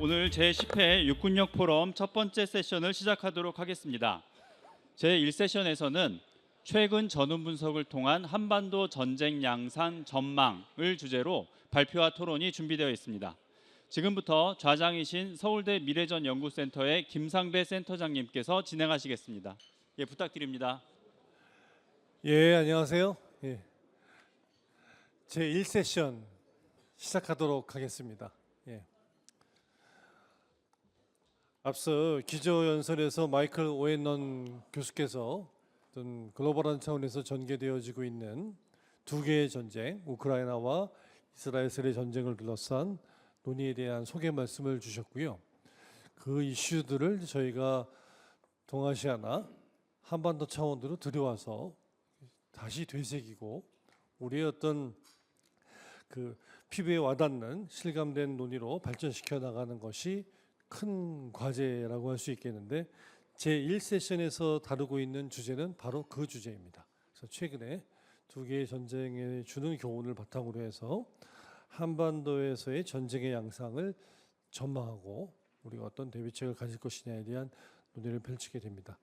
오늘 제10회 육군력 포럼 첫 번째 세션을 시작하도록 하겠습니다. 제1세션에서는 최근 전후 분석을 통한 한반도 전쟁 양상 전망을 주제로 발표와 토론이 준비되어 있습니다. 지금부터 좌장이신 서울대 미래전 연구센터의 김상배 센터장님께서 진행하시겠습니다. 예, 부탁드립니다. 예, 안녕하세요. 예. 제1세션 시작하도록 하겠습니다. 예. 앞서 기조연설에서 마이클 오웬넌 교수께서 어떤 글로벌한 차원에서 전개되어지고 있는 두 개의 전쟁, 우크라이나와 이스라엘의 전쟁을 둘러싼 논의에 대한 소개 말씀을 주셨고요. 그 이슈들을 저희가 동아시아나 한반도 차원으로 들여와서 다시 되새기고 우리의 어떤 그 피부에 와닿는 실감된 논의로 발전시켜 나가는 것이 큰 과제라고 할 수 있겠는데 제1세션에서 다루고 있는 주제는 바로 그 주제입니다. 그래서 최근에 두 개의 전쟁에 주는 교훈을 바탕으로 해서 한반도에서의 전쟁의 양상을 전망하고 우리가 어떤 대비책을 가질 것이냐에 대한 논의를 펼치게 됩니다.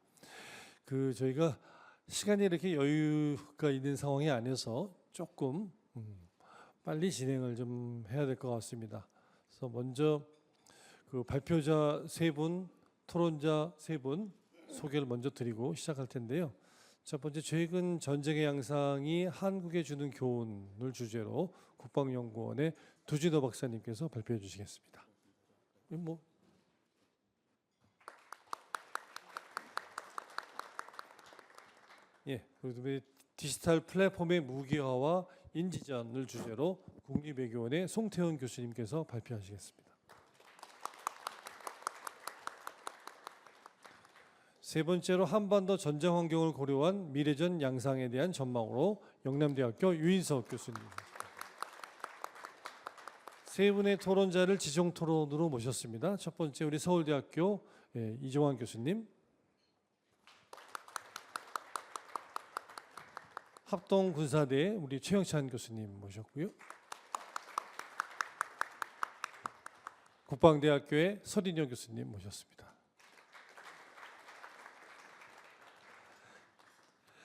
저희가 시간이 이렇게 여유가 있는 상황이 아니어서 조금 빨리 진행을 좀 해야 될 것 같습니다. 그래서 먼저 그 발표자 세 분, 토론자 세 분 소개를 먼저 드리고 시작할 텐데요. 첫 번째, 최근 전쟁의 양상이 한국에 주는 교훈을 주제로 국방연구원의 두진호 박사님께서 발표해 주시겠습니다. 예, 그리고 디지털 플랫폼의 무기화와 인지전을 주제로 국립외교원의 송태훈 교수님께서 발표하시겠습니다. 세 번째로 한반도 전쟁 환경을 고려한 미래전 양상에 대한 전망으로 영남대학교 유인석 교수님. 세 분의 토론자를 지정 토론으로 모셨습니다. 첫 번째 우리 서울대학교 이종환 교수님, 합동군사대 우리 최영찬 교수님 모셨고요. 국방대학교의 서린영 교수님 모셨습니다.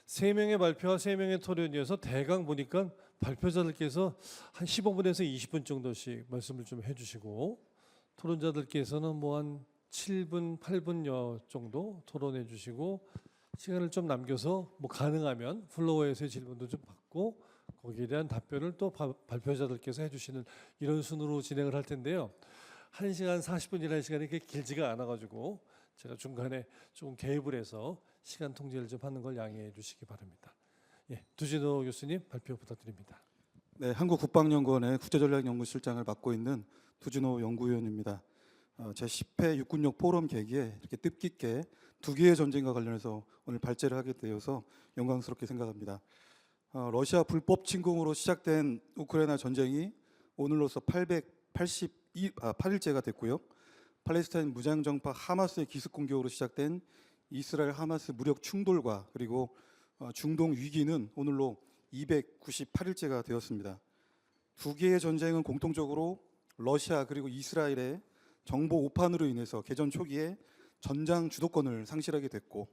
세 명의 발표와 세 명의 토론이어서 대강 보니까 발표자들께서 한 15분에서 20분 정도씩 말씀을 좀 해주시고 토론자들께서는 뭐 한 7분, 8분여 정도 토론해 주시고 시간을 좀 남겨서 뭐 가능하면 플로어에서의 질문도 좀 받고 거기에 대한 답변을 또 발표자들께서 해주시는 이런 순으로 진행을 할 텐데요. 1시간 40분이라는 시간이 그렇게 길지가 않아가지고 제가 중간에 조금 개입을 해서 시간 통제를 좀 하는 걸 양해해 주시기 바랍니다. 예, 두진호 교수님 발표 부탁드립니다. 네, 한국국방연구원의 국제전략연구실장을 맡고 있는 두진호 연구위원입니다. 제10회 육군력 포럼 계기에 이렇게 뜻깊게 두 개의 전쟁과 관련해서 오늘 발제를 하게 되어서 영광스럽게 생각합니다. 러시아 불법 침공으로 시작된 우크라이나 전쟁이 오늘로서 8일째가 됐고요. 팔레스타인 무장정파 하마스의 기습 공격으로 시작된 이스라엘 하마스 무력 충돌과 그리고 중동 위기는 오늘로 298일째가 되었습니다. 두 개의 전쟁은 공통적으로 러시아 그리고 이스라엘의 정보 오판으로 인해서 개전 초기에 전장 주도권을 상실하게 됐고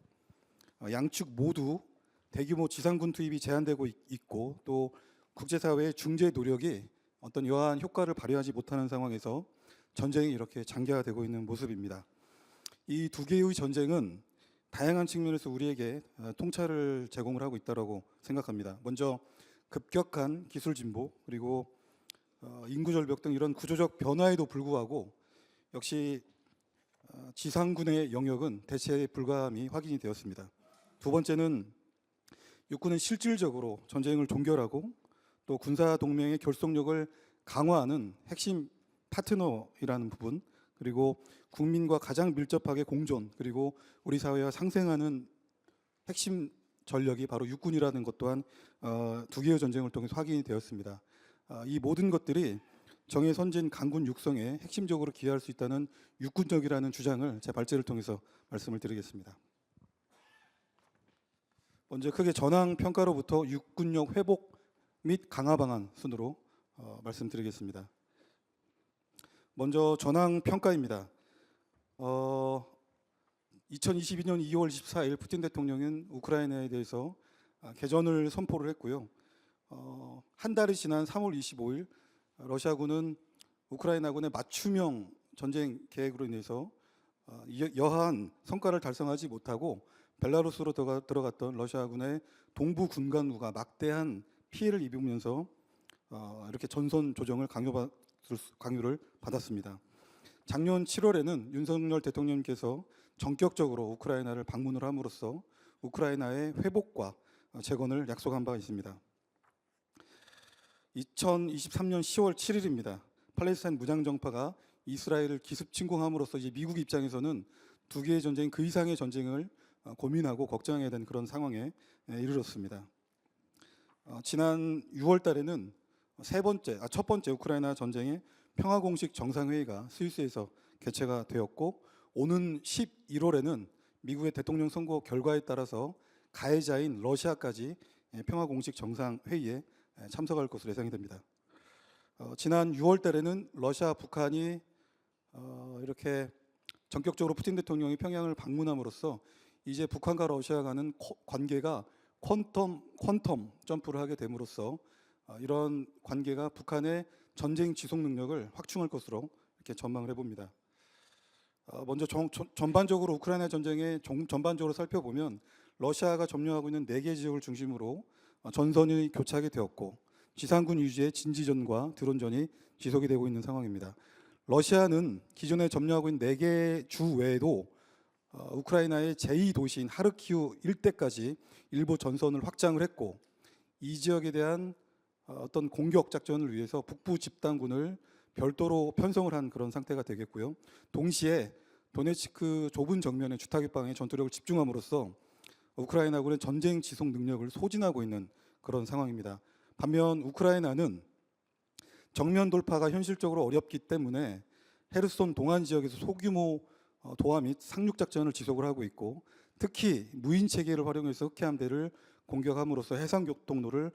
양측 모두 대규모 지상군 투입이 제한되고 있고 또 국제사회의 중재 노력이 어떤 여하한 효과를 발휘하지 못하는 상황에서 전쟁이 이렇게 장기화되고 있는 모습입니다. 이 두 개의 전쟁은 다양한 측면에서 우리에게 통찰을 제공을 하고 있다고 생각합니다. 먼저 급격한 기술 진보 그리고 인구 절벽 등 이런 구조적 변화에도 불구하고 역시 지상군의 영역은 대체 불가함이 확인이 되었습니다. 두 번째는 육군은 실질적으로 전쟁을 종결하고 또 군사 동맹의 결속력을 강화하는 핵심 파트너이라는 부분, 그리고 국민과 가장 밀접하게 공존, 그리고 우리 사회와 상생하는 핵심 전력이 바로 육군이라는 것 또한 두 개의 전쟁을 통해서 확인이 되었습니다. 이 모든 것들이 정예 선진 강군 육성에 핵심적으로 기여할 수 있다는 육군력이라는 주장을 제 발제를 통해서 말씀을 드리겠습니다. 먼저 크게 전황 평가로부터 육군력 회복 및 강화 방안 순으로 말씀드리겠습니다. 먼저 전황 평가입니다. 2022년 2월 24일 푸틴 대통령은 우크라이나에 대해서 개전을 선포를 했고요. 한 달이 지난 3월 25일 러시아군은 우크라이나군의 맞춤형 전쟁 계획으로 인해서 여하한 성과를 달성하지 못하고 벨라루스로 들어갔던 러시아군의 동부 군간부가 막대한 피해를 입으면서 이렇게 전선 조정을 강요를 받았습니다. 작년 7월에는 윤석열 대통령께서 전격적으로 우크라이나를 방문을 함으로써 우크라이나의 회복과 재건을 약속한 바가 있습니다. 2023년 10월 7일입니다. 팔레스타인 무장정파가 이스라엘을 기습 침공함으로써 이제 미국 입장에서는 두 개의 전쟁, 그 이상의 전쟁을 고민하고 걱정해야 되는 그런 상황에 이르렀습니다. 지난 6월 달에는 첫 번째 우크라이나 전쟁의 평화 공식 정상회의가 스위스에서 개최가 되었고, 오는 11월에는 미국의 대통령 선거 결과에 따라서 가해자인 러시아까지 평화 공식 정상회의에 참석할 것으로 예상이 됩니다. 지난 6월 달에는 러시아, 북한이 이렇게 전격적으로 푸틴 대통령이 평양을 방문함으로써 이제 북한과 러시아 간의 관계가 퀀텀 점프를 하게 됨으로써 이런 관계가 북한의 전쟁 지속 능력을 확충할 것으로 이렇게 전망을 해봅니다. 먼저 전반적으로 우크라이나 전쟁의 전반적으로 살펴보면 러시아가 점령하고 있는 4개 지역을 중심으로 전선이 교차하게 되었고, 지상군 위주의 진지전과 드론전이 지속이 되고 있는 상황입니다. 러시아는 기존에 점령하고 있는 4개 주 외에도 우크라이나의 제2도시인 하르키우 일대까지 일부 전선을 확장을 했고, 이 지역에 대한 어떤 공격 작전을 위해서 북부 집단군을 별도로 편성을 한 그런 상태가 되겠고요. 동시에 도네츠크 좁은 정면의 주타격방에 전투력을 집중함으로써 우크라이나군의 전쟁 지속 능력을 소진하고 있는 그런 상황입니다. 반면 우크라이나는 정면 돌파가 현실적으로 어렵기 때문에 헤르손 동안 지역에서 소규모 도하 및 상륙 작전을 지속을 하고 있고, 특히 무인 체계를 활용해서 흑해함대를 공격함으로써 해상 교통로를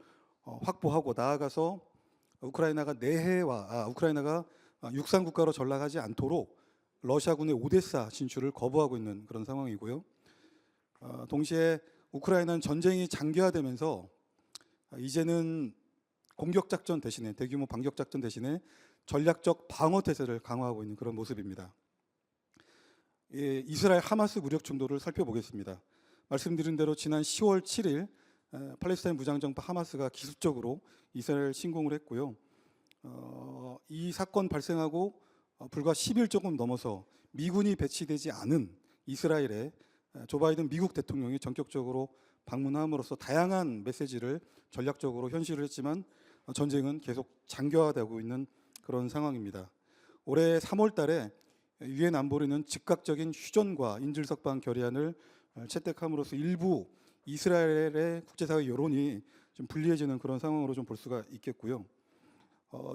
확보하고, 나아가서 우크라이나가 육상 국가로 전락하지 않도록 러시아군의 오데사 진출을 거부하고 있는 그런 상황이고요. 동시에 우크라이나는 전쟁이 장기화되면서 이제는 공격 작전 대신에, 대규모 반격 작전 대신에 전략적 방어 태세를 강화하고 있는 그런 모습입니다. 이스라엘 하마스 무력 충돌을 살펴보겠습니다. 말씀드린 대로 지난 10월 7일 팔레스타인 무장정파 하마스가 기습적으로 이스라엘 침공을 했고요. 이 사건 발생하고 불과 10일 조금 넘어서 미군이 배치되지 않은 이스라엘에 조 바이든 미국 대통령이 전격적으로 방문함으로써 다양한 메시지를 전략적으로 현실을 했지만 전쟁은 계속 장기화되고 있는 그런 상황입니다. 올해 3월 달에 유엔 안보리는 즉각적인 휴전과 인질석방 결의안을 채택함으로써 일부 이스라엘의 국제사회 여론이 좀 불리해지는 그런 상황으로 좀 볼 수가 있겠고요.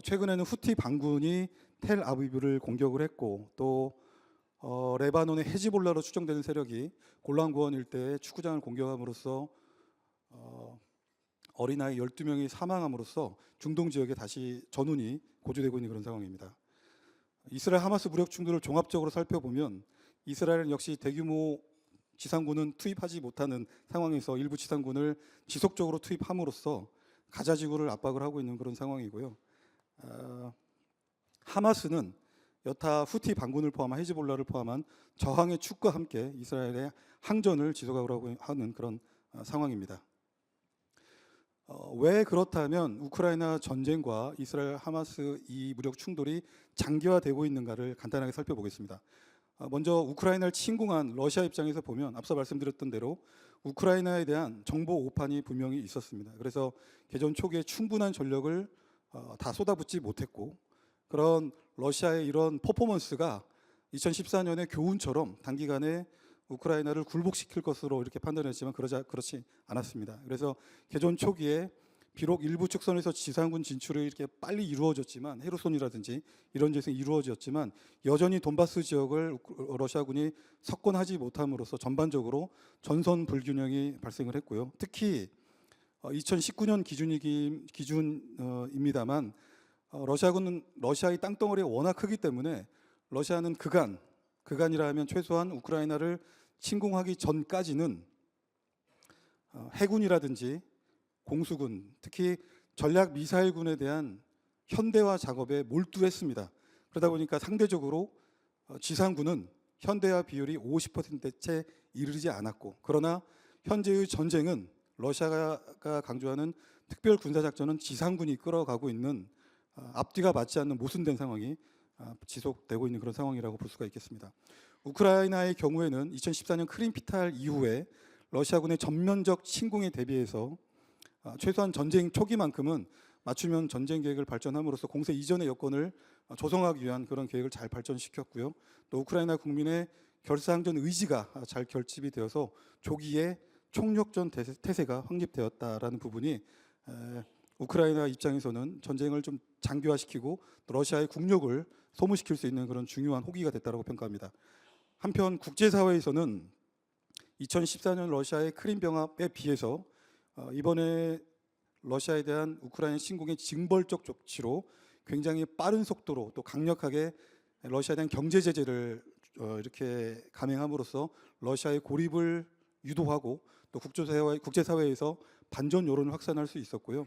최근에는 후티 반군이 텔 아비브를 공격을 했고, 또 레바논의 헤즈볼라로 추정되는 세력이 골란 고원 일대의 축구장을 공격함으로써 어린아이 12명이 사망함으로써 중동 지역에 다시 전운이 고조되고 있는 그런 상황입니다. 이스라엘 하마스 무력 충돌을 종합적으로 살펴보면 이스라엘은 역시 대규모 지상군은 투입하지 못하는 상황에서 일부 지상군을 지속적으로 투입함으로써 가자 지구를 압박을 하고 있는 그런 상황이고요. 하마스는 여타 후티 반군을 포함한 헤즈볼라를 포함한 저항의 축과 함께 이스라엘의 항전을 지속하고 하는 그런 상황입니다. 왜 그렇다면 우크라이나 전쟁과 이스라엘 하마스 이 무력 충돌이 장기화되고 있는가를 간단하게 살펴보겠습니다. 먼저 우크라이나를 침공한 러시아 입장에서 보면 앞서 말씀드렸던 대로 우크라이나에 대한 정보 오판이 분명히 있었습니다. 그래서 개전 초기에 충분한 전력을 다 쏟아붓지 못했고, 그런 러시아의 이런 퍼포먼스가 2014년의 교훈처럼 단기간에 우크라이나를 굴복시킬 것으로 이렇게 판단했지만 그렇지 않았습니다. 그래서 개전 초기에 비록 일부 축선에서 지상군 진출이 이렇게 빨리 이루어졌지만, 헤르손이라든지 이런 지역이 이루어졌지만 여전히 돈바스 지역을 러시아군이 석권하지 못함으로써 전반적으로 전선 불균형이 발생을 했고요. 특히 2019년 기준입니다만 러시아군은 러시아의 땅덩어리가 워낙 크기 때문에 러시아는 그간이라 하면 최소한 우크라이나를 침공하기 전까지는 해군이라든지 공수군, 특히 전략 미사일군에 대한 현대화 작업에 몰두했습니다. 그러다 보니까 상대적으로 지상군은 현대화 비율이 50%에 채 이르지 않았고, 그러나 현재의 전쟁은 러시아가 강조하는 특별 군사작전은 지상군이 끌어가고 있는 앞뒤가 맞지 않는 모순된 상황이 지속되고 있는 그런 상황이라고 볼 수가 있겠습니다. 우크라이나의 경우에는 2014년 크림피탈 이후에 러시아군의 전면적 침공에 대비해서 최소한 전쟁 초기만큼은 맞춤형 전쟁 계획을 발전함으로써 공세 이전의 여건을 조성하기 위한 그런 계획을 잘 발전시켰고요. 또 우크라이나 국민의 결사항전 의지가 잘 결집이 되어서 조기에 총력전 태세가 확립되었다라는 부분이 우크라이나 입장에서는 전쟁을 좀 장기화시키고 또 러시아의 국력을 소모시킬 수 있는 그런 중요한 호기가 됐다고 평가합니다. 한편 국제사회에서는 2014년 러시아의 크림 병합에 비해서 이번에 러시아에 대한 우크라이나 침공의 징벌적 조치로 굉장히 빠른 속도로 또 강력하게 러시아에 대한 경제 제재를 이렇게 감행함으로써 러시아의 고립을 유도하고 또 국제사회에서 반전 여론을 확산할 수 있었고요.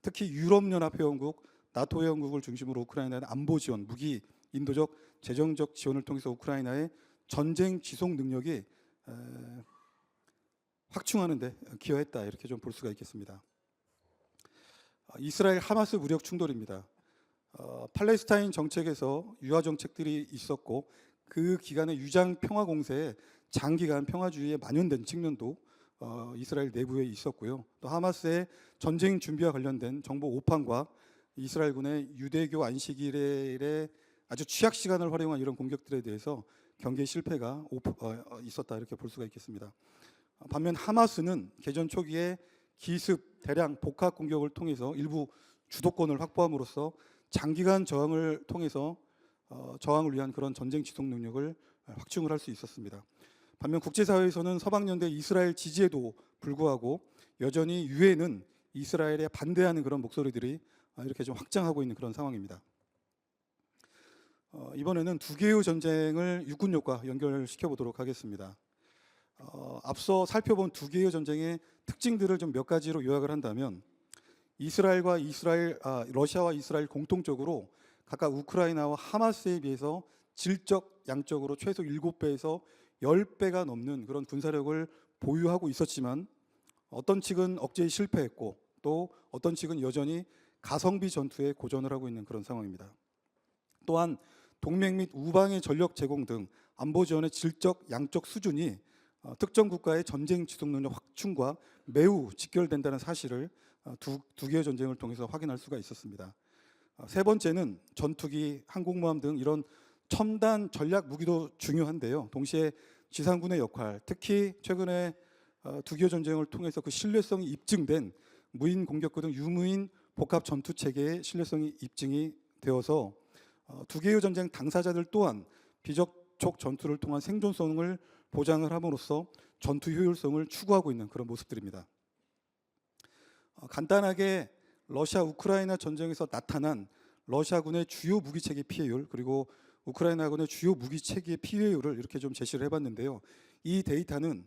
특히 유럽연합 회원국, 나토 회원국을 중심으로 우크라이나의 안보 지원, 무기, 인도적, 재정적 지원을 통해서 우크라이나의 전쟁 지속 능력이 확충하는 데 기여했다, 이렇게 좀 볼 수가 있겠습니다. 이스라엘 하마스 무력 충돌입니다. 팔레스타인 정책에서 유화 정책들이 있었고 그 기간에 유장 평화 공세에 장기간 평화주의에 만연된 측면도 이스라엘 내부에 있었고요. 또 하마스의 전쟁 준비와 관련된 정보 오판과 이스라엘군의 유대교 안식일의 아주 취약 시간을 활용한 이런 공격들에 대해서 경계 실패가 있었다, 이렇게 볼 수가 있겠습니다. 반면 하마스는 개전 초기에 기습, 대량 복합 공격을 통해서 일부 주도권을 확보함으로써 장기간 저항을 통해서 저항을 위한 그런 전쟁 지속 능력을 확충을 할 수 있었습니다. 반면 국제사회에서는 서방연대 이스라엘 지지에도 불구하고 여전히 유엔은 이스라엘에 반대하는 그런 목소리들이 이렇게 좀 확장하고 있는 그런 상황입니다. 이번에는 두 개의 전쟁을 육군력과 연결시켜 보도록 하겠습니다. 앞서 살펴본 두 개의 전쟁의 특징들을 좀 몇 가지로 요약을 한다면 러시아와 이스라엘 공통적으로 각각 우크라이나와 하마스에 비해서 질적, 양적으로 최소 7배에서 10배가 넘는 그런 군사력을 보유하고 있었지만 어떤 측은 억제에 실패했고 또 어떤 측은 여전히 가성비 전투에 고전을 하고 있는 그런 상황입니다. 또한 동맹 및 우방의 전력 제공 등 안보 지원의 질적, 양적 수준이 특정 국가의 전쟁 지속 능력 확충과 매우 직결된다는 사실을 두 개의 전쟁을 통해서 확인할 수가 있었습니다. 세 번째는 전투기, 항공모함 등 이런 첨단 전략 무기도 중요한데요. 동시에 지상군의 역할, 특히 최근에 두 개의 전쟁을 통해서 그 신뢰성이 입증된 무인 공격구 등 유무인 복합 전투 체계의 신뢰성이 입증이 되어서 두 개의 전쟁 당사자들 또한 비접촉 전투를 통한 생존성을 보장을 함으로써 전투 효율성을 추구하고 있는 그런 모습들입니다. 간단하게 러시아 우크라이나 전쟁에서 나타난 러시아군의 주요 무기체계 피해율 그리고 우크라이나군의 주요 무기체계 피해율을 이렇게 좀 제시를 해봤는데요. 이 데이터는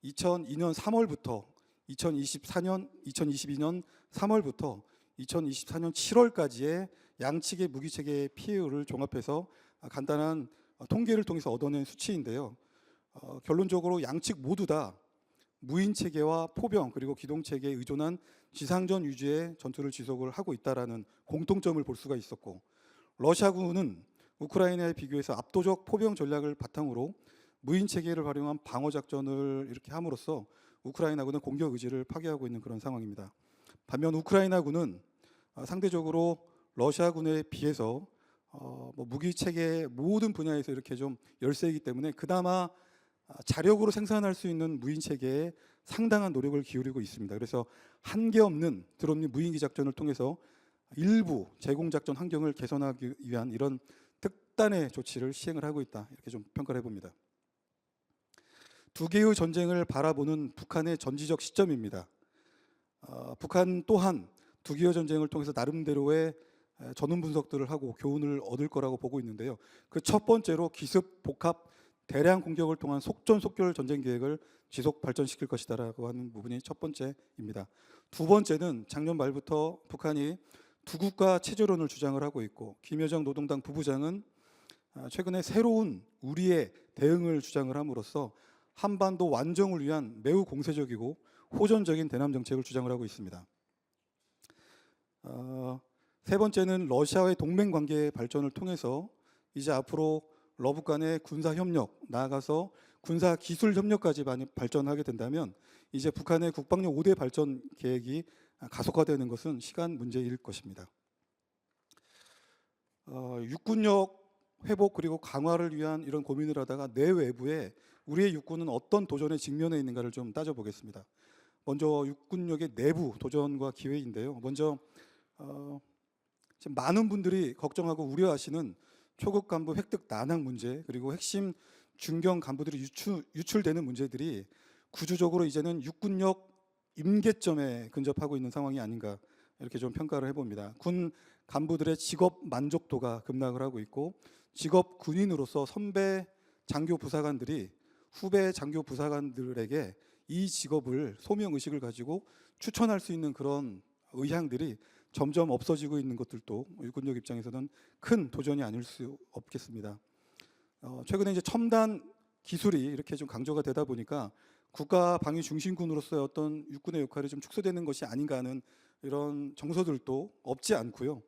2002년 3월부터 2022년 3월부터 2024년 7월까지의 양측의 무기체계 피해율을 종합해서 간단한 통계를 통해서 얻어낸 수치인데요. 결론적으로 양측 모두 다 무인체계와 포병 그리고 기동체계에 의존한 지상전 위주의 전투를 지속을 하고 있다는 공통점을 볼 수가 있었고, 러시아군은 우크라이나에 비교해서 압도적 포병 전략을 바탕으로 무인체계를 활용한 방어작전을 이렇게 함으로써 우크라이나군은 공격 의지를 파괴하고 있는 그런 상황입니다. 반면 우크라이나군은 상대적으로 러시아군에 비해서 무기체계 모든 분야에서 이렇게 좀 열세이기 때문에 그나마 자력으로 생산할 수 있는 무인체계에 상당한 노력을 기울이고 있습니다. 그래서 한계 없는 드론 및 무인기 작전을 통해서 일부 제공작전 환경을 개선하기 위한 이런 특단의 조치를 시행을 하고 있다, 이렇게 좀 평가를 해봅니다. 두 개의 전쟁을 바라보는 북한의 전지적 시점입니다. 북한 또한 두 개의 전쟁을 통해서 나름대로의 전문 분석들을 하고 교훈을 얻을 거라고 보고 있는데요. 그 첫 번째로 기습 복합 대량 공격을 통한 속전속결 전쟁 계획을 지속 발전시킬 것이다라고 하는 부분이 첫 번째입니다. 두 번째는 작년 말부터 북한이 두 국가 체제론을 주장을 하고 있고, 김여정 노동당 부부장은 최근에 새로운 우리의 대응을 주장을 함으로써 한반도 완정을 위한 매우 공세적이고 호전적인 대남 정책을 주장을 하고 있습니다. 세 번째는 러시아의 동맹 관계 발전을 통해서 이제 앞으로 러북 간의 군사 협력, 나아가서 군사 기술 협력까지 많이 발전하게 된다면 이제 북한의 국방력 5대 발전 계획이 가속화되는 것은 시간 문제일 것입니다. 육군력 회복 그리고 강화를 위한 이런 고민을 하다가 내외부에 우리의 육군은 어떤 도전에 직면해 있는가를 좀 따져보겠습니다. 먼저 육군력의 내부 도전과 기회인데요. 먼저 지금 많은 분들이 걱정하고 우려하시는 초급 간부 획득 난항 문제, 그리고 핵심 중경 간부들이 유출되는 문제들이 구조적으로 이제는 육군력 임계점에 근접하고 있는 상황이 아닌가, 이렇게 좀 평가를 해봅니다. 군 간부들의 직업 만족도가 급락을 하고 있고, 직업 군인으로서 선배 장교 부사관들이 후배 장교 부사관들에게 이 직업을 소명 의식을 가지고 추천할 수 있는 그런 의향들이 점점 없어지고 있는 것들도 육군력 입장에서는 큰 도전이 아닐 수 없겠습니다. 최근에 이제 첨단 기술이 이렇게 좀 강조가 되다 보니까 국가 방위 중심군으로서의 어떤 육군의 역할이 좀 축소되는 것이 아닌가 하는 이런 정서들도 없지 않고요.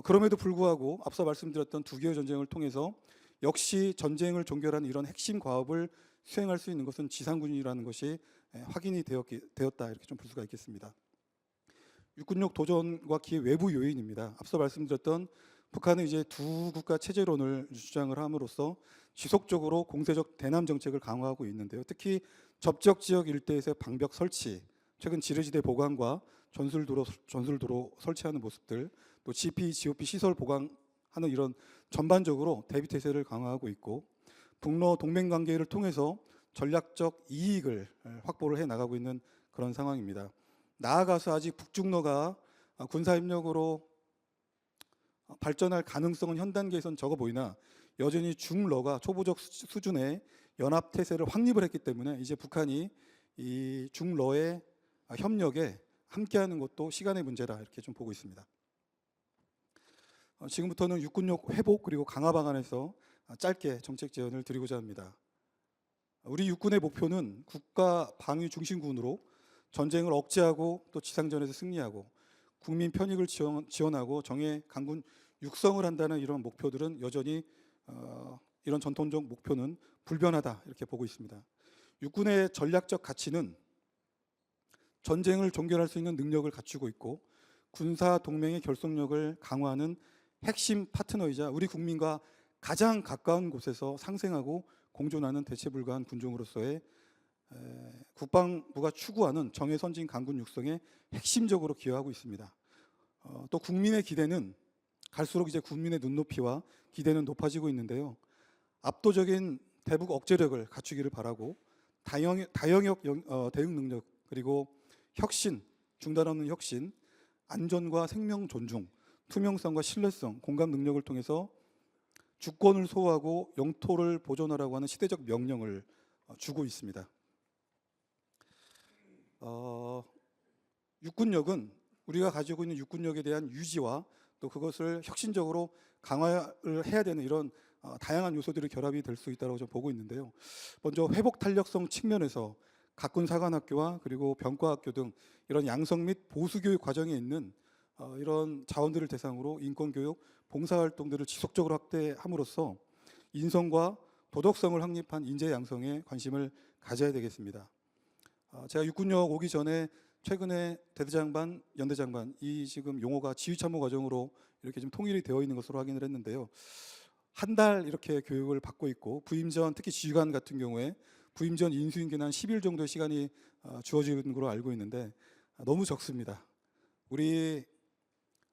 그럼에도 불구하고 앞서 말씀드렸던 두 개의 전쟁을 통해서 역시 전쟁을 종결하는 이런 핵심 과업을 수행할 수 있는 것은 지상군이라는 것이 확인이 되었다, 이렇게 좀 볼 수가 있겠습니다. 육군력 도전과 기회 외부 요인입니다. 앞서 말씀드렸던 북한은 이제 두 국가 체제론을 주장을 함으로써 지속적으로 공세적 대남 정책을 강화하고 있는데요. 특히 접적 지역 일대에서 방벽 설치, 최근 지뢰지대 보강과 전술도로 설치하는 모습들, 또 GP, GOP 시설 보강하는 이런 전반적으로 대비 태세를 강화하고 있고, 북러 동맹 관계를 통해서 전략적 이익을 확보를 해 나가고 있는 그런 상황입니다. 나아가서 아직 북중러가 군사협력으로 발전할 가능성은 현 단계에선 적어 보이나 여전히 중러가 초보적 수준의 연합 태세를 확립을 했기 때문에 이제 북한이 이 중러의 협력에 함께하는 것도 시간의 문제다, 이렇게 좀 보고 있습니다. 지금부터는 육군력 회복 그리고 강화 방안에서 짧게 정책 제안을 드리고자 합니다. 우리 육군의 목표는 국가 방위 중심군으로 전쟁을 억제하고 또 지상전에서 승리하고 국민 편익을 지원하고 정예 강군 육성을 한다는 이런 목표들은 여전히 이런 전통적 목표는 불변하다, 이렇게 보고 있습니다. 육군의 전략적 가치는 전쟁을 종결할 수 있는 능력을 갖추고 있고 군사 동맹의 결속력을 강화하는 핵심 파트너이자 우리 국민과 가장 가까운 곳에서 상생하고 공존하는 대체 불가한 군종으로서의 국방부가 추구하는 정예 선진 강군 육성에 핵심적으로 기여하고 있습니다. 또 국민의 기대는 갈수록 이제 국민의 눈높이와 기대는 높아지고 있는데요. 압도적인 대북 억제력을 갖추기를 바라고 다영역 대응 능력, 그리고 혁신, 중단 없는 혁신, 안전과 생명 존중, 투명성과 신뢰성, 공감 능력을 통해서 주권을 소호하고 영토를 보존하라고 하는 시대적 명령을 주고 있습니다. 육군력은 우리가 가지고 있는 육군력에 대한 유지와 또 그것을 혁신적으로 강화를 해야 되는 이런 다양한 요소들이 결합이 될 수 있다고 저는 보고 있는데요. 먼저 회복 탄력성 측면에서 각군 사관학교와 그리고 병과학교 등 이런 양성 및 보수 교육 과정에 있는 이런 자원들을 대상으로 인권 교육, 봉사 활동들을 지속적으로 확대함으로써 인성과 도덕성을 확립한 인재 양성에 관심을 가져야 되겠습니다. 제가 육군력 오기 전에 최근에 대대장반, 연대장반, 이 지금 용어가 지휘참모 과정으로 이렇게 좀 통일이 되어 있는 것으로 확인을 했는데요. 한 달 이렇게 교육을 받고 있고 부임 전, 특히 지휘관 같은 경우에 부임 전 인수인계는 한 10일 정도의 시간이 주어지는 걸로 알고 있는데 너무 적습니다. 우리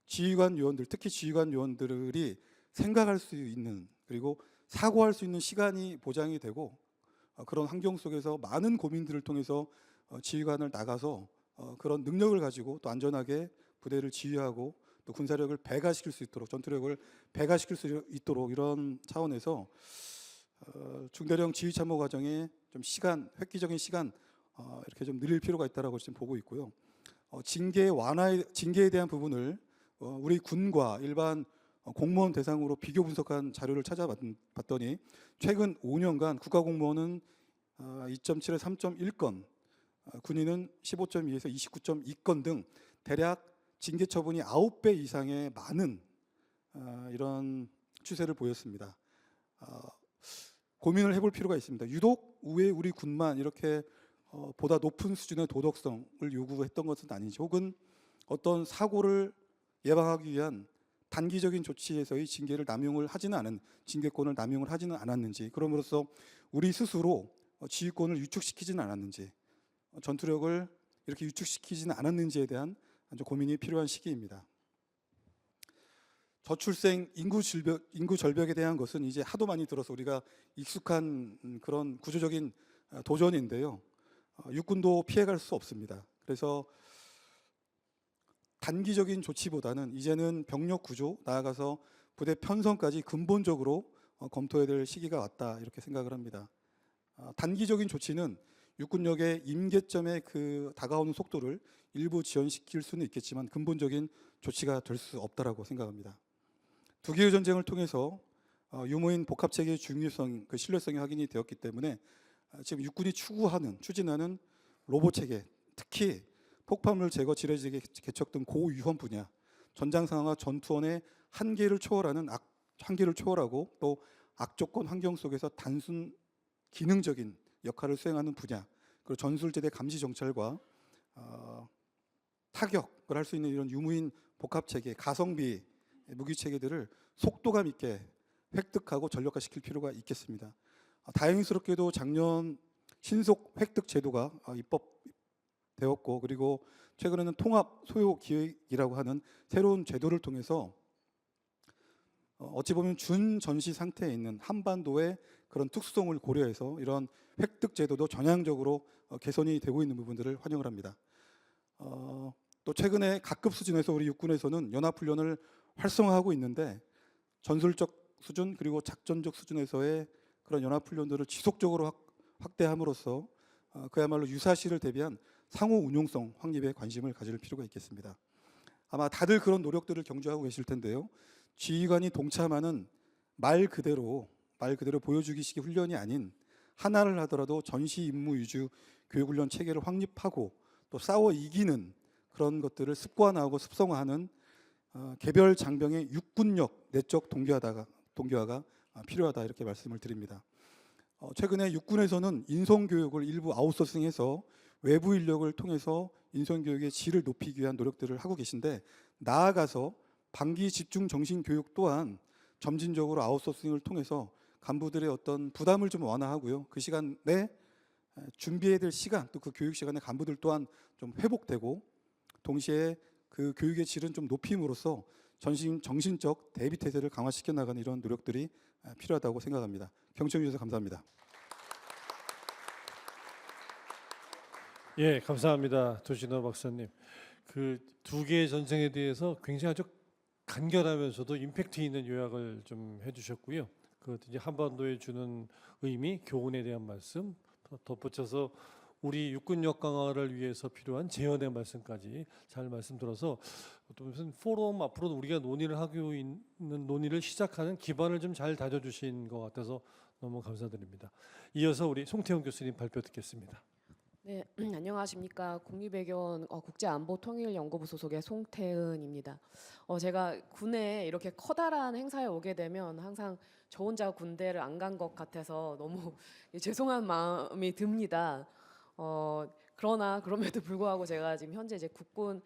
지휘관 요원들, 특히 지휘관 요원들이 생각할 수 있는, 그리고 사고할 수 있는 시간이 보장이 되고 그런 환경 속에서 많은 고민들을 통해서 지휘관을 나가서 그런 능력을 가지고 또 안전하게 부대를 지휘하고 또 군사력을 배가시킬 수 있도록 전투력을 배가시킬 수 있도록 이런 차원에서 중대령 지휘참모 과정에 좀 시간 획기적인 시간 이렇게 좀 늘릴 필요가 있다라고 지금 보고 있고요. 징계에 대한 부분을 우리 군과 일반 공무원 대상으로 비교 분석한 자료를 찾아봤더니 최근 5년간 국가공무원은 2.7에 3.1건, 군인은 15.2에서 29.2건 등 대략 징계 처분이 9배 이상의 많은 이런 추세를 보였습니다. 고민을 해볼 필요가 있습니다. 유독 왜 우리 군만 이렇게 보다 높은 수준의 도덕성을 요구했던 것은 아닌지, 혹은 어떤 사고를 예방하기 위한 단기적인 조치에서의 징계를 남용을 하지는 않은 징계권을 남용을 하지는 않았는지, 그럼으로써 우리 스스로 지휘권을 유축시키지는 않았는지, 전투력을 이렇게 유축시키지는 않았는지에 대한 아주 고민이 필요한 시기입니다. 저출생 인구 절벽에 대한 것은 이제 하도 많이 들어서 우리가 익숙한 그런 구조적인 도전인데요. 육군도 피해갈 수 없습니다. 그래서 단기적인 조치보다는 이제는 병력 구조, 나아가서 부대 편성까지 근본적으로 검토해야 될 시기가 왔다, 이렇게 생각을 합니다. 단기적인 조치는 육군력의 임계점의 그 다가오는 속도를 일부 지연시킬 수는 있겠지만 근본적인 조치가 될 수 없다라고 생각합니다. 두 개의 전쟁을 통해서 유무인 복합체계의 중요성, 그 신뢰성이 확인이 되었기 때문에 지금 육군이 추진하는 로봇 체계, 특히 폭발물 제거, 지뢰제기 개척 등 고위험 분야, 전장 상황과 전투원의 한계를 초월하고 또 악조건 환경 속에서 단순 기능적인 역할을 수행하는 분야, 그리고 전술제대 감시 정찰과 타격을 할 수 있는 이런 유무인 복합체계, 가성비 무기체계들을 속도감 있게 획득하고 전력화시킬 필요가 있겠습니다. 다행스럽게도 작년 신속 획득 제도가 입법되었고, 그리고 최근에는 통합 소요 기획이라고 하는 새로운 제도를 통해서 어찌 보면 준전시 상태에 있는 한반도의 그런 특수성을 고려해서 이런 획득 제도도 전향적으로 개선이 되고 있는 부분들을 환영을 합니다. 또 최근에 각급 수준에서 우리 육군에서는 연합훈련을 활성화하고 있는데, 전술적 수준 그리고 작전적 수준에서의 그런 연합훈련들을 지속적으로 확대함으로써 그야말로 유사시를 대비한 상호 운용성 확립에 관심을 가질 필요가 있겠습니다. 아마 다들 그런 노력들을 경주하고 계실 텐데요. 지휘관이 동참하는 말 그대로 보여주기식의 훈련이 아닌, 하나를 하더라도 전시 임무 위주 교육훈련 체계를 확립하고 또 싸워 이기는 그런 것들을 습관화하고 습성화하는 개별 장병의 육군력 내적 동기화가 필요하다, 이렇게 말씀을 드립니다. 최근에 육군에서는 인성교육을 일부 아웃소싱해서 외부 인력을 통해서 인성교육의 질을 높이기 위한 노력들을 하고 계신데, 나아가서 방기 집중 정신 교육 또한 점진적으로 아웃소싱을 통해서 간부들의 어떤 부담을 좀 완화하고요. 그 시간에 준비해야 될 시간, 또 그 교육 시간에 간부들 또한 좀 회복되고, 동시에 그 교육의 질은 좀 높임으로써 정신적 대비 태세를 강화시켜 나가는 이런 노력들이 필요하다고 생각합니다. 경청해 주셔서 감사합니다. 예, 감사합니다. 도진호 박사님. 그 두 개의 전쟁에 대해서 굉장히 아주 간결하면서도 임팩트 있는 요약을 좀 해주셨고요. 그 이제 한반도에 주는 의미, 교훈에 대한 말씀, 덧붙여서 우리 육군력 강화를 위해서 필요한 재현의 말씀까지 잘 말씀 들어서 어떤 무슨 포럼 앞으로 우리가 논의를 하고 있는 논의를 시작하는 기반을 좀 잘 다져주신 것 같아서 너무 감사드립니다. 이어서 우리 송태훈 교수님 발표 듣겠습니다. 네, 안녕하십니까. 국립외교원 국제안보통일연구부 소속의 송태은입니다. 제가 군에 이렇게 커다란 행사에 오게 되면 항상 저 혼자 군대를 안 간 것 같아서 너무 죄송한 마음이 듭니다. 그러나 그럼에도 불구하고 제가 지금 현재 이제 국군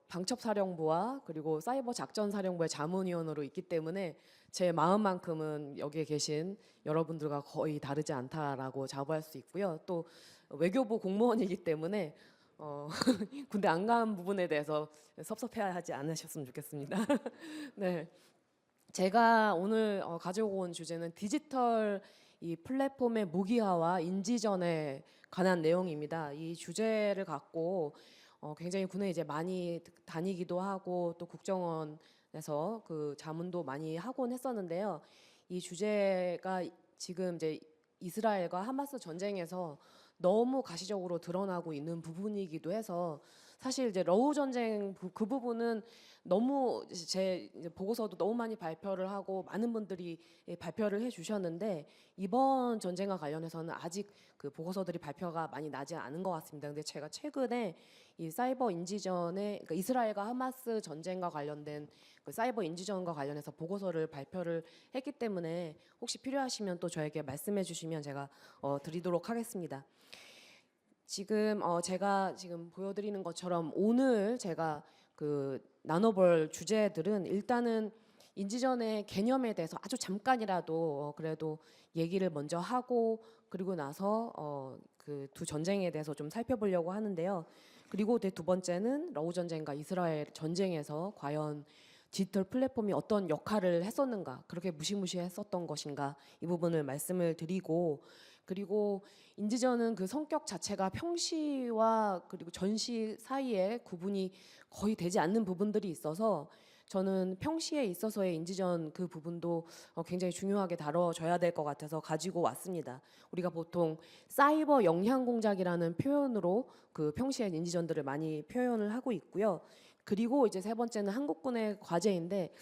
방첩사령부와 그리고 사이버작전사령부의 자문위원으로 있기 때문에 제 마음만큼은 여기에 계신 여러분들과 거의 다르지 않다라고 자부할 수 있고요. 또 외교부 공무원이기 때문에 군대 안 간 부분에 대해서 섭섭해하지 않으셨으면 좋겠습니다. 네, 제가 오늘 가지고 온 주제는 디지털 이 플랫폼의 무기화와 인지전에 관한 내용입니다. 이 주제를 갖고 굉장히 군에 이제 많이 다니기도 하고 또 국정원에서 그 자문도 많이 하곤 했었는데요. 이 주제가 지금 이제 이스라엘과 하마스 전쟁에서 너무 가시적으로 드러나고 있는 부분이기도 해서 사실 이제 러우 전쟁 그 부분은 너무 제 이제 보고서도 너무 많이 발표를 하고 많은 분들이 발표를 해주셨는데 이번 전쟁과 관련해서는 아직 그 보고서들이 발표가 많이 나지 않은 것 같습니다. 근데 제가 최근에 이 사이버 인지전에 그러니까 이스라엘과 하마스 전쟁과 관련된 그 사이버 인지전과 관련해서 보고서를 발표를 했기 때문에 혹시 필요하시면 또 저에게 말씀해 주시면 제가 드리도록 하겠습니다. 지금 제가 지금 보여드리는 것처럼 오늘 제가 그 나눠볼 주제들은 일단은 인지전의 개념에 대해서 아주 잠깐이라도 그래도 얘기를 먼저 하고 그리고 나서 그 두 전쟁에 대해서 좀 살펴보려고 하는데요. 그리고 두 번째는 러우 전쟁과 이스라엘 전쟁에서 과연 디지털 플랫폼이 어떤 역할을 했었는가, 그렇게 무시무시했었던 것인가, 이 부분을 말씀을 드리고, 그리고 인지전은 그 성격 자체가 평시와 그리고 전시 사이에 구분이 거의 되지 않는 부분들이 있어서 저는 평시에 있어서의 인지전 그 부분도 굉장히 중요하게 다뤄져야 될 것 같아서 가지고 왔습니다. 우리가 보통 사이버 영향 공작이라는 표현으로 그 평시의 인지전들을 많이 표현을 하고 있고요. 그리고 이제 세 번째는 한국군의 과제인데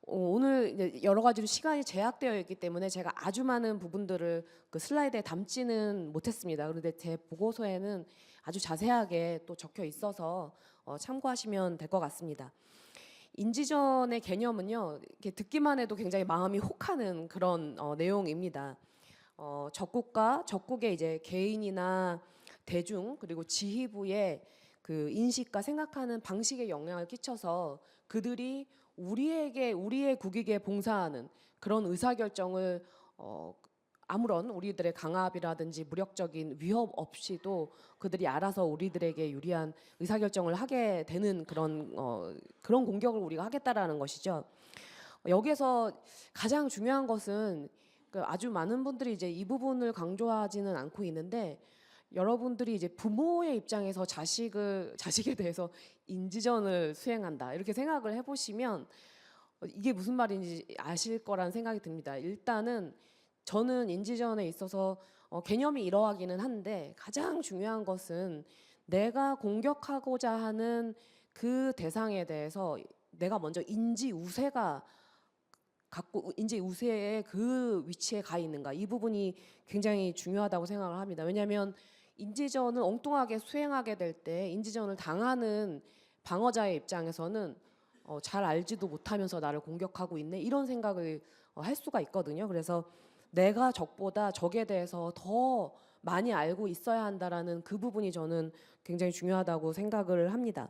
오늘 이제 여러 가지로 시간이 제약되어 있기 때문에 제가 아주 많은 부분들을 그 슬라이드에 담지는 못했습니다. 그런데 제 보고서에는 아주 자세하게 또 적혀 있어서 참고하시면 될 것 같습니다. 인지전의 개념은요, 이렇게 듣기만 해도 굉장히 마음이 혹하는 그런 내용입니다. 적국과 적국의 이제 개인이나 대중 그리고 지휘부의 그 인식과 생각하는 방식에 영향을 끼쳐서 그들이 우리의 국익에 봉사하는 그런 의사결정을 아무런 우리들의 강압이라든지 무력적인 위협 없이도 그들이 알아서 우리들에게 유리한 의사결정을 하게 되는 그런 공격을 우리가 하겠다라는 것이죠. 여기에서 가장 중요한 것은 아주 많은 분들이 이제 이 부분을 강조하지는 않고 있는데 여러분들이 이제 부모의 입장에서 자식에 대해서 인지전을 수행한다 이렇게 생각을 해보시면 이게 무슨 말인지 아실 거란 생각이 듭니다. 일단은 저는 인지전에 있어서 개념이 이러하기는 한데 가장 중요한 것은 내가 공격하고자 하는 그 대상에 대해서 내가 먼저 인지우세의 그 위치에 가 있는가, 이 부분이 굉장히 중요하다고 생각을 합니다. 왜냐하면 인지전을 엉뚱하게 수행하게 될 때 인지전을 당하는 방어자의 입장에서는 잘 알지도 못하면서 나를 공격하고 있네 이런 생각을 할 수가 있거든요. 그래서 내가 적보다 적에 대해서 더 많이 알고 있어야 한다라는 그 부분이 저는 굉장히 중요하다고 생각을 합니다.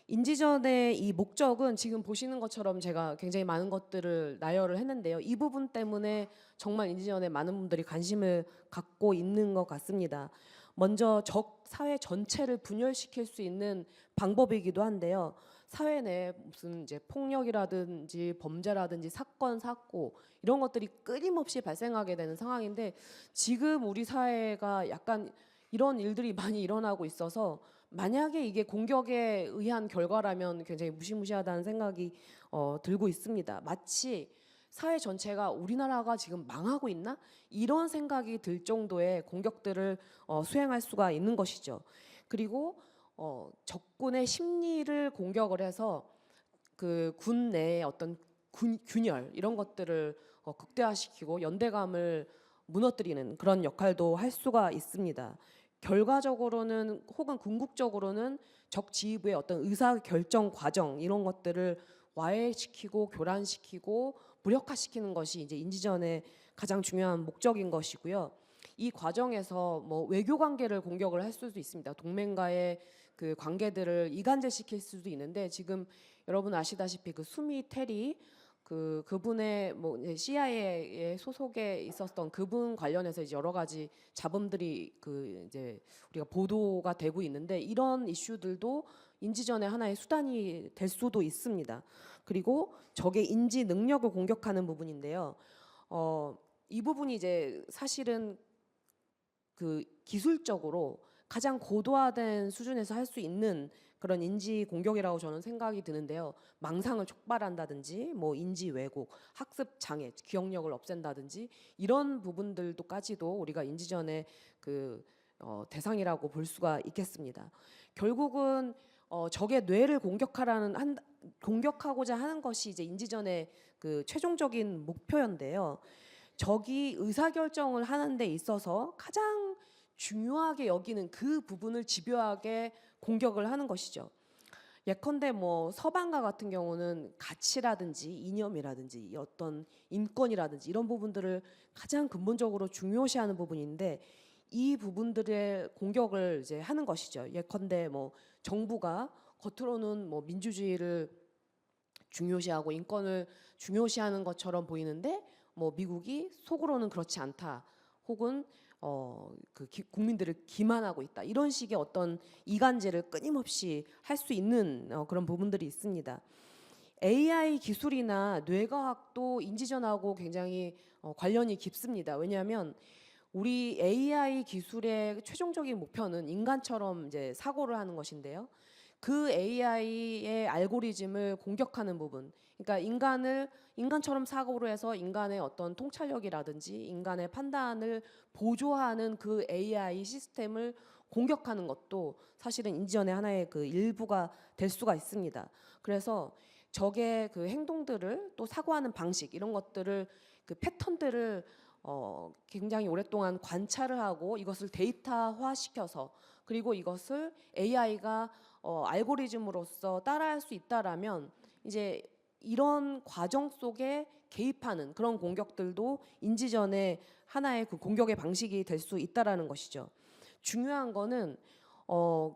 인지전의 이 목적은 지금 보시는 것처럼 제가 굉장히 많은 것들을 나열을 했는데요. 이 부분 때문에 정말 인지전에 많은 분들이 관심을 갖고 있는 것 같습니다. 먼저 적 사회 전체를 분열시킬 수 있는 방법이기도 한데요. 사회 내에 무슨 이제 폭력이라든지 범죄라든지 사건, 사고 이런 것들이 끊임없이 발생하게 되는 상황인데 지금 우리 사회가 약간 이런 일들이 많이 일어나고 있어서 만약에 이게 공격에 의한 결과라면 굉장히 무시무시하다는 생각이 들고 있습니다. 마치 사회 전체가 우리나라가 지금 망하고 있나? 이런 생각이 들 정도의 공격들을 수행할 수가 있는 것이죠. 그리고 적군의 심리를 공격을 해서 그 군 내의 어떤 균열 이런 것들을 극대화시키고 연대감을 무너뜨리는 그런 역할도 할 수가 있습니다. 결과적으로는 혹은 궁극적으로는 적 지휘부의 어떤 의사 결정 과정 이런 것들을 와해시키고 교란시키고 무력화시키는 것이 이제 인지전의 가장 중요한 목적인 것이고요. 이 과정에서 뭐 외교 관계를 공격을 할 수도 있습니다. 동맹과의 그 관계들을 이간질시킬 수도 있는데 지금 여러분 아시다시피 그 수미 테리 그분의 뭐 CIA의 소속에 있었던 그분 관련해서 이제 여러 가지 잡음들이 그 이제 우리가 보도가 되고 있는데 이런 이슈들도 인지전의 하나의 수단이 될 수도 있습니다. 그리고 적의 인지 능력을 공격하는 부분인데요. 이 부분이 이제 사실은 그 기술적으로 가장 고도화된 수준에서 할 수 있는 그런 인지 공격이라고 저는 생각이 드는데요. 망상을 촉발한다든지, 뭐 인지 왜곡, 학습 장애, 기억력을 없앤다든지 이런 부분들도까지도 우리가 인지전의 그 대상이라고 볼 수가 있겠습니다. 결국은 적의 뇌를 공격하고자 하는 것이 이제 인지전의 그 최종적인 목표인데요. 적이 의사결정을 하는 데 있어서 가장 중요하게 여기는 그 부분을 집요하게 공격을 하는 것이죠. 예컨대 뭐 서방가 같은 경우는 가치라든지 이념이라든지 어떤 인권이라든지 이런 부분들을 가장 근본적으로 중요시하는 부분인데 이 부분들의 공격을 이제 하는 것이죠. 예컨대 뭐 정부가 겉으로는 뭐 민주주의를 중요시하고 인권을 중요시하는 것처럼 보이는데 뭐 미국이 속으로는 그렇지 않다. 혹은 국민들을 기만하고 있다. 이런 식의 어떤 이간질을 끊임없이 할 수 있는 그런 부분들이 있습니다. AI 기술이나 뇌과학도 인지전하고 굉장히 관련이 깊습니다. 왜냐하면 우리 AI 기술의 최종적인 목표는 인간처럼 이제 사고를 하는 것인데요. 그 AI의 알고리즘을 공격하는 부분, 그러니까 인간처럼 사고를 해서 인간의 어떤 통찰력이라든지 인간의 판단을 보조하는 그 AI 시스템을 공격하는 것도 사실은 인지전의 하나의 그 일부가 될 수가 있습니다. 그래서 적의 그 행동들을 또 사고하는 방식 이런 것들을 그 패턴들을 굉장히 오랫동안 관찰을 하고 이것을 데이터화시켜서 그리고 이것을 AI가 알고리즘으로서 따라할 수 있다라면 이제 이런 과정 속에 개입하는 그런 공격들도 인지전의 하나의 그 공격의 방식이 될 수 있다라는 것이죠. 중요한 거는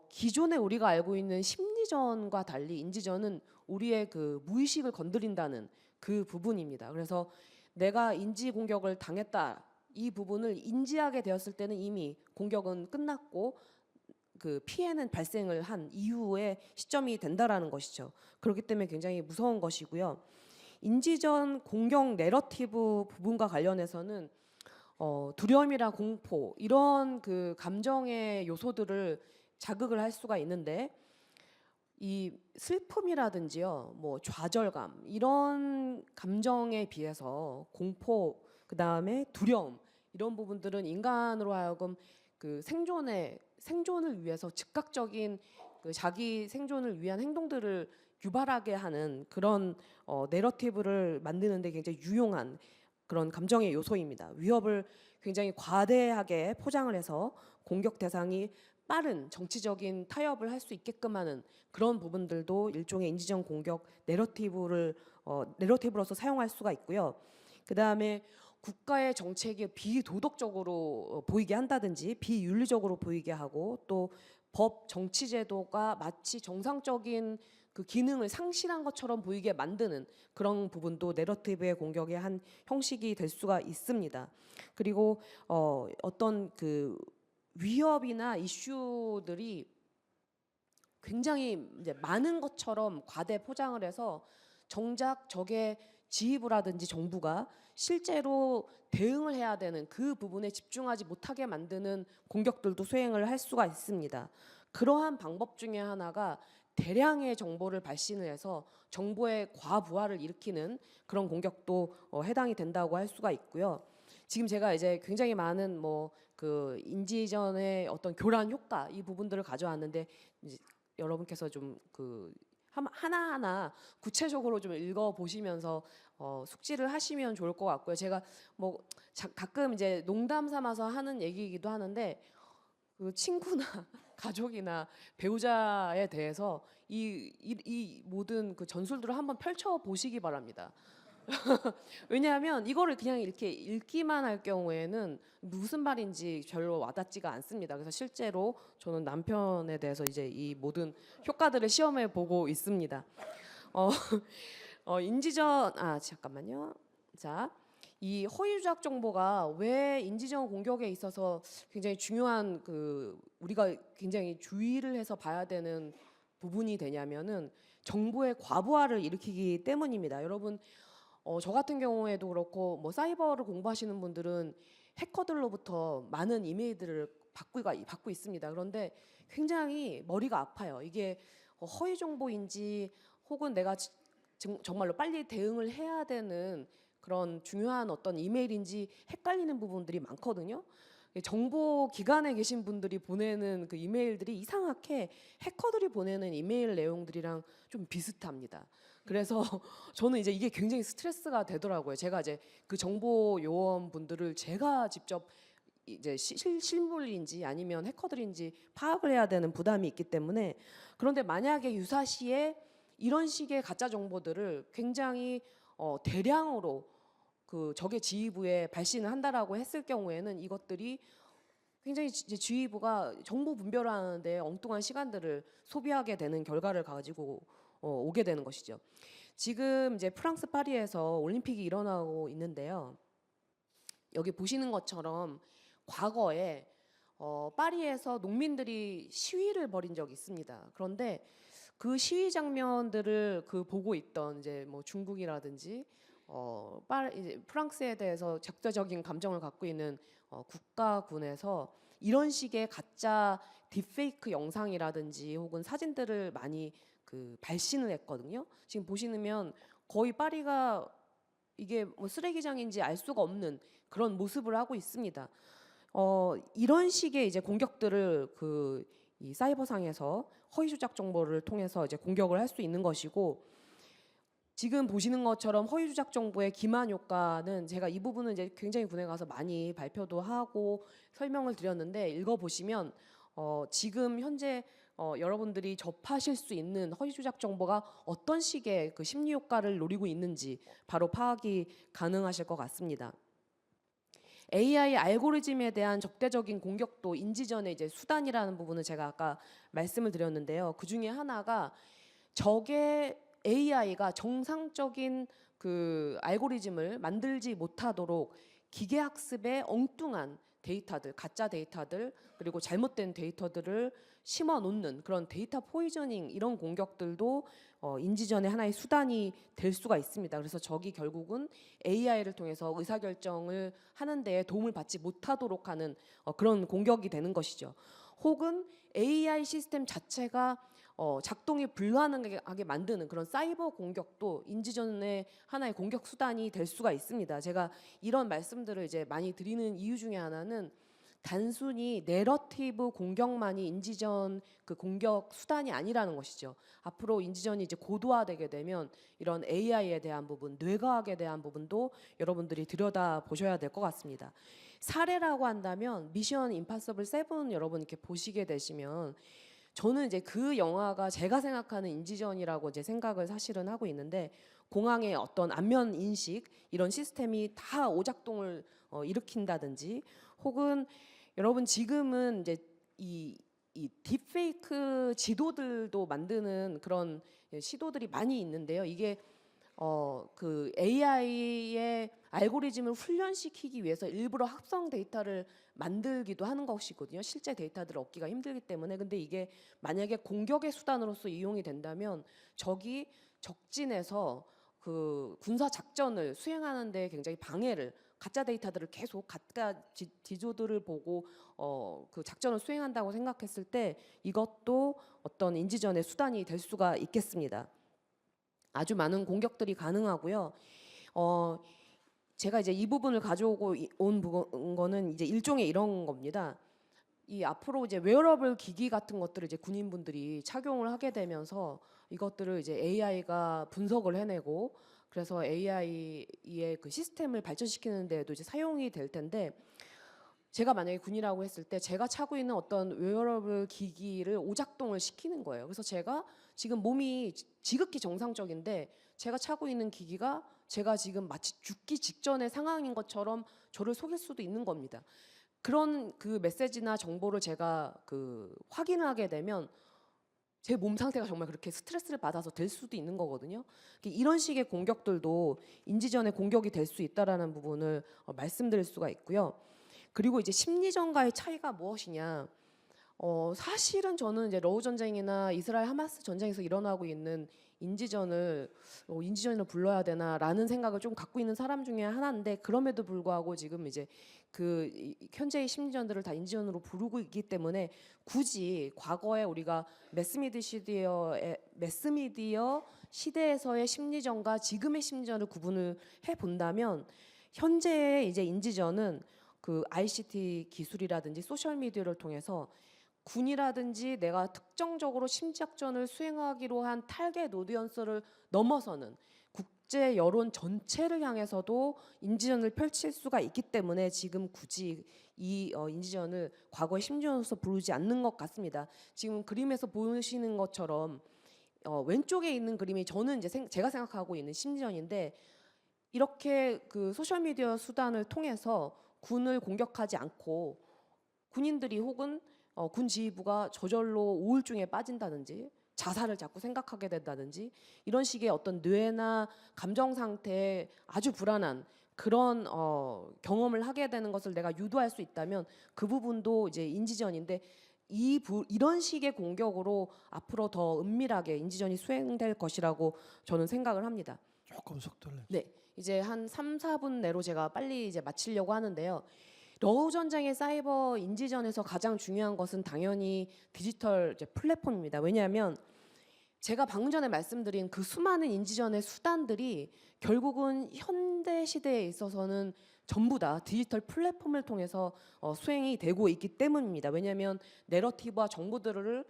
기존에 우리가 알고 있는 심리전과 달리 인지전은 우리의 그 무의식을 건드린다는 그 부분입니다. 그래서 내가 인지 공격을 당했다 이 부분을 인지하게 되었을 때는 이미 공격은 끝났고 그 피해는 발생을 한 이후의 시점이 된다라는 것이죠. 그렇기 때문에 굉장히 무서운 것이고요. 인지전 공격 내러티브 부분과 관련해서는 두려움이나 공포 이런 그 감정의 요소들을 자극을 할 수가 있는데 이 슬픔이라든지요, 뭐 좌절감 이런 감정에 비해서 공포 그 다음에 두려움 이런 부분들은 인간으로 하여금 그 생존을 위해서 즉각적인 그 자기 생존을 위한 행동들을 유발하게 하는 그런 내러티브를 만드는데 굉장히 유용한 그런 감정의 요소입니다. 위협을 굉장히 과대하게 포장을 해서 공격 대상이 빠른 정치적인 타협을 할 수 있게끔 하는 그런 부분들도 일종의 인지전 공격 내러티브로서 사용할 수가 있고요. 그 다음에 국가의 정책이 비도덕적으로 보이게 한다든지 비윤리적으로 보이게 하고 또 법 정치 제도가 마치 정상적인 그 기능을 상실한 것처럼 보이게 만드는 그런 부분도 내러티브의 공격의 한 형식이 될 수가 있습니다. 그리고 어떤 그 위협이나 이슈들이 굉장히 이제 많은 것처럼 과대 포장을 해서 정작 적의 지휘부라든지 정부가 실제로 대응을 해야 되는 그 부분에 집중하지 못하게 만드는 공격들도 수행을 할 수가 있습니다. 그러한 방법 중에 하나가 대량의 정보를 발신을 해서 정보의 과부하를 일으키는 그런 공격도 해당이 된다고 할 수가 있고요. 지금 제가 이제 굉장히 많은 뭐 그 인지전의 어떤 교란 효과 이 부분들을 가져왔는데 이제 여러분께서 좀 그 하나하나 구체적으로 좀 읽어 보시면서 숙지를 하시면 좋을 것 같고요. 제가 뭐 가끔 이제 농담 삼아서 하는 얘기이기도 하는데 그 친구나 가족이나 배우자에 대해서 이 모든 그 전술들을 한번 펼쳐 보시기 바랍니다. 왜냐하면 이거를 그냥 이렇게 읽기만 할 경우에는 무슨 말인지 별로 와닿지가 않습니다. 그래서 실제로 저는 남편에 대해서 이제 이 모든 효과들을 시험해 보고 있습니다. 인지전 잠깐만요. 자, 이 허위조작 정보가 왜 인지전 공격에 있어서 굉장히 중요한 그 우리가 굉장히 주의를 해서 봐야 되는 부분이 되냐면은 정보의 과부하를 일으키기 때문입니다. 여러분 저 같은 경우에도 그렇고 뭐 사이버를 공부하시는 분들은 해커들로부터 많은 이메일들을 받고 있습니다. 그런데 굉장히 머리가 아파요. 이게 허위 정보인지 혹은 내가 정말로 빨리 대응을 해야 되는 그런 중요한 어떤 이메일인지 헷갈리는 부분들이 많거든요. 정보 기관에 계신 분들이 보내는 그 이메일들이 이상하게 해커들이 보내는 이메일 내용들이랑 좀 비슷합니다. 그래서 저는 이제 이게 굉장히 스트레스가 되더라고요. 제가 이제 그 정보 요원 분들을 제가 직접 이제 실물인지 아니면 해커들인지 파악을 해야 되는 부담이 있기 때문에, 그런데 만약에 유사시에 이런 식의 가짜 정보들을 굉장히 대량으로 그 적의 지휘부에 발신을 한다라고 했을 경우에는 이것들이 굉장히 이제 지휘부가 정보 분별을 하는데 엉뚱한 시간들을 소비하게 되는 결과를 가지고 오게 되는 것이죠. 지금 이제 프랑스 파리에서 올림픽이 일어나고 있는데요. 여기 보시는 것처럼 과거에 파리에서 농민들이 시위를 벌인 적이 있습니다. 그런데 그 시위 장면들을 보고 있던 이제 뭐 중국이라든지 이제 프랑스에 대해서 적대적인 감정을 갖고 있는 국가군에서 이런 식의 가짜 딥페이크 영상이라든지 혹은 사진들을 많이 발신을 했거든요. 지금 보시면 거의 파리가 이게 뭐 쓰레기장인지 알 수가 없는 그런 모습을 하고 있습니다. 이런 식의 이제 공격들을 이 사이버상에서 허위 조작 정보를 통해서 이제 공격을 할 수 있는 것이고, 지금 보시는 것처럼 허위 조작 정보의 기만 효과는 제가 이 부분은 이제 굉장히 군에 가서 많이 발표도 하고 설명을 드렸는데, 읽어 보시면 지금 현재 여러분들이 접하실 수 있는 허위 조작 정보가 어떤 식의 그 심리 효과를 노리고 있는지 바로 파악이 가능하실 것 같습니다. AI 알고리즘에 대한 적대적인 공격도 인지전의 이제 수단이라는 부분을 제가 아까 말씀을 드렸는데요. 그 중에 하나가 적의 AI가 정상적인 그 알고리즘을 만들지 못하도록 기계학습의 엉뚱한 데이터들, 가짜 데이터들, 그리고 잘못된 데이터들을 심어 놓는 그런 데이터 포이저닝, 이런 공격들도 인지전의 하나의 수단이 될 수가 있습니다. 그래서 적이 결국은 AI를 통해서 의사결정을 하는 데 도움을 받지 못하도록 하는 그런 공격이 되는 것이죠. 혹은 AI 시스템 자체가 작동이 불가능하게 만드는 그런 사이버 공격도 인지전의 하나의 공격 수단이 될 수가 있습니다. 제가 이런 말씀들을 이제 많이 드리는 이유 중에 하나는 단순히 내러티브 공격만이 인지전 그 공격 수단이 아니라는 것이죠. 앞으로 인지전이 이제 고도화되게 되면 이런 AI에 대한 부분, 뇌과학에 대한 부분도 여러분들이 들여다 보셔야 될 것 같습니다. 사례라고 한다면 미션 임파서블 7 여러분 이렇게 보시게 되시면, 저는 이제 그 영화가 제가 생각하는 인지전이라고 이제 생각을 사실은 하고 있는데, 공항의 어떤 안면 인식 이런 시스템이 다 오작동을 일으킨다든지, 혹은 여러분 지금은 이제 이 딥페이크 지도들도 만드는 그런 시도들이 많이 있는데요. 이게 그 AI의 알고리즘을 훈련시키기 위해서 일부러 합성 데이터를 만들기도 하는 것이거든요. 실제 데이터들을 얻기가 힘들기 때문에. 근데 이게 만약에 공격의 수단으로서 이용이 된다면 적이 적진에서 그 군사 작전을 수행하는 데 굉장히 방해를, 가짜 데이터들을 계속 가짜 지도들을 보고 그 작전을 수행한다고 생각했을 때 이것도 어떤 인지전의 수단이 될 수가 있겠습니다. 아주 많은 공격들이 가능하고요. 제가 이제 이 부분을 가져오고 온 거는 이제 일종의 이런 겁니다. 이 앞으로 이제 웨어러블 기기 같은 것들을 이제 군인분들이 착용을 하게 되면서 이것들을 이제 AI가 분석을 해내고, 그래서 AI의 그 시스템을 발전시키는 데에도 이제 사용이 될 텐데, 제가 만약에 군이라고 했을 때 제가 차고 있는 어떤 웨어러블 기기를 오작동을 시키는 거예요. 그래서 제가 지금 몸이 지극히 정상적인데 제가 차고 있는 기기가 제가 지금 마치 죽기 직전의 상황인 것처럼 저를 속일 수도 있는 겁니다. 그런 그 메시지나 정보를 제가 확인을 하게 되면 제 몸 상태가 정말 그렇게 스트레스를 받아서 될 수도 있는 거거든요. 이런 식의 공격들도 인지전의 공격이 될 수 있다라는 부분을 말씀드릴 수가 있고요. 그리고 이제 심리전과의 차이가 무엇이냐? 사실은 저는 이제 러우 전쟁이나 이스라엘 하마스 전쟁에서 일어나고 있는 인지전을 인지전으로 불러야 되나라는 생각을 좀 갖고 있는 사람 중에 하나인데, 그럼에도 불구하고 지금 이제 현재의 심리전들을 다 인지전으로 부르고 있기 때문에 굳이 과거에 우리가 매스미디어 시대에서의 심리전과 지금의 심리전을 구분을 해 본다면 현재의 이제 인지전은 그 ICT 기술이라든지 소셜 미디어를 통해서 군이라든지 내가 특정적으로 심리작전을 수행하기로 한 타겟 오디언스를 넘어서는 국제 여론 전체를 향해서도 인지전을 펼칠 수가 있기 때문에 지금 굳이 이 인지전을 과거의 심리전으로서 부르지 않는 것 같습니다. 지금 그림에서 보시는 것처럼 왼쪽에 있는 그림이 저는 이제 제가 생각하고 있는 심리전인데 이렇게 그 소셜 미디어 수단을 통해서 군을 공격하지 않고 군인들이 혹은 군 지휘부가 저절로 우울증에 빠진다든지 자살을 자꾸 생각하게 된다든지 이런 식의 어떤 뇌나 감정 상태에 아주 불안한 그런 경험을 하게 되는 것을 내가 유도할 수 있다면 그 부분도 이제 인지전인데 이런 식의 공격으로 앞으로 더 은밀하게 인지전이 수행될 것이라고 저는 생각을 합니다. 조금 속도를 내주세요. 네, 이제 한 3, 4분 내로 제가 빨리 이제 마치려고 하는데요. 러우 전쟁의 사이버 인지전에서 가장 중요한 것은 당연히 디지털 이제 플랫폼입니다. 왜냐하면 제가 방금 전에 말씀드린 그 수많은 인지전의 수단들이 결국은 현대 시대에 있어서는 전부 다 디지털 플랫폼을 통해서 수행이 되고 있기 때문입니다. 왜냐하면 내러티브와 정보들을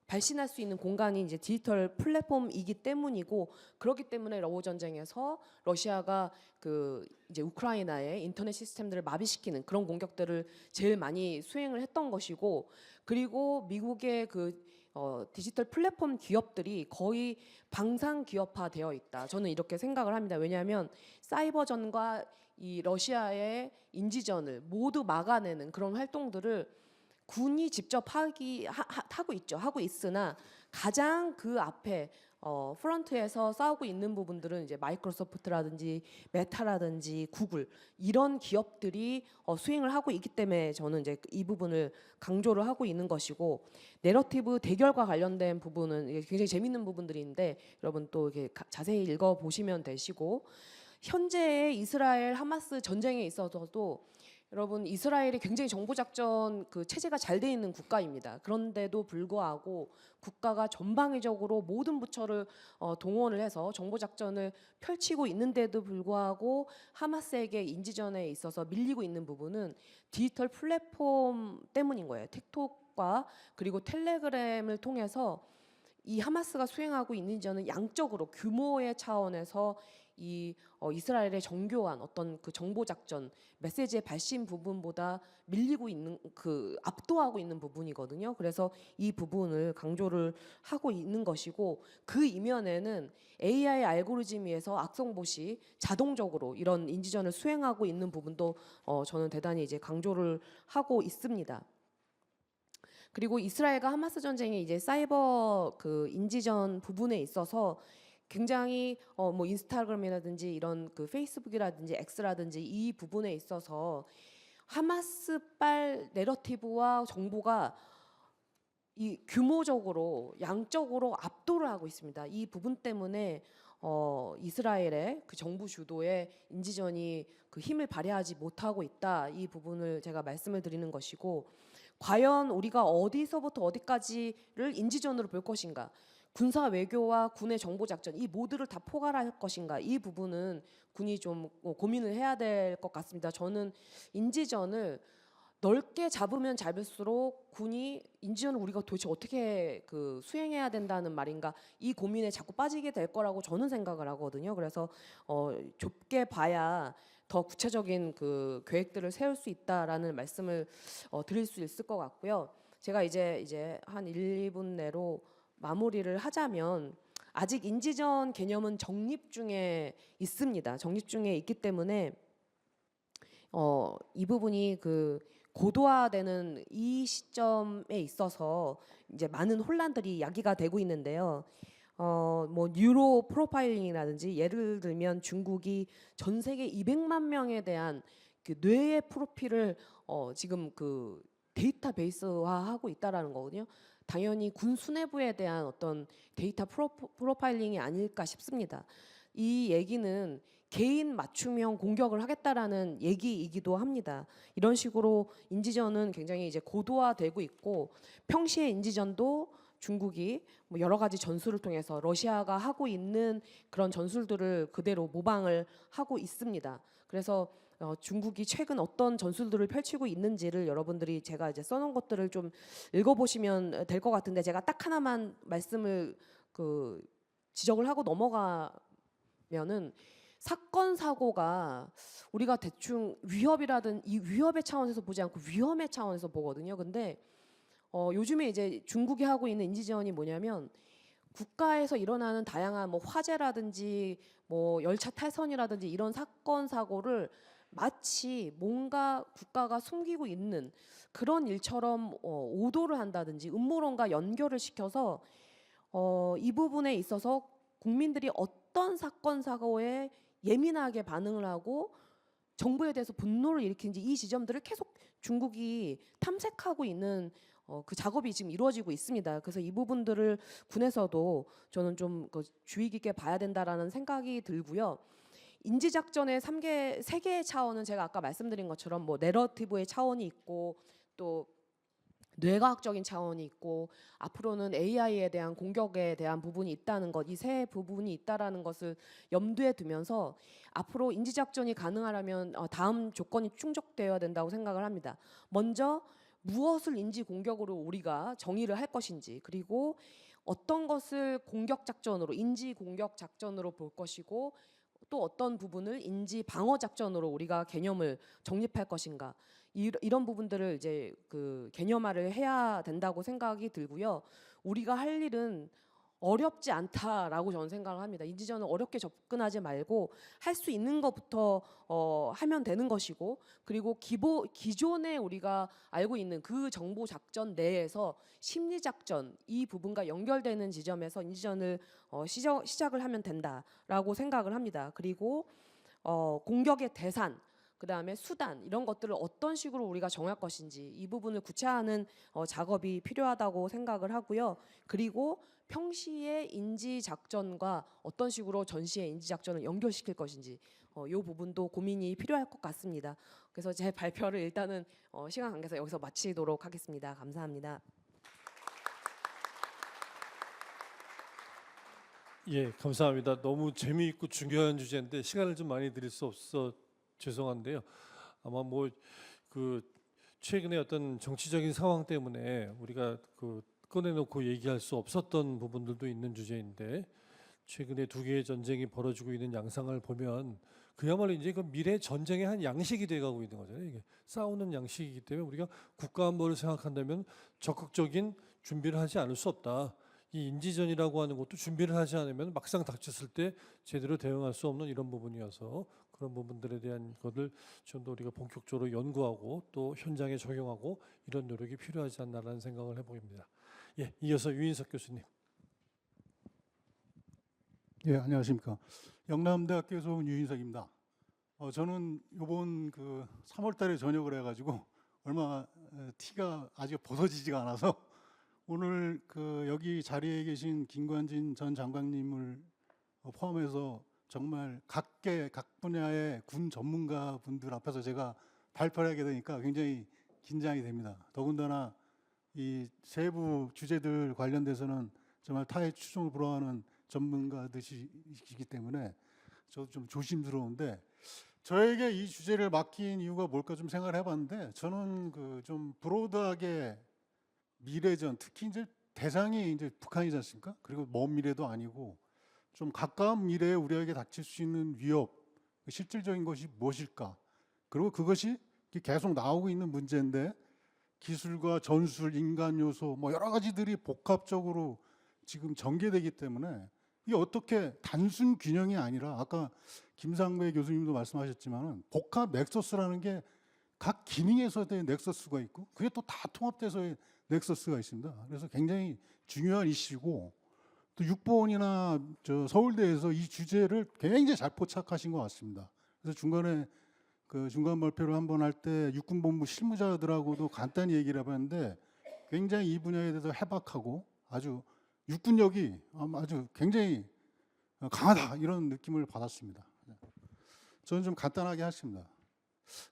발신할 수 있는 공간이 이제 디지털 플랫폼이기 때문이고 그렇기 때문에 러우 전쟁에서 러시아가 그 이제 우크라이나의 인터넷 시스템들을 마비시키는 그런 공격들을 제일 많이 수행을 했던 것이고 그리고 미국의 디지털 플랫폼 기업들이 거의 방산 기업화되어 있다. 저는 이렇게 생각을 합니다. 왜냐하면 사이버전과 이 러시아의 인지전을 모두 막아내는 그런 활동들을 군이 직접 하고 있으나 가장 그 앞에 프런트에서 싸우고 있는 부분들은 이제 마이크로소프트라든지 메타라든지 구글 이런 기업들이 수행을 하고 있기 때문에 저는 이제 이 부분을 강조를 하고 있는 것이고 내러티브 대결과 관련된 부분은 이게 굉장히 재밌는 부분들인데 여러분 또 이렇게 자세히 읽어 보시면 되시고 현재의 이스라엘 하마스 전쟁에 있어서도 여러분 이스라엘이 굉장히 정보작전 그 체제가 잘 돼 있는 국가입니다. 그런데도 불구하고 국가가 전방위적으로 모든 부처를 동원을 해서 정보작전을 펼치고 있는데도 불구하고 하마스에게 인지전에 있어서 밀리고 있는 부분은 디지털 플랫폼 때문인 거예요. 틱톡과 그리고 텔레그램을 통해서 이 하마스가 수행하고 있는 저는 양적으로 규모의 차원에서 이스라엘의 정교한 어떤 그 정보 작전 메시지의 발신 부분보다 밀리고 있는 압도하고 있는 부분이거든요. 그래서 이 부분을 강조를 하고 있는 것이고 그 이면에는 AI 알고리즘에 의해서 악성봇이 자동적으로 이런 인지전을 수행하고 있는 부분도 저는 대단히 이제 강조를 하고 있습니다. 그리고 이스라엘과 하마스 전쟁의 이제 사이버 그 인지전 부분에 있어서 굉장히 뭐 인스타그램이라든지 이런 그 페이스북이라든지 X라든지 이 부분에 있어서 하마스발 내러티브와 정보가 이 규모적으로 양적으로 압도를 하고 있습니다. 이 부분 때문에 이스라엘의 그 정부 주도의 인지전이 그 힘을 발휘하지 못하고 있다. 이 부분을 제가 말씀을 드리는 것이고 과연 우리가 어디서부터 어디까지를 인지전으로 볼 것인가? 군사 외교와 군의 정보 작전 이 모두를 다 포괄할 것인가? 이 부분은 군이 좀 고민을 해야 될 것 같습니다. 저는 인지전을 넓게 잡으면 잡을수록 군이 인지전을 우리가 도대체 어떻게 그 수행해야 된다는 말인가 이 고민에 자꾸 빠지게 될 거라고 저는 생각을 하거든요. 그래서 좁게 봐야 더 구체적인 그 계획들을 세울 수 있다라는 말씀을 드릴 수 있을 것 같고요. 제가 이제 한 1, 2분 내로 마무리를 하자면 아직 인지전 개념은 정립 중에 있습니다. 정립 중에 있기 때문에 이 부분이 그 고도화되는 이 시점에 있어서 이제 많은 혼란들이 야기가 되고 있는데요. 뭐 뉴로 프로파일링이라든지 예를 들면 중국이 전 세계 200만 명에 대한 그 뇌의 프로필을 지금 그 데이터베이스화하고 있다라는 거거든요. 당연히 군 수뇌부에 대한 어떤 데이터 프로파일링이 아닐까 싶습니다. 이 얘기는 개인 맞춤형 공격을 하겠다라는 얘기이기도 합니다. 이런 식으로 인지전은 굉장히 이제 고도화되고 있고 평시의 인지전도 중국이 뭐 여러 가지 전술을 통해서 러시아가 하고 있는 그런 전술들을 그대로 모방을 하고 있습니다. 그래서 중국이 최근 어떤 전술들을 펼치고 있는지를 여러분들이 제가 이제 써놓은 것들을 좀 읽어보시면 될 것 같은데 제가 딱 하나만 말씀을 지적을 하고 넘어가면은 사건 사고가 우리가 대충 위협이라든 이 위협의 차원에서 보지 않고 위험의 차원에서 보거든요. 근데 요즘에 이제 중국이 하고 있는 인지전이 뭐냐면 국가에서 일어나는 다양한 뭐 화재라든지 뭐 열차 탈선이라든지 이런 사건 사고를 마치 뭔가 국가가 숨기고 있는 그런 일처럼 오도를 한다든지 음모론과 연결을 시켜서 이 부분에 있어서 국민들이 어떤 사건 사고에 예민하게 반응을 하고 정부에 대해서 분노를 일으키는지 이 지점들을 계속 중국이 탐색하고 있는 그 작업이 지금 이루어지고 있습니다. 그래서 이 부분들을 군에서도 저는 좀 주의 깊게 봐야 된다라는 생각이 들고요. 인지작전의 세 개의 차원은 제가 아까 말씀드린 것처럼 뭐 내러티브의 차원이 있고 또 뇌과학적인 차원이 있고 앞으로는 AI에 대한 공격에 대한 부분이 있다는 것, 이 세 부분이 있다라는 것을 염두에 두면서 앞으로 인지작전이 가능하려면 다음 조건이 충족되어야 된다고 생각을 합니다. 먼저 무엇을 인지 공격으로 우리가 정의를 할 것인지, 그리고 어떤 것을 공격 작전으로 인지 공격 작전으로 볼 것이고 또 어떤 부분을 인지 방어 작전으로 우리가 개념을 정립할 것인가, 이런 부분들을 이제 개념화를 해야 된다고 생각이 들고요. 우리가 할 일은 어렵지 않다라고 저는 생각을 합니다. 인지전은 어렵게 접근하지 말고 할 수 있는 것부터 하면 되는 것이고, 그리고 기존에 우리가 알고 있는 그 정보 작전 내에서 심리 작전 이 부분과 연결되는 지점에서 인지전을 시작을 하면 된다라고 생각을 합니다. 그리고 공격의 대상, 그다음에 수단, 이런 것들을 어떤 식으로 우리가 정할 것인지 이 부분을 구체화하는 작업이 필요하다고 생각을 하고요. 그리고 평시의 인지 작전과 어떤 식으로 전시의 인지 작전을 연결시킬 것인지 이 부분도 고민이 필요할 것 같습니다. 그래서 제 발표를 일단은 시간 관계에서 여기서 마치도록 하겠습니다. 감사합니다. 예, 감사합니다. 너무 재미있고 중요한 주제인데 시간을 좀 많이 드릴 수 없어 죄송한데요. 아마 뭐 최근에 어떤 정치적인 상황 때문에 우리가 꺼내놓고 얘기할 수 없었던 부분들도 있는 주제인데, 최근에 두 개의 전쟁이 벌어지고 있는 양상을 보면 그야말로 이제 미래 전쟁의 한 양식이 돼가고 있는 거잖아요. 이게 싸우는 양식이기 때문에 우리가 국가 안보를 생각한다면 적극적인 준비를 하지 않을 수 없다. 이 인지전이라고 하는 것도 준비를 하지 않으면 막상 닥쳤을 때 제대로 대응할 수 없는 이런 부분이어서 그런 부분들에 대한 것을 좀 더 우리가 본격적으로 연구하고 또 현장에 적용하고 이런 노력이 필요하지 않나라는 생각을 해봅니다. 예, 이어서 유인석 교수님. 예, 안녕하십니까. 영남대학교에서 온 유인석입니다. 저는 이번 3월달에 전역을 해가지고 얼마 티가 아직 벗어지지가 않아서 오늘 여기 자리에 계신 김관진 전 장관님을 포함해서 정말 각 분야의 군 전문가 분들 앞에서 제가 발표를 하게 되니까 굉장히 긴장이 됩니다. 더군다나 이 세부 주제들 관련돼서는 정말 타의 추종을 불허하는 전문가들이기 때문에 저도 좀 조심스러운데, 저에게 이 주제를 맡긴 이유가 뭘까 좀 생각을 해봤는데, 저는 좀 브로드하게 미래전, 특히 이제 대상이 이제 북한이지 않습니까? 그리고 먼 미래도 아니고 좀 가까운 미래에 우리에게 닥칠 수 있는 위협, 실질적인 것이 무엇일까? 그리고 그것이 계속 나오고 있는 문제인데 기술과 전술, 인간 요소 뭐 여러 가지들이 복합적으로 지금 전개되기 때문에 이게 어떻게 단순 균형이 아니라 아까 김상배 교수님도 말씀하셨지만 복합 넥서스라는 게 각 기능에서의 넥서스가 있고 그게 또 다 통합돼서의 넥서스가 있습니다. 그래서 굉장히 중요한 이슈고, 또 육본이나 서울대에서 이 주제를 굉장히 잘 포착하신 것 같습니다. 그래서 중간에 중간 발표를 한번 할 때 육군본부 실무자들하고도 간단히 얘기를 해봤는데 굉장히 이 분야에 대해서 해박하고 아주 육군력이 아주 굉장히 강하다 이런 느낌을 받았습니다. 저는 좀 간단하게 하십니다.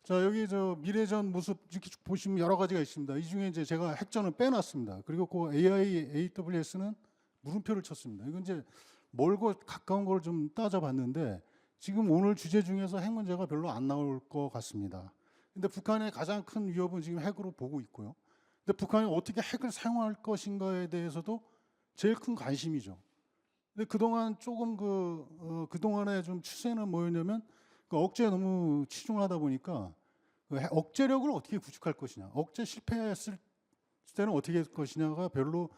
자, 여기 저 미래전 모습 이렇게 쭉 보시면 여러 가지가 있습니다. 이 중에 이제 제가 핵전을 빼놨습니다. 그리고 그 AWS는 물음표를 쳤습니다. 이건 이제 멀고 가까운 걸 좀 따져봤는데 지금 오늘 주제 중에서 핵 문제가 별로 안 나올 것 같습니다. 근데 북한의 가장 큰 위협은 지금 핵으로 보고 있고요. 근데 북한이 어떻게 핵을 사용할 것인가에 대해서도 제일 큰 관심이죠. 근데 그동안 조금 그동안의 좀 추세는 뭐였냐면 그 억제에 너무 치중하다 보니까 그 억제력을 어떻게 구축할 것이냐, 억제 실패했을 때는 어떻게 할 것이냐가 별로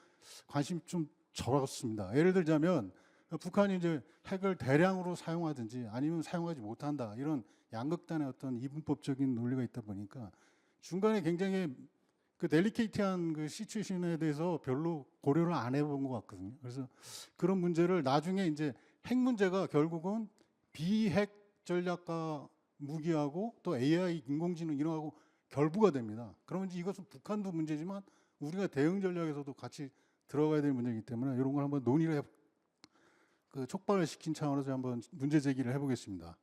관심이 좀 적었습니다. 예를 들자면 북한이 이제 핵을 대량으로 사용하든지 아니면 사용하지 못한다 이런 양극단의 어떤 이분법적인 논리가 있다 보니까 중간에 굉장히 그 델리케이트한 그 시츄에이션에 대해서 별로 고려를 안 해본 것 같거든요. 그래서 그런 문제를 나중에 이제 핵 문제가 결국은 비핵 전략과 무기하고 또 AI 인공지능 이런 거하고 결부가 됩니다. 그러면 이제 이것은 북한도 문제지만 우리가 대응 전략에서도 같이 들어가야 될 문제이기 때문에 이런 걸 한번 논의를 촉발을 시킨 차원에서 한번 문제 제기를 해보겠습니다.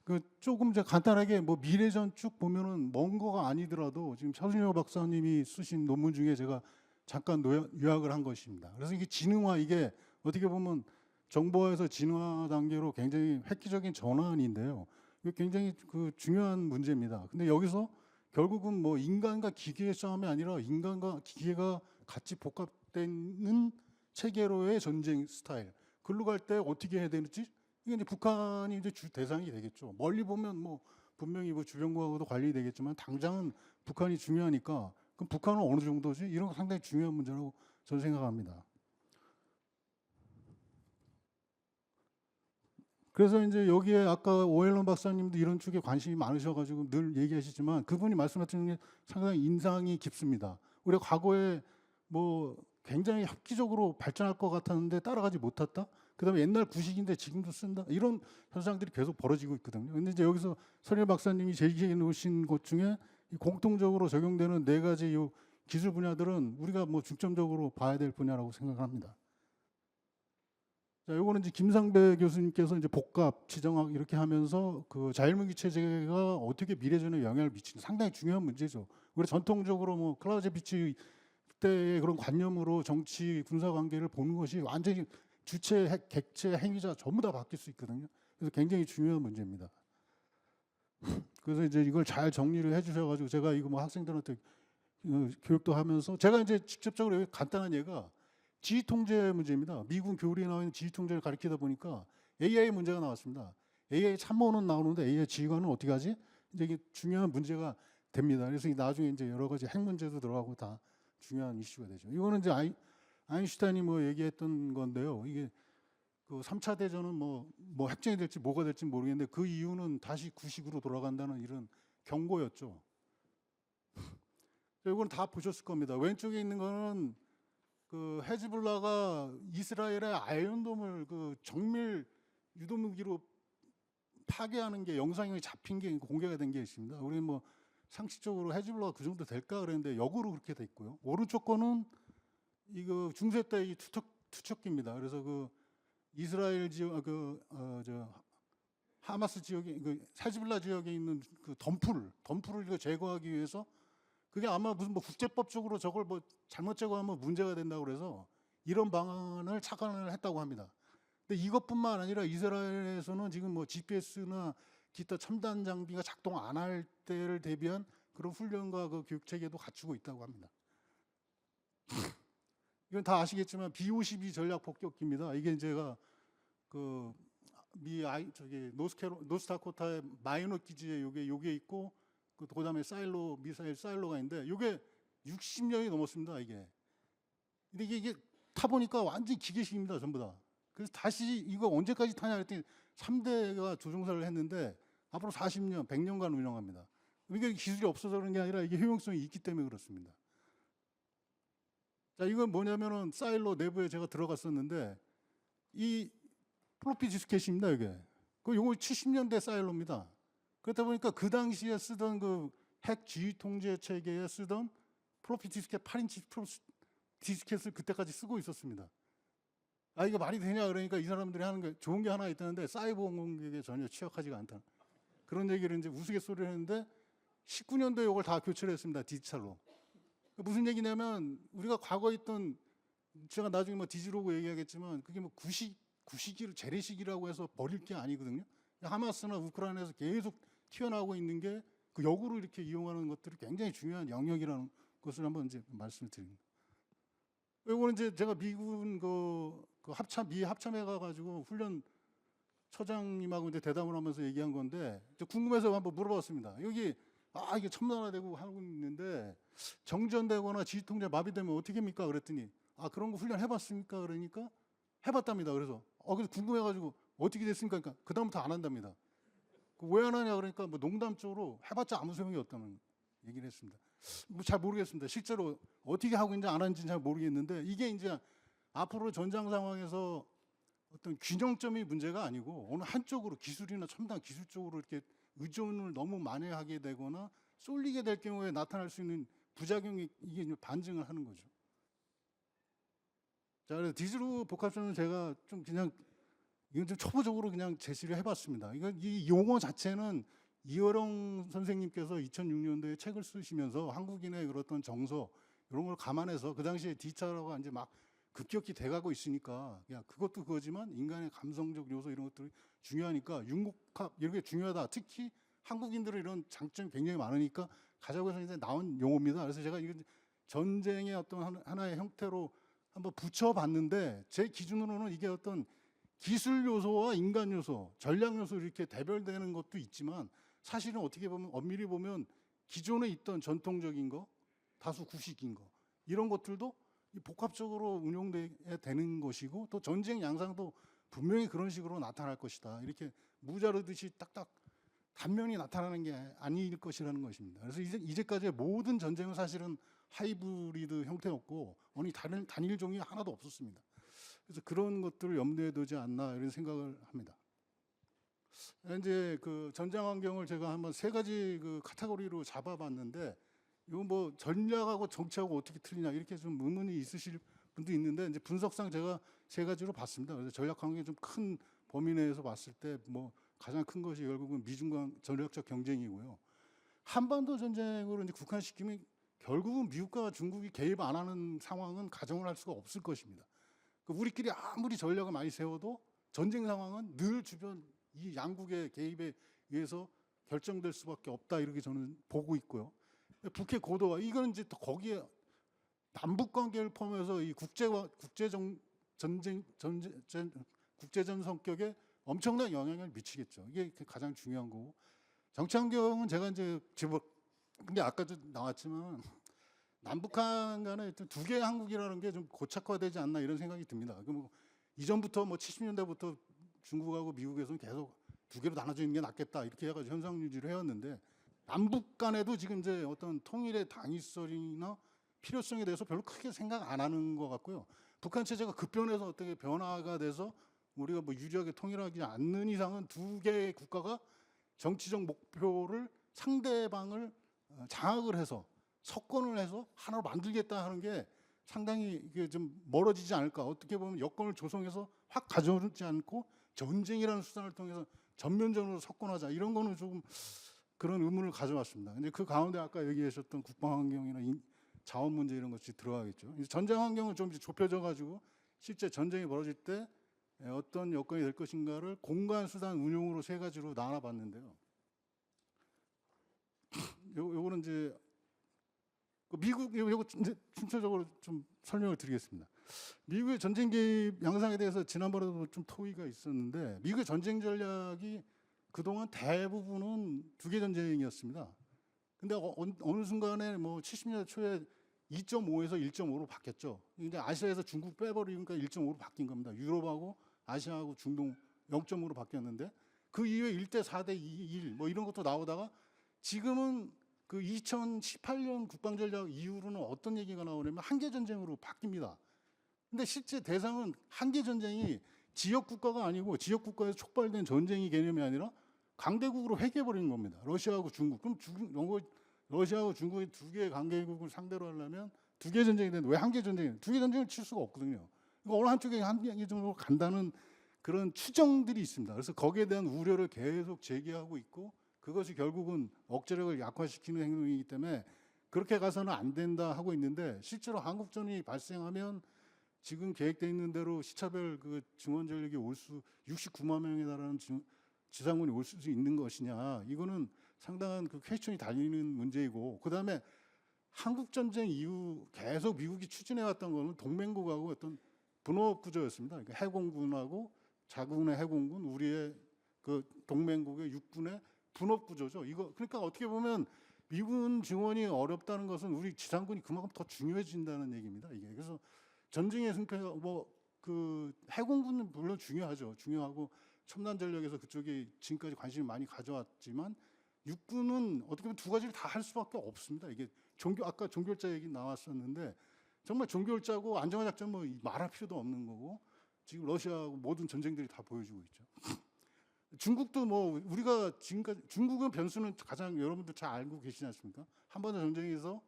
그 조금 이제 간단하게 뭐 미래전 쭉 보면은 먼 거가 아니더라도 지금 차순효 박사님이 쓰신 논문 중에 제가 잠깐 요약을 한 것입니다. 그래서 이게 지능화 이게 어떻게 보면 정보화에서 진화 단계로 굉장히 획기적인 전환인데요. 이게 굉장히 그 중요한 문제입니다. 근데 여기서 결국은 뭐 인간과 기계의 싸움이 아니라 인간과 기계가 같이 복합되는 체계로의 전쟁 스타일. 글로 갈 때 어떻게 해야 되는지 이게 이제 북한이 이제 주 대상이 되겠죠. 멀리 보면 뭐 분명히 뭐 주변국하고도 관련이 되겠지만 당장은 북한이 중요하니까 그럼 북한은 어느 정도지? 이런 거 상당히 중요한 문제라고 저는 생각합니다. 그래서 이제 여기에 아까 오일런 박사님도 이런 쪽에 관심이 많으셔가지고 늘 얘기하시지만 그분이 말씀하신 게 상당히 인상이 깊습니다. 우리가 과거에 뭐 굉장히 획기적으로 발전할 것 같았는데 따라가지 못했다. 그다음에 옛날 구식인데 지금도 쓴다. 이런 현상들이 계속 벌어지고 있거든요. 근데 이제 여기서 설혜 박사님이 제기해 놓으신 것 중에 공통적으로 적용되는 네 가지 요 기술 분야들은 우리가 뭐 중점적으로 봐야 될 분야라고 생각합니다. 자, 요거는 이제 김상배 교수님께서 이제 복합, 지정학 이렇게 하면서 그 자율무기 체제가 어떻게 미래전에 영향을 미치는 상당히 중요한 문제죠. 우리 전통적으로 뭐 클라우제비치 때의 그런 관념으로 정치 군사 관계를 보는 것이 완전히 주체, 객체, 행위자 전부 다 바뀔 수 있거든요. 그래서 굉장히 중요한 문제입니다. 그래서 이제 이걸 잘 정리를 해주셔가지고 제가 이거 뭐 학생들한테 교육도 하면서 제가 이제 직접적으로 여기 간단한 예가 지휘 통제 문제입니다. 미군 교리에 나와 있는 지휘 통제를 가리키다 보니까 AI 문제가 나왔습니다. AI 참모는 나오는데 AI 지휘관은 어떻게 하지? 이제 이게 중요한 문제가 됩니다. 그래서 나중에 이제 여러 가지 핵 문제도 들어가고 다 중요한 이슈가 되죠. 이거는 이제 아인슈타인이 뭐 얘기했던 건데요. 이게 그 3차 대전은 뭐 핵전이 될지 뭐가 될지 모르겠는데 그 이유는 다시 구식으로 돌아간다는 이런 경고였죠. 이건 다 보셨을 겁니다. 왼쪽에 있는 거는 그 헤즈볼라가 이스라엘의 아이언돔을 그 정밀 유도무기로 파괴하는 게 영상이 잡힌 게 공개가 된 게 있습니다. 우리는 뭐 상식적으로 헤즈볼라가 그 정도 될까 그랬는데 역으로 그렇게 돼 있고요. 오른쪽 거는 이거 중세 때 이 투척기입니다. 그래서 그 이스라엘 지역 하마스 지역에 그 헤즈볼라 지역에 있는 그 덤프를 이거 제거하기 위해서 그게 아마 무슨 뭐 국제법적으로 저걸 뭐 잘못 제거하면 문제가 된다고 그래서 이런 방안을 착안을 했다고 합니다. 근데 이것뿐만 아니라 이스라엘에서는 지금 뭐 GPS나 기타 첨단 장비가 작동 안 할 때를 대비한 그런 훈련과 그 교육 체계도 갖추고 있다고 합니다. 이건 다 아시겠지만 B-52 전략 폭격기입니다. 이게 제가 그 노스다코타의 마이너 기지에 요게 있고 그다음에 미사일 사일로가 있는데 요게 60년이 넘었습니다. 이게. 근데 이게 타 보니까 완전 기계식입니다. 전부 다. 그래서 다시 이거 언제까지 타냐 그랬더니 3대가 조종사를 했는데 앞으로 40년, 100년간 운영합니다. 이게 기술이 없어서 그런 게 아니라 이게 효용성이 있기 때문에 그렇습니다. 자, 이건 뭐냐면은 사일로 내부에 제가 들어갔었는데 이 플로피 디스켓입니다. 이게. 요거 70년대 사일로입니다. 그렇다 보니까 그 당시에 쓰던 그 핵 지휘 통제 체계에 쓰던 플로피 디스켓 8인치 디스켓을 그때까지 쓰고 있었습니다. 이거 말이 되냐 그러니까 이 사람들이 하는 게 좋은 게 하나 있다는데 사이버 공격에 전혀 취약하지가 않다. 그런 얘기를 이제 우스갯소리를 했는데 19년도에 이걸 다 교체했습니다. 디지털로. 무슨 얘기냐면 우리가 과거에 있던, 제가 나중에 뭐 디지로고 얘기하겠지만 그게 뭐 구시기를 재래식이라고 해서 버릴 게 아니거든요. 하마스나 우크라이나에서 계속 튀어나오고 있는 게 그 역으로 이렇게 이용하는 것들이 굉장히 중요한 영역이라는 것을 한번 이제 말씀을 드립니다. 이거는 이제 제가 미군 미 합참에 가가지고 훈련 처장님하고 이제 대담을 하면서 얘기한 건데 궁금해서 한번 물어봤습니다. 여기 이게 첨단화되고 하고 있는데 정전되거나 지휘통제 마비되면 어떻게 합니까? 그랬더니 그런 거 훈련 해봤습니까? 그러니까 해봤답니다. 그래서 그래서 궁금해가지고 어떻게 됐습니까? 그러니까 그 다음부터 안 한답니다. 왜 안 하냐 그러니까 뭐 농담적으로 해봤자 아무 소용이 없다는 얘기를 했습니다. 뭐 잘 모르겠습니다. 실제로 어떻게 하고 있는지 안 하는지는 잘 모르겠는데 이게 이제 앞으로 전장 상황에서 어떤 균형점이 문제가 아니고 어느 한쪽으로 기술이나 첨단 기술 쪽으로 이렇게 의존을 너무 많이 하게 되거나 쏠리게 될 경우에 나타날 수 있는 부작용이 이게 이제 반증을 하는 거죠. 자, 그래서 디지로 복합전은 제가 좀 그냥 이건 좀 초보적으로 그냥 제시를 해봤습니다. 이 용어 자체는 이어령 선생님께서 2006년도에 책을 쓰시면서 한국인의 그런 정서 이런 걸 감안해서 그 당시에 디지털화가 이제 막 급격히 돼가고 있으니까 그냥 그것도 그거지만 인간의 감성적 요소 이런 것들이 중요하니까 융복합 이런 게 중요하다. 특히 한국인들은 이런 장점이 굉장히 많으니까 가자고 해서 이제 나온 용어입니다. 그래서 제가 이건 전쟁의 어떤 하나의 형태로 한번 붙여봤는데 제 기준으로는 이게 어떤 기술 요소와 인간 요소, 전략 요소 이렇게 대별되는 것도 있지만 사실은 어떻게 보면 엄밀히 보면 기존에 있던 전통적인 거, 다수 구식인 거 이런 것들도 복합적으로 운용돼야 되는 것이고 또 전쟁 양상도 분명히 그런 식으로 나타날 것이다. 이렇게 무자르듯이 딱딱 단면이 나타나는 게 아닐 것이라는 것입니다. 그래서 이제까지의 모든 전쟁은 사실은 하이브리드 형태였고 어느 단일 종이 하나도 없었습니다. 그래서 그런 것들을 염두에 두지 않나 이런 생각을 합니다. 이제 그 전장 환경을 제가 한번 세 가지 그 카테고리로 잡아봤는데 이건 뭐 전략하고 정치하고 어떻게 틀리냐 이렇게 좀 의문이 있으실 분도 있는데 이제 분석상 제가 세 가지로 봤습니다. 그래서 전략 환경이 좀 큰 범위 내에서 봤을 때 뭐 가장 큰 것이 결국은 미중간 전략적 경쟁이고요. 한반도 전쟁으로 이제 국한시키면 결국은 미국과 중국이 개입 안 하는 상황은 가정을 할 수가 없을 것입니다. 우리끼리 아무리 전략을 많이 세워도 전쟁 상황은 늘 주변 이 양국의 개입에 의해서 결정될 수밖에 없다 이렇게 저는 보고 있고요. 북핵 고도화 이거는 이제 또 거기에 남북 관계를 포함해서 이 국제전 성격에 엄청난 영향을 미치겠죠. 이게 가장 중요한 거고 정치 환경은 제가 이제 근데 아까도 나왔지만 남북한 간에 두 개의 한국이라는 게 좀 고착화되지 않나 이런 생각이 듭니다. 이전부터 뭐 70년대부터 중국하고 미국에서는 계속 두 개로 나눠져 있는 게 낫겠다 이렇게 해가지고 현상 유지를 해왔는데 남북 간에도 지금 이제 어떤 통일의 당위성이나 필요성에 대해서 별로 크게 생각 안 하는 것 같고요. 북한 체제가 급변해서 어떻게 변화가 돼서 우리가 뭐 유리하게 통일하지 않는 이상은 두 개의 국가가 정치적 목표를 상대방을 장악을 해서 석권을 해서 하나로 만들겠다 하는 게 상당히 이게 좀 멀어지지 않을까. 어떻게 보면 여건을 조성해서 확 가져오지 않고 전쟁이라는 수단을 통해서 전면전으로 석권하자 이런 거는 조금 그런 의문을 가져왔습니다. 근데 그 가운데 아까 얘기하셨던 국방 환경이나 자원 문제 이런 것이 들어가겠죠. 전쟁 환경은 좀 좁혀져 가지고 실제 전쟁이 벌어질 때 어떤 여건이 될 것인가를 공간 수단 운용으로 세 가지로 나눠봤는데요. 요거는 이제 미국 요거 이제 순서적으로 좀 설명을 드리겠습니다. 미국의 전쟁 개입 양상에 대해서 지난번에도 좀 토의가 있었는데 미국의 전쟁 전략이 그동안 대부분은 두 개 전쟁이었습니다. 근데 어느 순간에 뭐 70년대 초에 2.5에서 1.5로 바뀌었죠. 이제 아시아에서 중국 빼버리니까 1.5로 바뀐 겁니다. 유럽하고 아시아하고 중동 0.5로 바뀌었는데 그 이후에 1대 4대 2, 1 뭐 이런 것도 나오다가 지금은 그 2018년 국방전략 이후로는 어떤 얘기가 나오냐면 한계 전쟁으로 바뀝니다. 근데 실제 대상은 한계 전쟁이 지역 국가가 아니고 지역 국가에서 촉발된 전쟁이 개념이 아니라 강대국으로 회귀해버리는 겁니다. 러시아하고 중국. 그럼 러시아하고 중국의 두 개의 강대국을 상대로 하려면 두 개 전쟁이 되는데 왜 한계 전쟁이 두 개 전쟁을 칠 수가 없거든요. 그러니까 어느 한쪽에 한계 정도로 간다는 그런 추정들이 있습니다. 그래서 거기에 대한 우려를 계속 제기하고 있고 그것이 결국은 억제력을 약화시키는 행동이기 때문에 그렇게 가서는 안 된다 하고 있는데 실제로 한국전이 발생하면 지금 계획돼 있는 대로 시차별 그 증원 전력이 69만 명에 달하는 지상군이 올 수 있는 것이냐, 이거는 상당한 그 퀘스천이 달리는 문제이고, 그다음에 한국 전쟁 이후 계속 미국이 추진해 왔던 거는 동맹국하고 어떤 분업 구조였습니다. 그러니까 해공군하고 자국의 해공군, 우리의 그 동맹국의 육군의 분업 구조죠. 이거 그러니까 어떻게 보면 미군 증원이 어렵다는 것은 우리 지상군이 그만큼 더 중요해진다는 얘기입니다. 이게 그래서 전쟁의 승패가 뭐 그 해공군은 물론 중요하죠. 중요하고 첨단 전력에서 그쪽이 지금까지 관심을 많이 가져왔지만 육군은 어떻게 보면 두 가지를 다 할 수밖에 없습니다. 이게 아까 종결자 얘기 나왔었는데 정말 종결자고 안정화 작전 뭐 말할 필요도 없는 거고 지금 러시아하고 모든 전쟁들이 다 보여주고 있죠. 중국도 뭐 우리가 지금까지 중국은 변수는 가장 여러분들 잘 알고 계시지 않습니까? 한반도 전쟁에서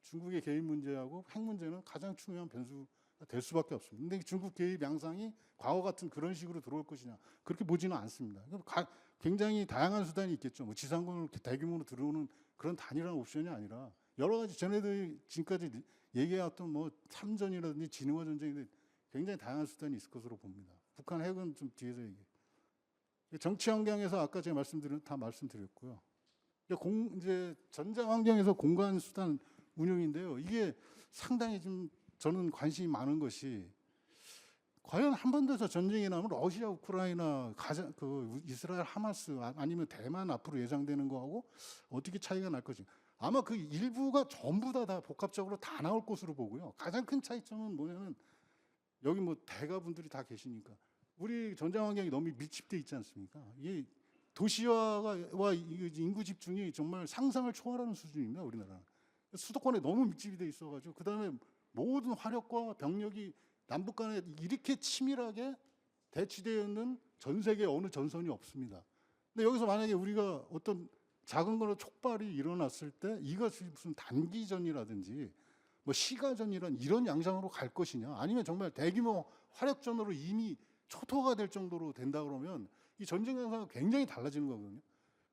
중국의 개입 문제하고 핵 문제는 가장 중요한 변수가 될 수밖에 없습니다. 근데 중국 개입 양상이 과거 같은 그런 식으로 들어올 것이냐, 그렇게 보지는 않습니다. 굉장히 다양한 수단이 있겠죠. 뭐 지상군을 대규모로 들어오는 그런 단일한 옵션이 아니라 여러 가지 전에들이 지금까지 얘기해왔던 뭐 참전이라든지 진흥화 전쟁인데 굉장히 다양한 수단이 있을 것으로 봅니다. 북한 핵은 좀 뒤에서 얘기해요. 정치 환경에서 아까 제가 다 말씀드렸고요. 이제 전장 환경에서 공간 수단 운용인데요. 이게 상당히 좀 저는 관심이 많은 것이 과연 한반도에서 전쟁이 나면 러시아, 우크라이나, 이스라엘, 하마스 아니면 대만 앞으로 예상되는 거하고 어떻게 차이가 날 것인가. 아마 그 일부가 전부 다 복합적으로 다 나올 것으로 보고요. 가장 큰 차이점은 뭐냐면 여기 뭐 대가분들이 다 계시니까 우리 전장 환경이 너무 밀집돼 있지 않습니까? 이 도시화와 인구 집중이 정말 상상을 초월하는 수준입니다. 우리나라 수도권에 너무 밀집이 돼 있어가지고 그 다음에 모든 화력과 병력이 남북 간에 이렇게 치밀하게 대치되어 있는 전 세계 어느 전선이 없습니다. 근데 여기서 만약에 우리가 어떤 작은 거로 촉발이 일어났을 때 이것이 무슨 단기전이라든지 뭐 시가전이란 이런 양상으로 갈 것이냐, 아니면 정말 대규모 화력전으로 이미 초토화가 될 정도로 된다 그러면 이 전쟁 양상이 굉장히 달라지는 거거든요.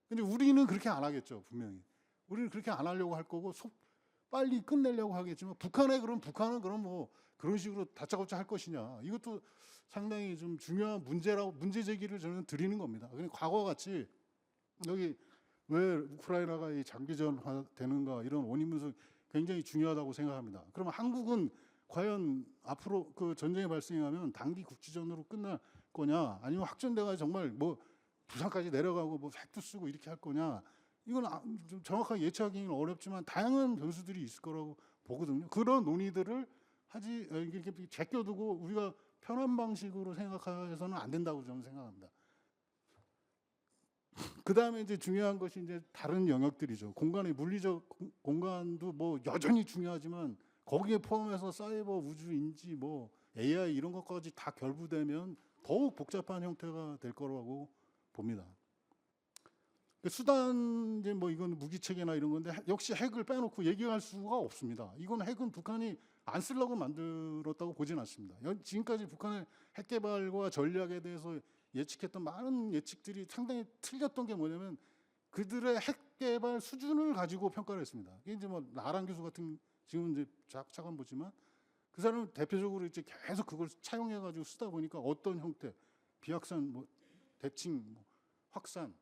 근데 우리는 그렇게 안 하겠죠, 분명히. 우리는 그렇게 안 하려고 할 거고 빨리 끝내려고 하겠지만 북한은 그럼 뭐 그런 식으로 다짜고짜 할 것이냐, 이것도 상당히 좀 중요한 문제 제기를 저는 드리는 겁니다. 그러니까 과거와 같이 여기 왜 우크라이나가 이 장기전화 되는가 이런 원인 분석 굉장히 중요하다고 생각합니다. 그러면 한국은 과연 앞으로 그 전쟁이 발생하면 단기 국지전으로 끝날 거냐, 아니면 확전돼가 정말 뭐 부산까지 내려가고 뭐 핵도 쓰고 이렇게 할 거냐, 이건 좀 정확하게 예측하기는 어렵지만 다양한 변수들이 있을 거라고 보거든요. 그런 논의들을 이렇게 제껴두고 우리가 편한 방식으로 생각해서는 안 된다고 저는 생각합니다. 그 다음에 이제 중요한 것이 이제 다른 영역들이죠. 공간의 물리적 공간도 뭐 여전히 중요하지만 거기에 포함해서 사이버, 우주, 인지, 뭐 AI 이런 것까지 다 결부되면 더욱 복잡한 형태가 될 거라고 봅니다. 수단 이제 뭐 이건 무기 체계나 이런 건데 역시 핵을 빼놓고 얘기할 수가 없습니다. 이건 핵은 북한이 안 쓰려고 만들었다고 보진 않습니다. 지금까지 북한의 핵 개발과 전략에 대해서 예측했던 많은 예측들이 상당히 틀렸던 게 뭐냐면 그들의 핵 개발 수준을 가지고 평가를 했습니다. 이게 이제 뭐 나란 교수 같은 지금 이제 차관 보지만 그 사람은 대표적으로 이제 계속 그걸 차용해 가지고 쓰다 보니까 어떤 형태, 비확산, 뭐 대칭, 뭐 확산,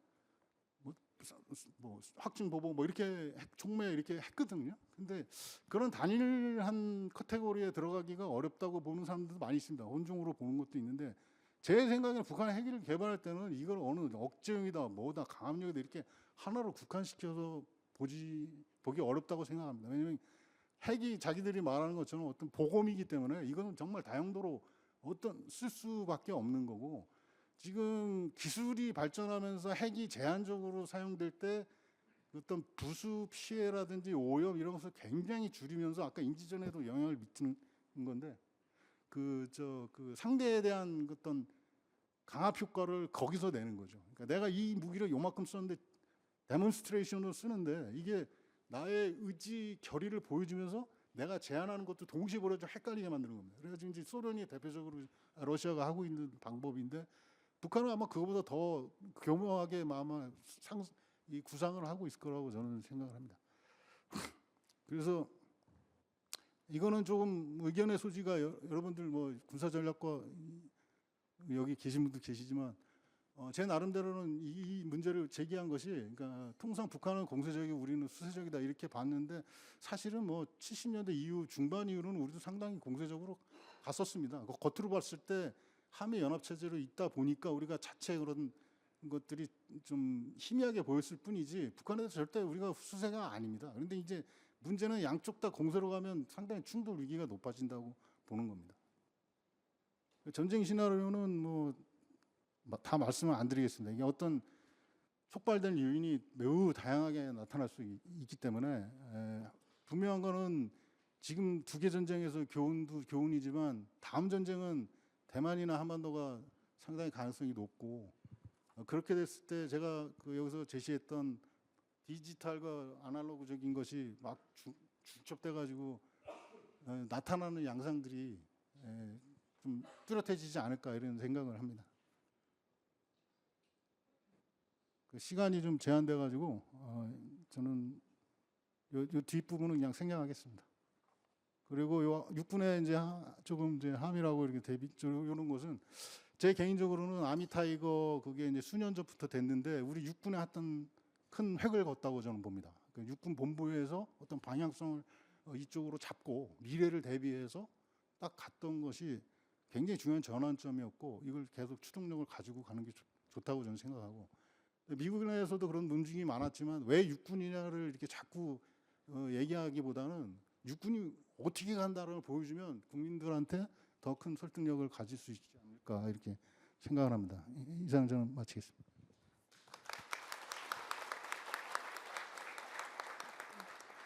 뭐 확증 보복 뭐 이렇게 촉매 이렇게 했거든요. 근데 그런 단일한 카테고리에 들어가기가 어렵다고 보는 사람들도 많이 있습니다. 혼종으로 보는 것도 있는데 제 생각에는 북한의 핵을 개발할 때는 이걸 어느 억제형이다, 뭐다, 강압력이다 이렇게 하나로 국한시켜서 보기 어렵다고 생각합니다. 왜냐하면 핵이 자기들이 말하는 것처럼 어떤 보검이기 때문에 이거는 정말 다용도로 쓸 수밖에 없는 거고, 지금 기술이 발전하면서 핵이 제한적으로 사용될 때 어떤 부수 피해라든지 오염 이런 것을 굉장히 줄이면서 아까 인지전에도 영향을 미치는 건데 그 상대에 대한 어떤 강압 효과를 거기서 내는 거죠. 그러니까 내가 이 무기를 요만큼 썼는데 데몬스트레이션으로 쓰는데 이게 나의 의지 결의를 보여주면서 내가 제한하는 것도 동시에 벌어져 헷갈리게 만드는 겁니다. 그래서 이제 소련이 대표적으로 러시아가 하고 있는 방법인데 북한은 아마 그거보다 더 교묘하게 아마 이 구상을 하고 있을 거라고 저는 생각을 합니다. 그래서 이거는 조금 의견의 소지가 여러분들 뭐 군사전략과 여기 계신 분도 계시지만 제 나름대로는 이 문제를 제기한 것이, 그러니까 통상 북한은 공세적이고 우리는 수세적이다 이렇게 봤는데 사실은 뭐 70년대 이후 중반 이후로는 우리도 상당히 공세적으로 갔었습니다. 겉으로 봤을 때 한미 연합 체제로 있다 보니까 우리가 자체 그런 것들이 좀 희미하게 보였을 뿐이지 북한에서 절대 우리가 수세가 아닙니다. 그런데 이제 문제는 양쪽 다 공세로 가면 상당히 충돌 위기가 높아진다고 보는 겁니다. 전쟁 시나리오는 뭐 다 말씀을 안 드리겠습니다. 이게 어떤 촉발된 요인이 매우 다양하게 나타날 수 있기 때문에 분명한 거는 지금 두 개 전쟁에서 교훈도 교훈이지만 다음 전쟁은 대만이나 한반도가 상당히 가능성이 높고 그렇게 됐을 때 제가 여기서 제시했던 디지털과 아날로그적인 것이 막 중첩돼 가지고 나타나는 양상들이 좀 뚜렷해지지 않을까 이런 생각을 합니다. 그 시간이 좀 제한돼 가지고 저는 요 뒷부분은 그냥 생략하겠습니다. 그리고 요 육군의 이제 조금 이제 함이라고 이렇게 대비 이런 것은 제 개인적으로는 아미타이거 그게 이제 수년 전부터 됐는데 우리 육군에 어떤 큰 획을 걷다고 저는 봅니다. 그 육군 본부에서 어떤 방향성을 이쪽으로 잡고 미래를 대비해서 딱 갔던 것이 굉장히 중요한 전환점이었고 이걸 계속 추동력을 가지고 가는 게 좋다고 저는 생각하고, 미국 내에서도 그런 움직임이 많았지만 왜 육군이냐를 이렇게 자꾸 얘기하기보다는 육군이 어떻게 간다는 걸 보여주면 국민들한테 더 큰 설득력을 가질 수 있지 않을까 이렇게 생각을 합니다. 이상 저는 마치겠습니다.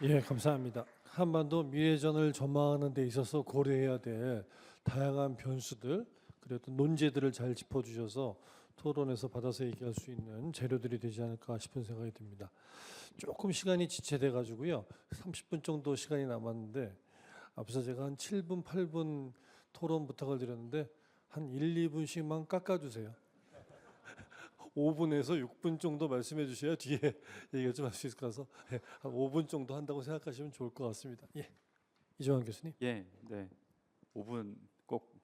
예, 감사합니다. 한반도 미래전을 전망하는 데 있어서 고려해야 될 다양한 변수들 그리고 또 논제들을 잘 짚어주셔서 토론에서 받아서 얘기할 수 있는 재료들이 되지 않을까 싶은 생각이 듭니다. 조금 시간이 지체돼 가지고요. 30분 정도 시간이 남았는데 앞서 제가 한 7분, 8분 토론 부탁을 드렸는데 한 1, 2분씩만 깎아주세요. 5분에서 6분 정도 말씀해 주셔야 뒤에 얘기를 좀 할 수 있을 거라서 한 5분 정도 한다고 생각하시면 좋을 것 같습니다. 예, 이종환 교수님. 예, 네. 5분 꼭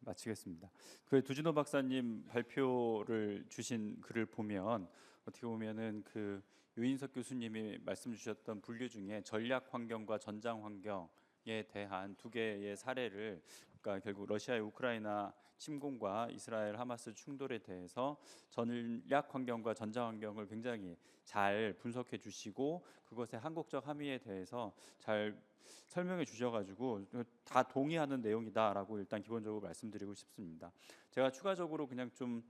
마치겠습니다. 그 두진호 박사님 발표를 주신 글을 보면 어떻게 보면은 그 유인석 교수님이 말씀 주셨던 분류 중에 전략 환경과 전장 환경에 대한 두 개의 사례를, 그러니까 결국 러시아의 우크라이나 침공과 이스라엘 하마스 충돌에 대해서 전략 환경과 전장 환경을 굉장히 잘 분석해 주시고 그것의 한국적 함의에 대해서 잘 설명해 주셔가지고 다 동의하는 내용이다라고 일단 기본적으로 말씀드리고 싶습니다. 제가 추가적으로 그냥 좀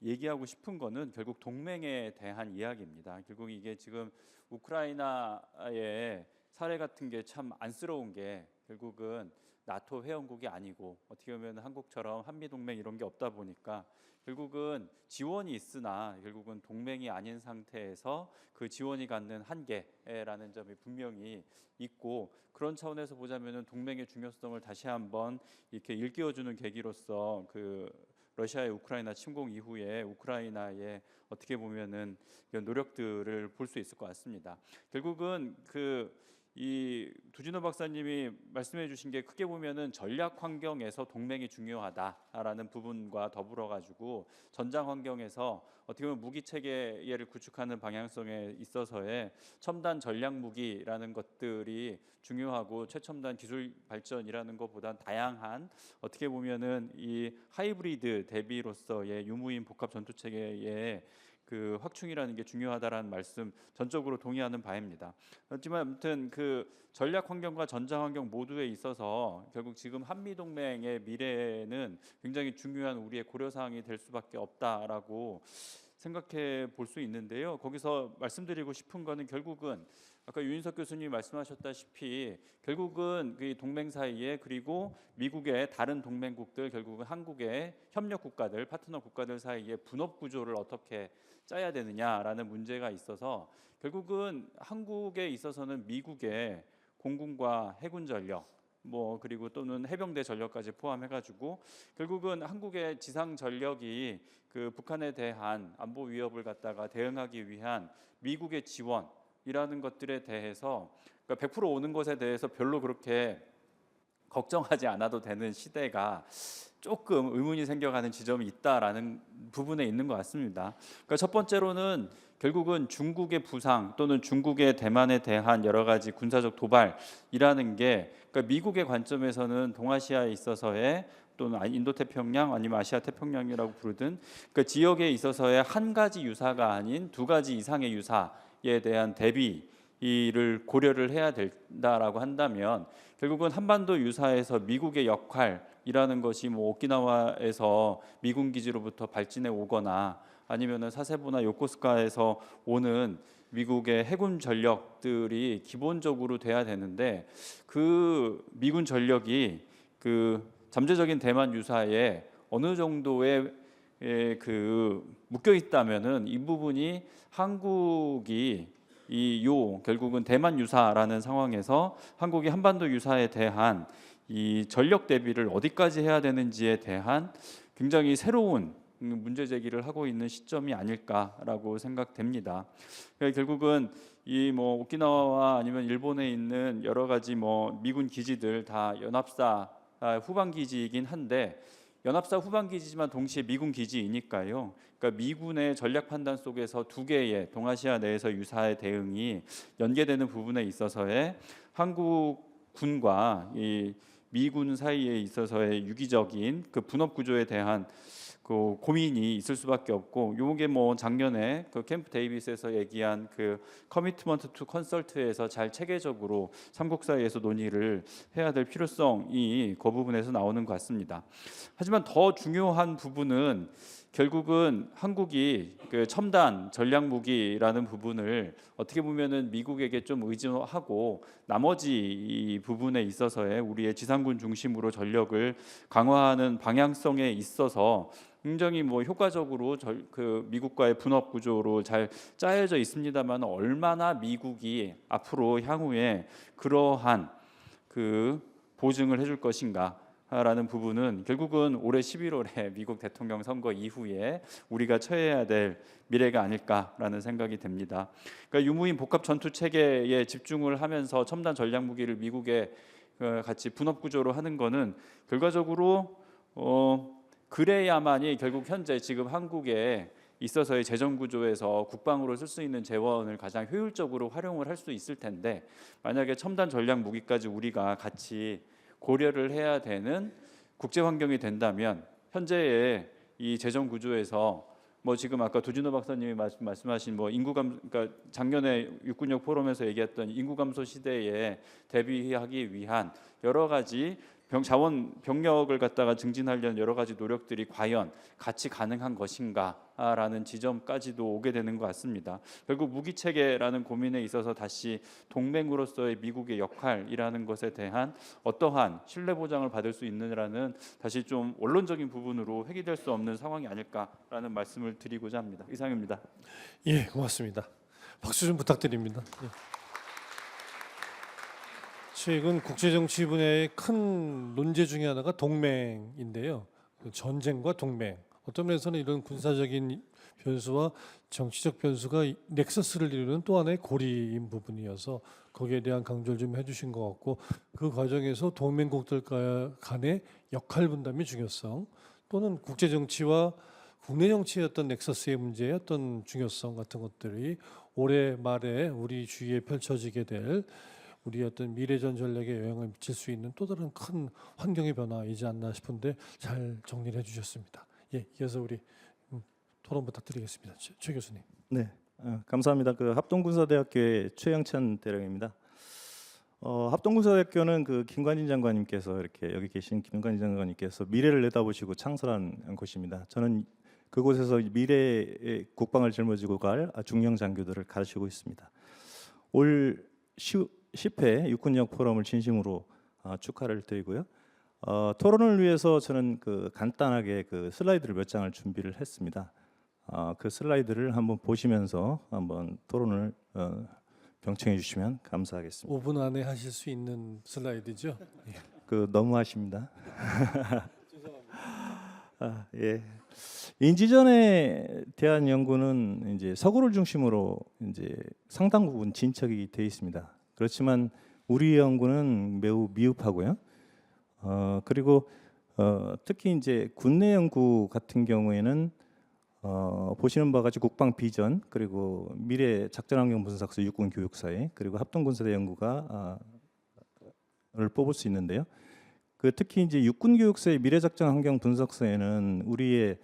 얘기하고 싶은 거는 결국 동맹에 대한 이야기입니다. 결국 이게 지금 우크라이나의 사례 같은 게 참 안쓰러운 게 결국은 나토 회원국이 아니고 어떻게 보면 한국처럼 한미동맹 이런 게 없다 보니까 결국은 지원이 있으나 결국은 동맹이 아닌 상태에서 그 지원이 갖는 한계라는 점이 분명히 있고, 그런 차원에서 보자면은 동맹의 중요성을 다시 한번 이렇게 일깨워주는 계기로서 그 러시아의 우크라이나 침공 이후에 우크라이나의 어떻게 보면은 이런 노력들을 볼 수 있을 것 같습니다. 결국은 이 두진호 박사님이 말씀해 주신 게 크게 보면은 전략 환경에서 동맹이 중요하다라는 부분과 더불어 가지고 전장 환경에서 어떻게 보면 무기 체계를 구축하는 방향성에 있어서의 첨단 전략 무기라는 것들이 중요하고 최첨단 기술 발전이라는 것보다 다양한 어떻게 보면은 이 하이브리드 대비로서의 유무인 복합 전투 체계의 그 확충이라는 게 중요하다라는 말씀 전적으로 동의하는 바입니다. 하지만 아무튼 그 전략 환경과 전장 환경 모두에 있어서 결국 지금 한미 동맹의 미래는 굉장히 중요한 우리의 고려 사항이 될 수밖에 없다라고 생각해 볼 수 있는데요. 거기서 말씀드리고 싶은 거는 결국은 아까 유인석 교수님이 말씀하셨다시피 결국은 그 동맹 사이에 그리고 미국의 다른 동맹국들 결국은 한국의 협력 국가들 파트너 국가들 사이에 분업 구조를 어떻게 짜야 되느냐라는 문제가 있어서 결국은 한국에 있어서는 미국의 공군과 해군 전력 뭐 그리고 또는 해병대 전력까지 포함해가지고 결국은 한국의 지상 전력이 그 북한에 대한 안보 위협을 갖다가 대응하기 위한 미국의 지원이라는 것들에 대해서 그러니까 100% 오는 것에 대해서 별로 그렇게 걱정하지 않아도 되는 시대가 조금 의문이 생겨가는 지점이 있다라는 부분에 있는 것 같습니다. 그러니까 첫 번째로는 결국은 중국의 부상 또는 중국의 대만에 대한 여러 가지 군사적 도발이라는 게 그러니까 미국의 관점에서는 동아시아에 있어서의 또는 인도태평양 아니면 아시아 태평양이라고 부르든 그 지역에 있어서의 한 가지 유사가 아닌 두 가지 이상의 유사에 대한 대비를 고려를 해야 된다라고 한다면 결국은 한반도 유사에서 미국의 역할이라는 것이 뭐 오키나와에서 미군 기지로부터 발진해 오거나 아니면은 사세보나 요코스카에서 오는 미국의 해군 전력들이 기본적으로 돼야 되는데 그 미군 전력이 그 잠재적인 대만 유사에 어느 정도의 그 묶여 있다면은 이 부분이 한국이 결국은 대만 유사라는 상황에서 한국이 한반도 유사에 대한 이 전력 대비를 어디까지 해야 되는지에 대한 굉장히 새로운 문제 제기를 하고 있는 시점이 아닐까라고 생각됩니다. 그러니까 결국은 이 뭐 오키나와와 아니면 일본에 있는 여러 가지 뭐 미군 기지들 다 연합사 후방 기지이긴 한데 연합사 후방 기지지만 동시에 미군 기지이니까요. 그러니까 미군의 전략 판단 속에서 두 개의 동아시아 내에서 유사의 대응이 연계되는 부분에 있어서의 한국 군과 이 미군 사이에 있어서의 유기적인 그 분업 구조에 대한 그 고민이 있을 수밖에 없고 요게 뭐 작년에 그 캠프 데이비스에서 얘기한 그 커미트먼트 투 컨설트에서 잘 체계적으로 삼국 사이에서 논의를 해야 될 필요성이 그 부분에서 나오는 것 같습니다. 하지만 더 중요한 부분은 결국은 한국이 그 첨단 전략 무기라는 부분을 어떻게 보면은 미국에게 좀 의존하고 나머지 이 부분에 있어서의 우리의 지상군 중심으로 전력을 강화하는 방향성에 있어서 굉장히 뭐 효과적으로 그 미국과의 분업 구조로 잘 짜여져 있습니다만 얼마나 미국이 앞으로 향후에 그러한 그 보증을 해줄 것인가 라는 부분은 결국은 올해 11월에 미국 대통령 선거 이후에 우리가 처해야 될 미래가 아닐까라는 생각이 듭니다. 그러니까 유무인 복합 전투 체계에 집중을 하면서 첨단 전략 무기를 미국에 같이 분업 구조로 하는 거는 결과적으로 그래야만이 결국 현재 지금 한국에 있어서의 재정 구조에서 국방으로 쓸 수 있는 재원을 가장 효율적으로 활용을 할 수 있을 텐데 만약에 첨단 전략 무기까지 우리가 같이 고려를 해야 되는 국제 환경이 된다면 현재의 이 재정 구조에서 뭐 지금 아까 도진호 박사님이 말씀하신 뭐 인구 그러니까 작년에 육군력 포럼에서 얘기했던 인구 감소 시대에 대비하기 위한 여러 가지 병력을 갖다가 증진하려는 여러 가지 노력들이 과연 같이 가능한 것인가라는 지점까지도 오게 되는 것 같습니다. 결국 무기 체계라는 고민에 있어서 다시 동맹으로서의 미국의 역할이라는 것에 대한 어떠한 신뢰 보장을 받을 수 있느냐는 다시 좀 원론적인 부분으로 회귀될 수 없는 상황이 아닐까라는 말씀을 드리고자 합니다. 이상입니다. 예, 고맙습니다. 박수 좀 부탁드립니다. 예. 최근 국제정치 분야의 큰 논제 중에 하나가 동맹인데요. 전쟁과 동맹. 어떤 면에서는 이런 군사적인 변수와 정치적 변수가 넥서스를 이루는 또 하나의 고리인 부분이어서 거기에 대한 강조를 좀 해주신 것 같고 그 과정에서 동맹국들 간의 역할 분담의 중요성 또는 국제정치와 국내 정치의 어떤 넥서스의 문제의 어떤 중요성 같은 것들이 올해 말에 우리 주위에 펼쳐지게 될 우리 어떤 미래전 전략에 영향을 미칠 수 있는 또 다른 큰 환경의 변화이지 않나 싶은데 잘 정리를 해주셨습니다. 예, 이어서 우리 토론 부탁드리겠습니다. 최 교수님. 네, 감사합니다. 그 합동군사대학교의 최영찬 대령입니다. 합동군사대학교는 그 김관진 장관님께서 이렇게 여기 계신 김관진 장관님께서 미래를 내다보시고 창설한 곳입니다. 저는 그곳에서 미래의 국방을 짊어지고 갈 중령 장교들을 가르치고 있습니다. 올 10회 육군력 포럼을 진심으로 축하를 드리고요. 토론을 위해서 저는 그 간단하게 그 슬라이드를 몇 장을 준비를 했습니다. 그 슬라이드를 한번 보시면서 한번 토론을 경청해 주시면 감사하겠습니다. 5분 안에 하실 수 있는 슬라이드죠? 예. 그 너무하십니다. 예. 인지전에 대한 연구는 이제 서구를 중심으로 이제 상당 부분 진척이 돼 있습니다. 그렇지만 우리 연구는 매우 미흡하고요. 그리고 특히 이제 국내 연구 같은 경우에는 보시는 바와 같이 국방 비전 그리고 미래 작전 환경 분석서 육군 교육사회 그리고 합동 군사대 연구가 를 뽑을 수 있는데요. 그 특히 이제 육군 교육사의 미래 작전 환경 분석서에는 우리의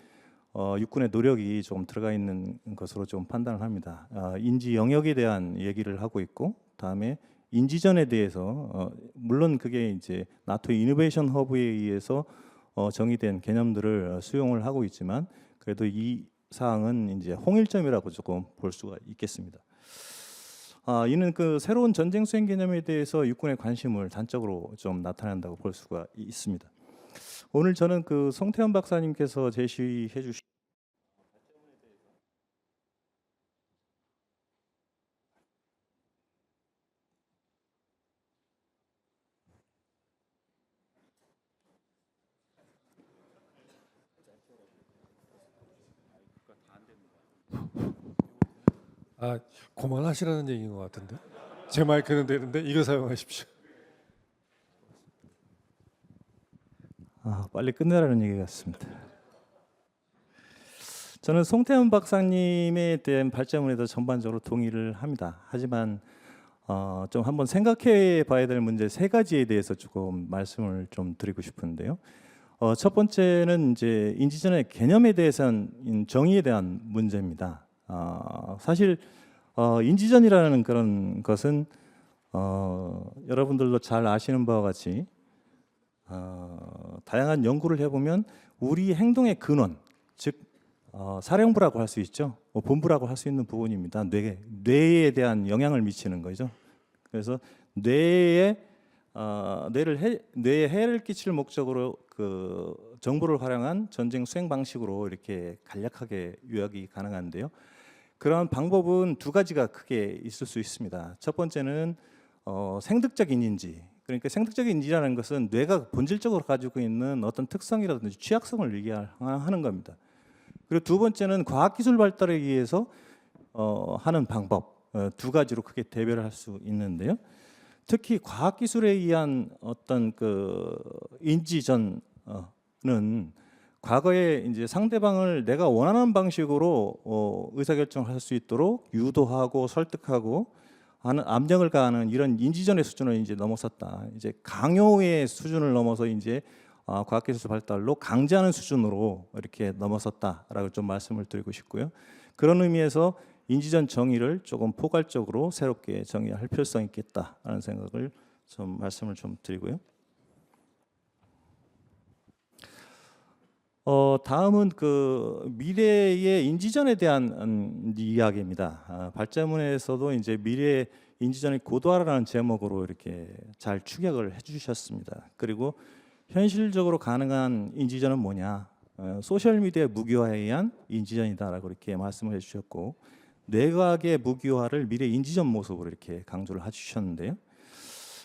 육군의 노력이 조금 들어가 있는 것으로 좀 판단을 합니다. 인지 영역에 대한 얘기를 하고 있고, 다음에 인지전에 대해서 물론 그게 이제 나토 이노베이션 허브에 의해서 정의된 개념들을 수용을 하고 있지만 그래도 이 사항은 이제 홍일점이라고 조금 볼 수가 있겠습니다. 이는 그 새로운 전쟁 수행 개념에 대해서 육군의 관심을 단적으로 좀 나타낸다고 볼 수가 있습니다. 오늘 저는 그 송태현 박사님께서 제시해 주신 그만하시라는 얘기인 것 같은데. 제 마이크는 되는데 이거 사용하십시오. 빨리 끝내라는 얘기 같습니다. 저는 송태현 박사님에 대한 발제문에도 전반적으로 동의를 합니다. 하지만 좀 한번 생각해 봐야 될 문제 세 가지에 대해서 조금 말씀을 좀 드리고 싶은데요. 첫 번째는 이제 인지전의 개념에 대해서는 정의에 대한 문제입니다. 사실 인지전이라는 그런 것은 여러분들도 잘 아시는 바와 같이 다양한 연구를 해보면 우리 행동의 근원, 즉 사령부라고 할 수 있죠. 본부라고 할 수 있는 부분입니다. 뇌에 대한 영향을 미치는 거죠. 그래서 뇌에 해를 끼칠 목적으로 그 정보를 활용한 전쟁 수행 방식으로 이렇게 간략하게 요약이 가능한데요. 그런 방법은 두 가지가 크게 있을 수 있습니다. 첫 번째는 생득적인 인지. 그러니까 생득적인 인지라는 것은 뇌가 본질적으로 가지고 있는 어떤 특성이라든지 취약성을 얘기하는 겁니다. 그리고 두 번째는 과학기술 발달에 의해서 하는 방법, 두 가지로 크게 대별을 할 수 있는데요. 특히 과학기술에 의한 어떤 그 인지전은 과거에 이제 상대방을 내가 원하는 방식으로 의사결정을 할 수 있도록 유도하고 설득하고 하는 압력을 가하는 이런 인지전의 수준을 이제 넘어섰다. 이제 강요의 수준을 넘어서 이제 과학기술 발달로 강제하는 수준으로 이렇게 넘어섰다라고 좀 말씀을 드리고 싶고요. 그런 의미에서 인지전 정의를 조금 포괄적으로 새롭게 정의할 필요성이 있겠다라는 생각을 좀 말씀을 좀 드리고요. 다음은 그 미래의 인지전에 대한 이야기입니다. 발제문에서도 이제 미래 인지전의 고도화라는 제목으로 이렇게 잘 축약을 해주셨습니다. 그리고 현실적으로 가능한 인지전은 뭐냐? 소셜 미디어 무기화에 의한 인지전이다라고 이렇게 말씀을 해주셨고, 뇌과학의 무기화를 미래 인지전 모습으로 이렇게 강조를 해주셨는데요.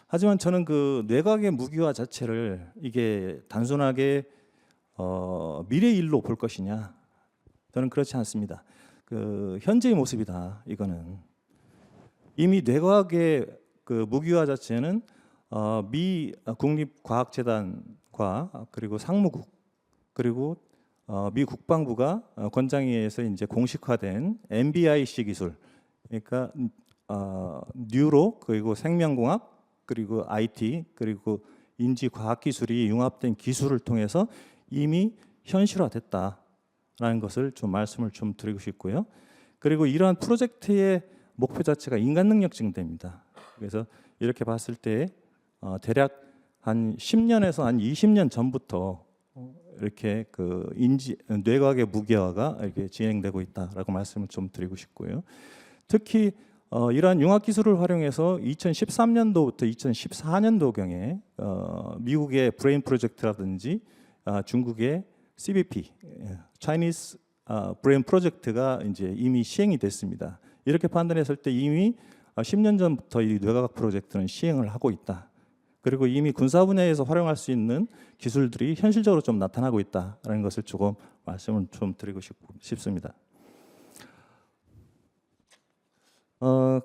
하지만 저는 그 뇌과학의 무기화 자체를 이게 단순하게 미래 일로 볼 것이냐? 저는 그렇지 않습니다. 그 현재의 모습이다. 이거는 이미 뇌과학의 그 무기화 자체는 미 국립과학재단과 그리고 상무국 그리고 미 국방부가 권장위에서 이제 공식화된 NBIC 기술, 그러니까 뉴로 그리고 생명공학 그리고 IT 그리고 인지과학기술이 융합된 기술을 통해서 이미 현실화됐다라는 것을 좀 말씀을 좀 드리고 싶고요. 그리고 이러한 프로젝트의 목표 자체가 인간 능력 증대입니다. 그래서 이렇게 봤을 때 대략 한 10년에서 한 20년 전부터 이렇게 그 뇌과학의 무기화가 이렇게 진행되고 있다라고 말씀을 좀 드리고 싶고요. 특히 이러한 융합 기술을 활용해서 2013년도부터 2014년도경에 미국의 브레인 프로젝트라든지 중국의 CBP, Chinese Brain 프로젝트가 이제 이미 시행이 됐습니다. 이렇게 판단했을 때 이미 10년 전부터 이 뇌과학 프로젝트는 시행을 하고 있다. 그리고 이미 군사 분야에서 활용할 수 있는 기술들이 현실적으로 좀 나타나고 있다라는 것을 조금 말씀을 좀 드리고 싶습니다.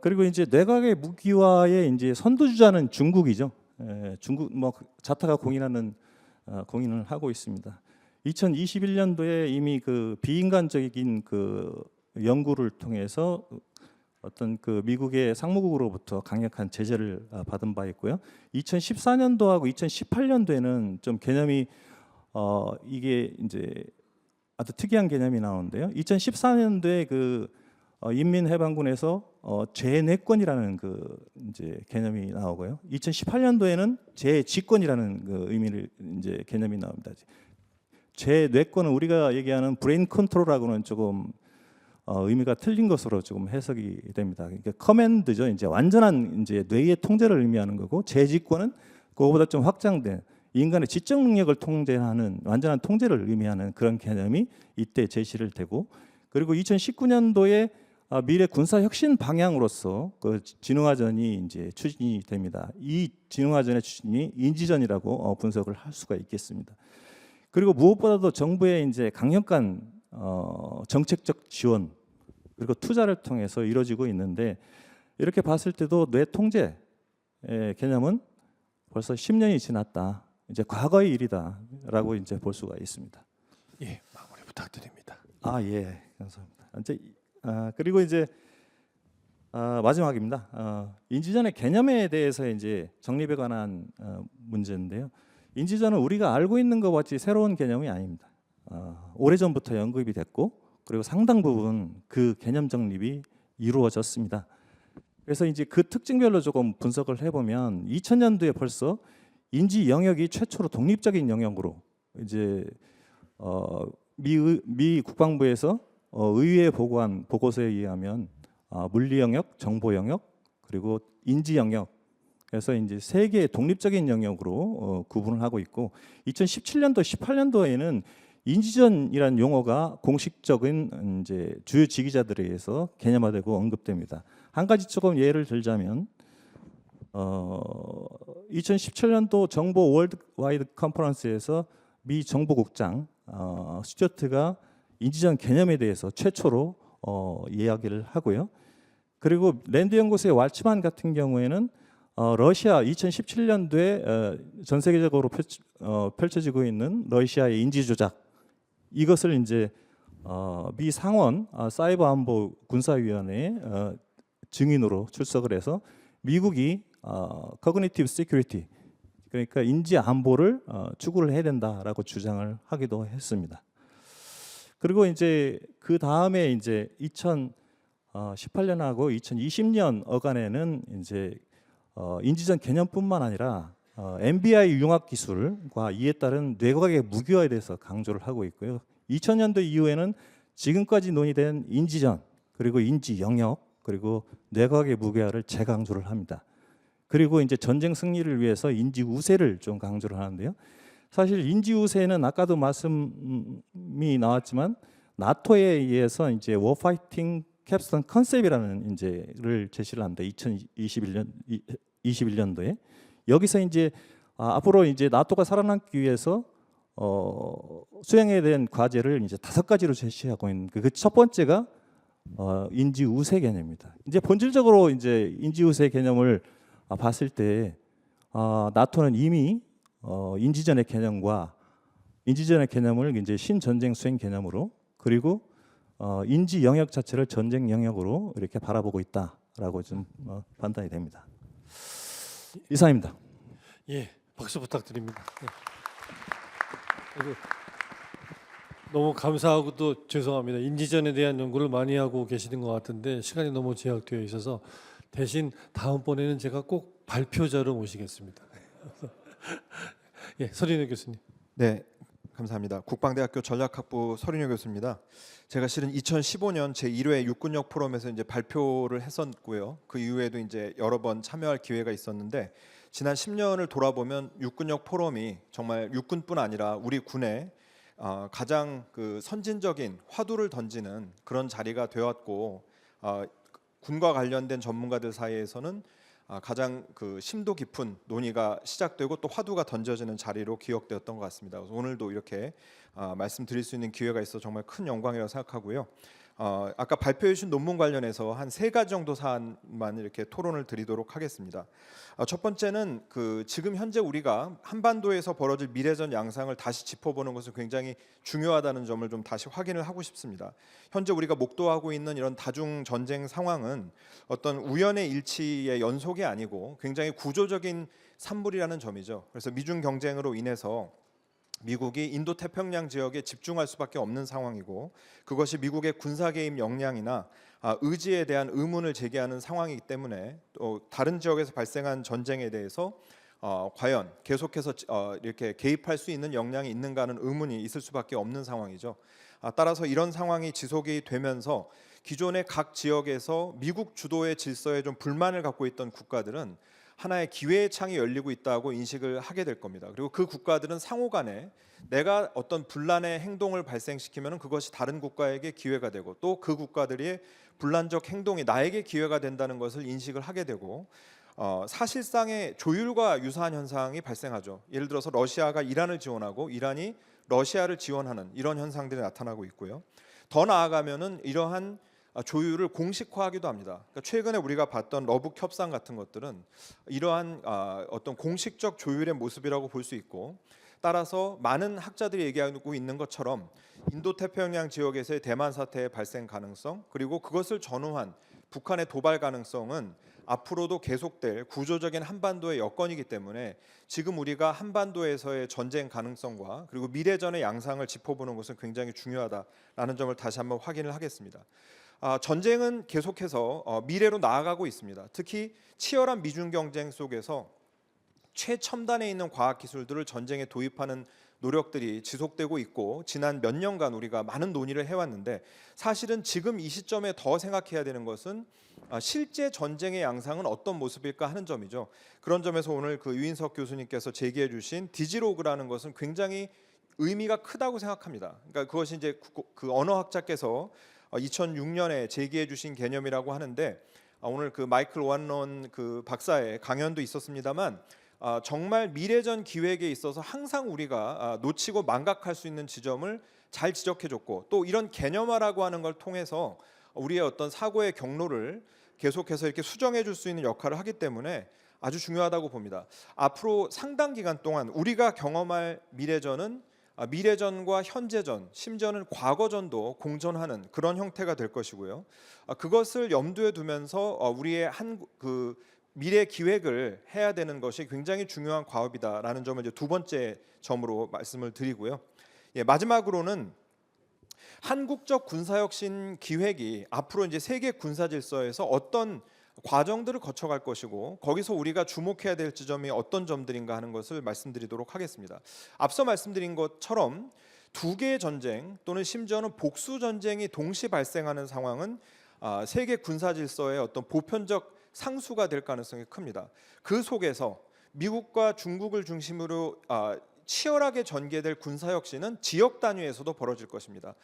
그리고 이제 내각의 무기화의 이제 선두주자는 중국이죠. 중국 뭐 자타가 공인을 하고 있습니다. 2021년도에 이미 그 비인간적인 그 연구를 통해서 어떤 그 미국의 상무국으로부터 강력한 제재를 받은 바 있고요. 2014년도하고 2018년도에는 좀 개념이 이게 이제 아주 특이한 개념이 나오는데요. 2014년도에 그 인민해방군에서 재내권이라는 그 이제 개념이 나오고요. 2018년도에는 재집권이라는 그 의미를 이제 개념이 나옵니다. 재내권은 우리가 얘기하는 브레인 컨트롤하고는 조금 의미가 틀린 것으로 조금 해석이 됩니다. 그러니까 커맨드죠. 이제 완전한 이제 뇌의 통제를 의미하는 거고, 재집권은 그거보다 좀 확장된 인간의 지적 능력을 통제하는 완전한 통제를 의미하는 그런 개념이 이때 제시를 되고, 그리고 2019년도에 미래 군사 혁신 방향으로서 그 진흥화전이 이제 추진이 됩니다. 이 진흥화전의 추진이 인지전이라고 분석을 할 수가 있겠습니다. 그리고 무엇보다도 정부의 이제 강력한 정책적 지원 그리고 투자를 통해서 이루어지고 있는데, 이렇게 봤을 때도 뇌 통제의 개념은 벌써 10년이 지났다. 이제 과거의 일이다라고 이제 볼 수가 있습니다. 예, 마무리 부탁드립니다. 예, 감사합니다. 이제 그리고 이제 마지막입니다. 인지전의 개념에 대해서 이제 정립에 관한 문제인데요. 인지전은 우리가 알고 있는 것과 같이 새로운 개념이 아닙니다. 오래전부터 연구이 됐고, 그리고 상당 부분 그 개념 정립이 이루어졌습니다. 그래서 이제 그 특징별로 조금 분석을 해보면 2000년도에 벌써 인지 영역이 최초로 독립적인 영역으로 이제 미 국방부에서 의회에 보고한 보고서에 의하면 물리 영역, 정보 영역, 그리고 인지 영역, 그래서 이제 세 개의 독립적인 영역으로 구분을 하고 있고, 2017년도, 18년도에는 인지전이라는 용어가 공식적인 이제 주요 지휘자들에 의해서 개념화되고 언급됩니다. 한 가지 조금 예를 들자면 2017년도 정보 월드와이드 컨퍼런스에서 미 정보국장 스튜어트가 인지전 개념에 대해서 최초로 이야기를 하고요. 그리고 랜드 연구소의 왈츠만 같은 경우에는 러시아 2017년도에 전 세계적으로 펼쳐지고 있는 러시아의 인지 조작, 이것을 이제 미 상원 사이버 안보 군사위원회 증인으로 출석을 해서 미국이 cognitive security, 그러니까 인지 안보를 추구를 해야 된다라고 주장을 하기도 했습니다. 그리고 이제 그 다음에 이제 2018년하고 2020년 어간에는 이제 인지전 개념뿐만 아니라 MBI 융합 기술과 이에 따른 뇌과학의 무기화에 대해서 강조를 하고 있고요. 2000년도 이후에는 지금까지 논의된 인지전, 그리고 인지 영역, 그리고 뇌과학의 무기화를 재강조를 합니다. 그리고 이제 전쟁 승리를 위해서 인지 우세를 좀 강조를 하는데요. 사실 인지 우세는 아까도 말씀이 나왔지만 나토에 의해서 이제 워파이팅 캡스톤 컨셉이라는 이제를 제시를 합니다. 2021년도에 여기서 이제 앞으로 이제 나토가 살아남기 위해서 수행해야 되는 과제를 이제 5가지로 제시하고 있는 그 첫 번째가 인지 우세 개념입니다. 이제 본질적으로 이제 인지 우세 개념을 봤을 때 나토는 이미 인지전의 개념과 인지전의 개념을 이제 신전쟁 수행 개념으로, 그리고 인지 영역 자체를 전쟁 영역으로 이렇게 바라보고 있다라고 좀 판단이 됩니다. 이상입니다. 예, 박수 부탁드립니다. 그리고 너무 감사하고 또 죄송합니다. 인지전에 대한 연구를 많이 하고 계시는 것 같은데 시간이 너무 제약되어 있어서 대신 다음번에는 제가 꼭 발표자로 모시겠습니다. 예, 서린우 교수님. 네, 감사합니다. 국방대학교 전략학부 서린효 교수입니다. 제가 실은 2015년 제1회 육군력 포럼에서 이제 발표를 했었고요. 그 이후에도 이제 여러 번 참여할 기회가 있었는데, 지난 10년을 돌아보면 육군력 포럼이 정말 육군뿐 아니라 우리 군의 가장 그 선진적인 화두를 던지는 그런 자리가 되었고, 군과 관련된 전문가들 사이에서는 가장 그 심도 깊은 논의가 시작되고 또 화두가 던져지는 자리로 기억되었던 것 같습니다. 그래서 오늘도 이렇게 말씀드릴 수 있는 기회가 있어 정말 큰 영광이라고 생각하고요. 아까 발표해 주신 논문 관련해서 한 3가지 정도 사안만 이렇게 토론을 드리도록 하겠습니다. 첫 번째는 그 지금 현재 우리가 한반도에서 벌어질 미래전 양상을 다시 짚어보는 것은 굉장히 중요하다는 점을 좀 다시 확인을 하고 싶습니다. 현재 우리가 목도하고 있는 이런 다중 전쟁 상황은 어떤 우연의 일치의 연속이 아니고 굉장히 구조적인 산물이라는 점이죠. 그래서 미중 경쟁으로 인해서 미국이 인도 태평양 지역에 집중할 수밖에 없는 상황이고, 그것이 미국의 군사 개입 역량이나 의지에 대한 의문을 제기하는 상황이기 때문에 또 다른 지역에서 발생한 전쟁에 대해서 과연 계속해서 이렇게 개입할 수 있는 역량이 있는가는 의문이 있을 수밖에 없는 상황이죠. 따라서 이런 상황이 지속이 되면서 기존의 각 지역에서 미국 주도의 질서에 좀 불만을 갖고 있던 국가들은 하나의 기회의 창이 열리고 있다고 인식을 하게 될 겁니다. 그리고 그 국가들은 상호간에 내가 어떤 분란의 행동을 발생시키면 그것이 다른 국가에게 기회가 되고, 또 그 국가들의 분란적 행동이 나에게 기회가 된다는 것을 인식을 하게 되고, 사실상의 조율과 유사한 현상이 발생하죠. 예를 들어서 러시아가 이란을 지원하고 이란이 러시아를 지원하는 이런 현상들이 나타나고 있고요. 더 나아가면은 이러한 조율을 공식화하기도 합니다. 그러니까 최근에 우리가 봤던 러북 협상 같은 것들은 이러한 어떤 공식적 조율의 모습이라고 볼 수 있고, 따라서 많은 학자들이 얘기하고 있는 것처럼 인도 태평양 지역에서의 대만 사태의 발생 가능성, 그리고 그것을 전후한 북한의 도발 가능성은 앞으로도 계속될 구조적인 한반도의 여건이기 때문에 지금 우리가 한반도에서의 전쟁 가능성과 그리고 미래전의 양상을 짚어보는 것은 굉장히 중요하다라는 점을 다시 한번 확인을 하겠습니다. 전쟁은 계속해서 미래로 나아가고 있습니다. 특히 치열한 미중 경쟁 속에서 최첨단에 있는 과학 기술들을 전쟁에 도입하는 노력들이 지속되고 있고, 지난 몇 년간 우리가 많은 논의를 해왔는데, 사실은 지금 이 시점에 더 생각해야 되는 것은 실제 전쟁의 양상은 어떤 모습일까 하는 점이죠. 그런 점에서 오늘 그 유인석 교수님께서 제기해 주신 디지로그라는 것은 굉장히 의미가 크다고 생각합니다. 그러니까 그것이 이제 그 언어학자께서 2006년에 제기해 주신 개념이라고 하는데, 오늘 그 마이클 오한론 그 박사의 강연도 있었습니다만, 정말 미래전 기획에 있어서 항상 우리가 놓치고 망각할 수 있는 지점을 잘 지적해줬고, 또 이런 개념화라고 하는 걸 통해서 우리의 어떤 사고의 경로를 계속해서 이렇게 수정해줄 수 있는 역할을 하기 때문에 아주 중요하다고 봅니다. 앞으로 상당 기간 동안 우리가 경험할 미래전은 미래전과 현재전, 심지어는 과거전도 공존하는 그런 형태가 될 것이고요. 그것을 염두에 두면서 우리의 그 미래 기획을 해야 되는 것이 굉장히 중요한 과업이다라는 점을 이제 두 번째 점으로 말씀을 드리고요. 마지막으로는 한국적 군사혁신 기획이 앞으로 이제 세계 군사 질서에서 어떤 과정들을 거쳐갈 것이고, 거기서 우리가 주목해야 될 지점이 어떤 점들인가 하는 것을 말씀드리도록 하겠습니다. 앞서 말씀드린 것처럼 두 개의 전쟁 또는 심지어는 복수 전쟁이 동시 발생하는 상황은 세계 군사 질서의 어떤 보편적 상수가 될 가능성이 큽니다. 그 속에서 미국과 중국을 중심으로 치열하게 전개될 군사혁신은 지역 단위에서도 벌어질 것입니다.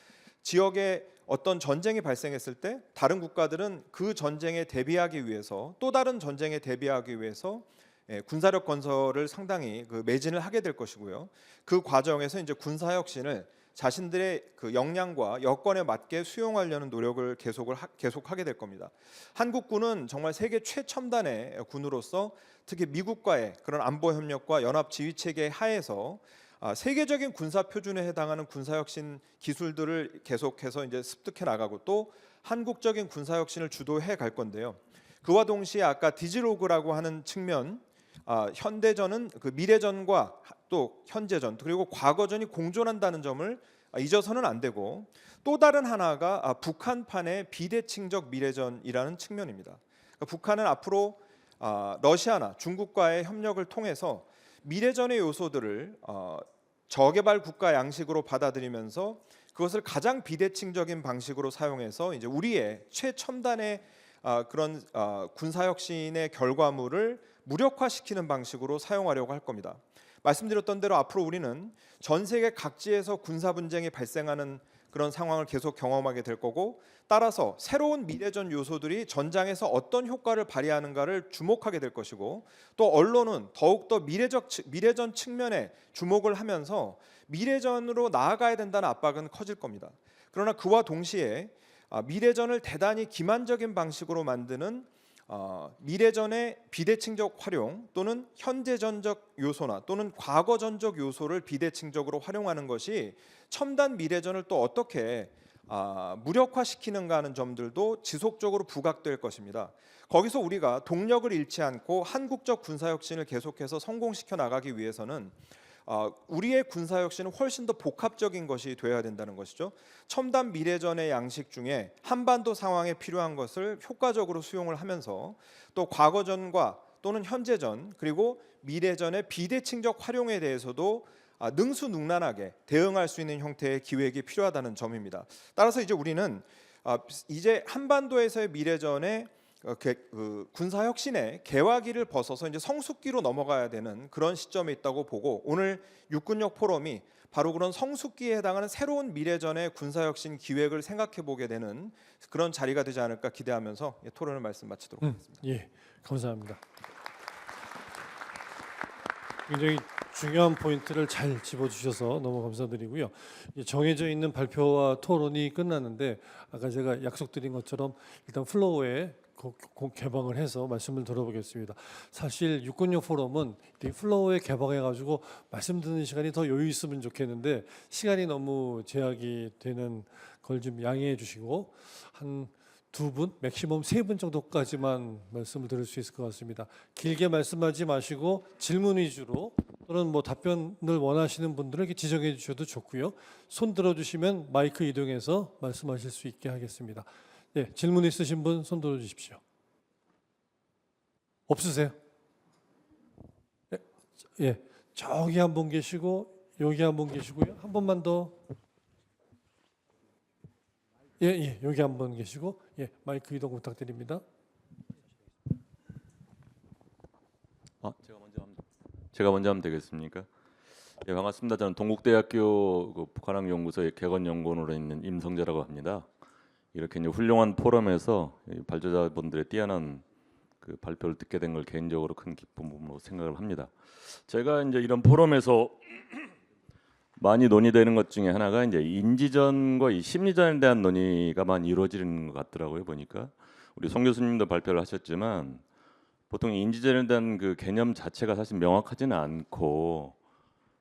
지역에 어떤 전쟁이 발생했을 때 다른 국가들은 그 전쟁에 대비하기 위해서, 또 다른 전쟁에 대비하기 위해서 군사력 건설을 상당히 매진을 하게 될 것이고요. 그 과정에서 이제 군사혁신을 자신들의 그 역량과 여건에 맞게 수용하려는 노력을 계속하게 될 겁니다. 한국군은 정말 세계 최첨단의 군으로서 특히 미국과의 그런 안보 협력과 연합 지휘 체계 하에서 세계적인 군사 표준에 해당하는 군사혁신 기술들을 계속해서 이제 습득해 나가고, 또 한국적인 군사혁신을 주도해 갈 건데요. 그와 동시에 아까 디지로그라고 하는 측면, 현대전은 그 미래전과 또 현재전 그리고 과거전이 공존한다는 점을 잊어서는 안 되고, 또 다른 하나가 북한판의 비대칭적 미래전이라는 측면입니다. 그러니까 북한은 앞으로 러시아나 중국과의 협력을 통해서 미래전의 요소들을 저개발 국가 양식으로 받아들이면서 그것을 가장 비대칭적인 방식으로 사용해서 이제 우리의 최첨단의 그런 군사혁신의 결과물을 무력화시키는 방식으로 사용하려고 할 겁니다. 말씀드렸던 대로 앞으로 우리는 전 세계 각지에서 군사 분쟁이 발생하는 그런 상황을 계속 경험하게 될 거고, 따라서 새로운 미래전 요소들이 전장에서 어떤 효과를 발휘하는가를 주목하게 될 것이고, 또 언론은 더욱더 미래전 측면에 주목을 하면서 미래전으로 나아가야 된다는 압박은 커질 겁니다. 그러나 그와 동시에 미래전을 대단히 기만적인 방식으로 만드는 미래전의 비대칭적 활용 또는 현재전적 요소나 또는 과거전적 요소를 비대칭적으로 활용하는 것이 첨단 미래전을 또 어떻게 무력화시키는가 하는 점들도 지속적으로 부각될 것입니다. 거기서 우리가 동력을 잃지 않고 한국적 군사혁신을 계속해서 성공시켜 나가기 위해서는 우리의 군사혁신은 훨씬 더 복합적인 것이 되어야 된다는 것이죠. 첨단 미래전의 양식 중에 한반도 상황에 필요한 것을 효과적으로 수용을 하면서 또 과거전과 또는 현재전 그리고 미래전의 비대칭적 활용에 대해서도 능수능란하게 대응할 수 있는 형태의 기획이 필요하다는 점입니다. 따라서 이제 우리는 이제 한반도에서의 미래전의 군사혁신의 개화기를 벗어서 이제 성숙기로 넘어가야 되는 그런 시점에 있다고 보고, 오늘 육군력 포럼이 바로 그런 성숙기에 해당하는 새로운 미래전의 군사혁신 기획을 생각해 보게 되는 그런 자리가 되지 않을까 기대하면서 토론을 말씀 마치도록 하겠습니다. 예, 감사합니다. 굉장히 중요한 포인트를 잘 짚어주셔서 너무 감사드리고요. 정해져 있는 발표와 토론이 끝났는데 아까 제가 약속드린 것처럼 일단 플로어에 개방을 해서 말씀을 들어보겠습니다. 사실 육군력 포럼은 이 플로어에 개방해가지고 말씀 듣는 시간이 더 여유 있으면 좋겠는데 시간이 너무 제약이 되는 걸 좀 양해해 주시고 한 2분, 맥시멈 3분 정도까지만 말씀을 드릴 수 있을 것 같습니다. 길게 말씀하지 마시고 질문 위주로 또는 뭐 답변을 원하시는 분들은 이렇게 지정해 주셔도 좋고요. 손 들어주시면 마이크 이동해서 말씀하실 수 있게 하겠습니다. 네, 질문 있으신 분 손 들어주십시오. 없으세요? 예, 저기 한 분 계시고 여기 한 분 계시고요. 한 번만 더. 예, 여기 한 분 계시고, 예, 마이크 이동 부탁드립니다. 제가 먼저 하면 되겠습니까? 예, 반갑습니다. 저는 동국대학교 북한학연구소의 개건연구원으로 있는 임성재라고 합니다. 이렇게 이제 훌륭한 포럼에서 발제자분들의 뛰어난 그 발표를 듣게 된 걸 개인적으로 큰 기쁨으로 생각을 합니다. 제가 이제 이런 포럼에서 많이 논의되는 것 중에 하나가 이제 인지전과 이 심리전에 대한 논의가 많이 이루어지는 것 같더라고요. 보니까 우리 송 교수님도 발표를 하셨지만 보통 인지전에 대한 그 개념 자체가 사실 명확하지는 않고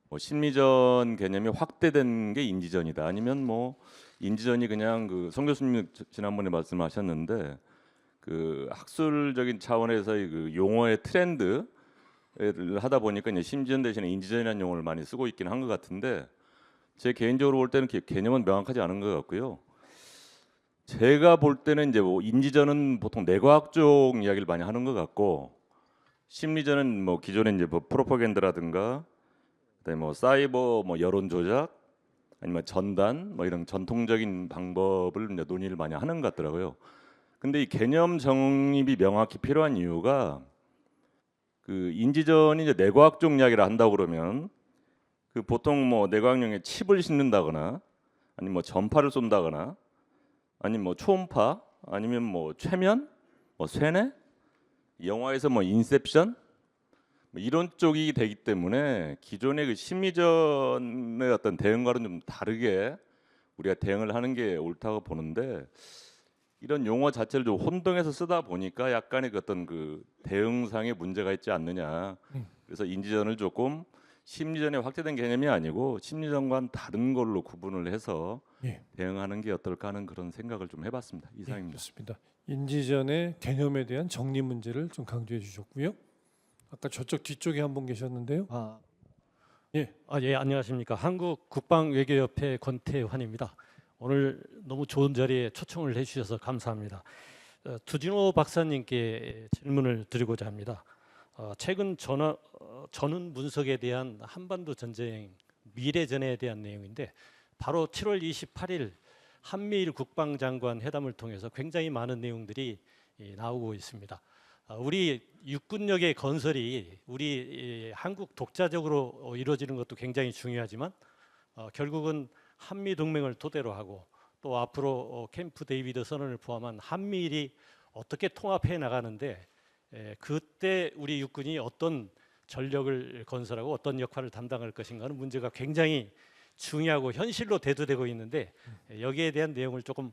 뭐 심리전 개념이 확대된 게 인지전이다. 아니면 뭐 인지전이 그냥 그 송 교수님 지난번에 말씀하셨는데 그 학술적인 차원에서의 그 용어의 트렌드를 하다 보니까 이제 심지전 대신에 인지전이라는 용어를 많이 쓰고 있긴 한 것 같은데 제 개인적으로 볼 때는 개념은 명확하지 않은 것 같고요. 제가 볼 때는 이제 뭐 인지전은 보통 뇌과학 쪽 이야기를 많이 하는 것 같고 심리전은 뭐 기존에 이제 뭐 프로파간다라든가 그다음에 뭐 사이버 뭐 여론 조작 아니면 전단 뭐 이런 전통적인 방법을 이제 논의를 많이 하는 것 같더라고요. 근데 이 개념 정립이 명확히 필요한 이유가 그 인지전이 이제 뇌과학 쪽 이야기를 한다고 그러면 그 보통 뭐 뇌과학용에 칩을 싣는다거나 아니면 뭐 전파를 쏜다거나 아니면 뭐 초음파 아니면 뭐 최면 뭐 쇠뇌 영화에서 뭐 인셉션 뭐 이런 쪽이 되기 때문에 기존의 그 심리전의 어떤 대응과는 좀 다르게 우리가 대응을 하는 게 옳다고 보는데 이런 용어 자체를 좀 혼동해서 쓰다 보니까 약간의 그 어떤 그 대응상의 문제가 있지 않느냐. 그래서 인지전을 조금 심리전에 확대된 개념이 아니고 심리전과는 다른 걸로 구분을 해서 예. 대응하는 게 어떨까 하는 그런 생각을 좀 해봤습니다. 이상입니다. 예, 좋습니다. 인지전의 개념에 대한 정리 문제를 좀 강조해 주셨고요. 아까 저쪽 뒤쪽에 한 분 계셨는데요. 예. 예, 안녕하십니까. 한국국방외교협회 권태환입니다. 오늘 너무 좋은 자리에 초청을 해주셔서 감사합니다. 두진호 박사님께 질문을 드리고자 합니다. 최근 전운 분석에 대한 한반도 전쟁 미래전에 대한 내용인데 바로 7월 28일 한미일 국방장관 회담을 통해서 굉장히 많은 내용들이 나오고 있습니다. 우리 육군력의 건설이 우리 한국 독자적으로 이루어지는 것도 굉장히 중요하지만 결국은 한미 동맹을 토대로 하고 또 앞으로 캠프 데이비드 선언을 포함한 한미일이 어떻게 통합해 나가는데 그때 우리 육군이 어떤 전력을 건설하고 어떤 역할을 담당할 것인가 하는 문제가 굉장히 중요하고 현실로 대두되고 있는데 여기에 대한 내용을 조금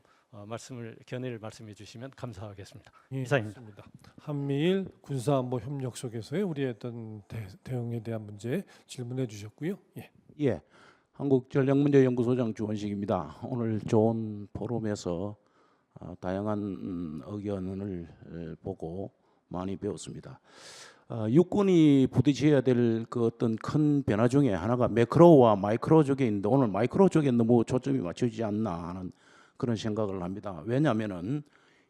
견해를 말씀해 주시면 감사하겠습니다. 예, 이상입니다. 좋습니다. 한미일 군사안보 협력 속에서의 우리의 어떤 대응에 대한 문제 질문해 주셨고요. 예. 예, 한국전략문제연구소장 주원식입니다. 오늘 좋은 포럼에서 다양한 의견을 보고 많이 배웠습니다. 육군이 부딪혀야 될 그 어떤 큰 변화 중에 하나가 매크로와 마이크로 쪽에 있는데 오늘 마이크로 쪽에 너무 초점이 맞춰지지 않나 하는 그런 생각을 합니다. 왜냐하면은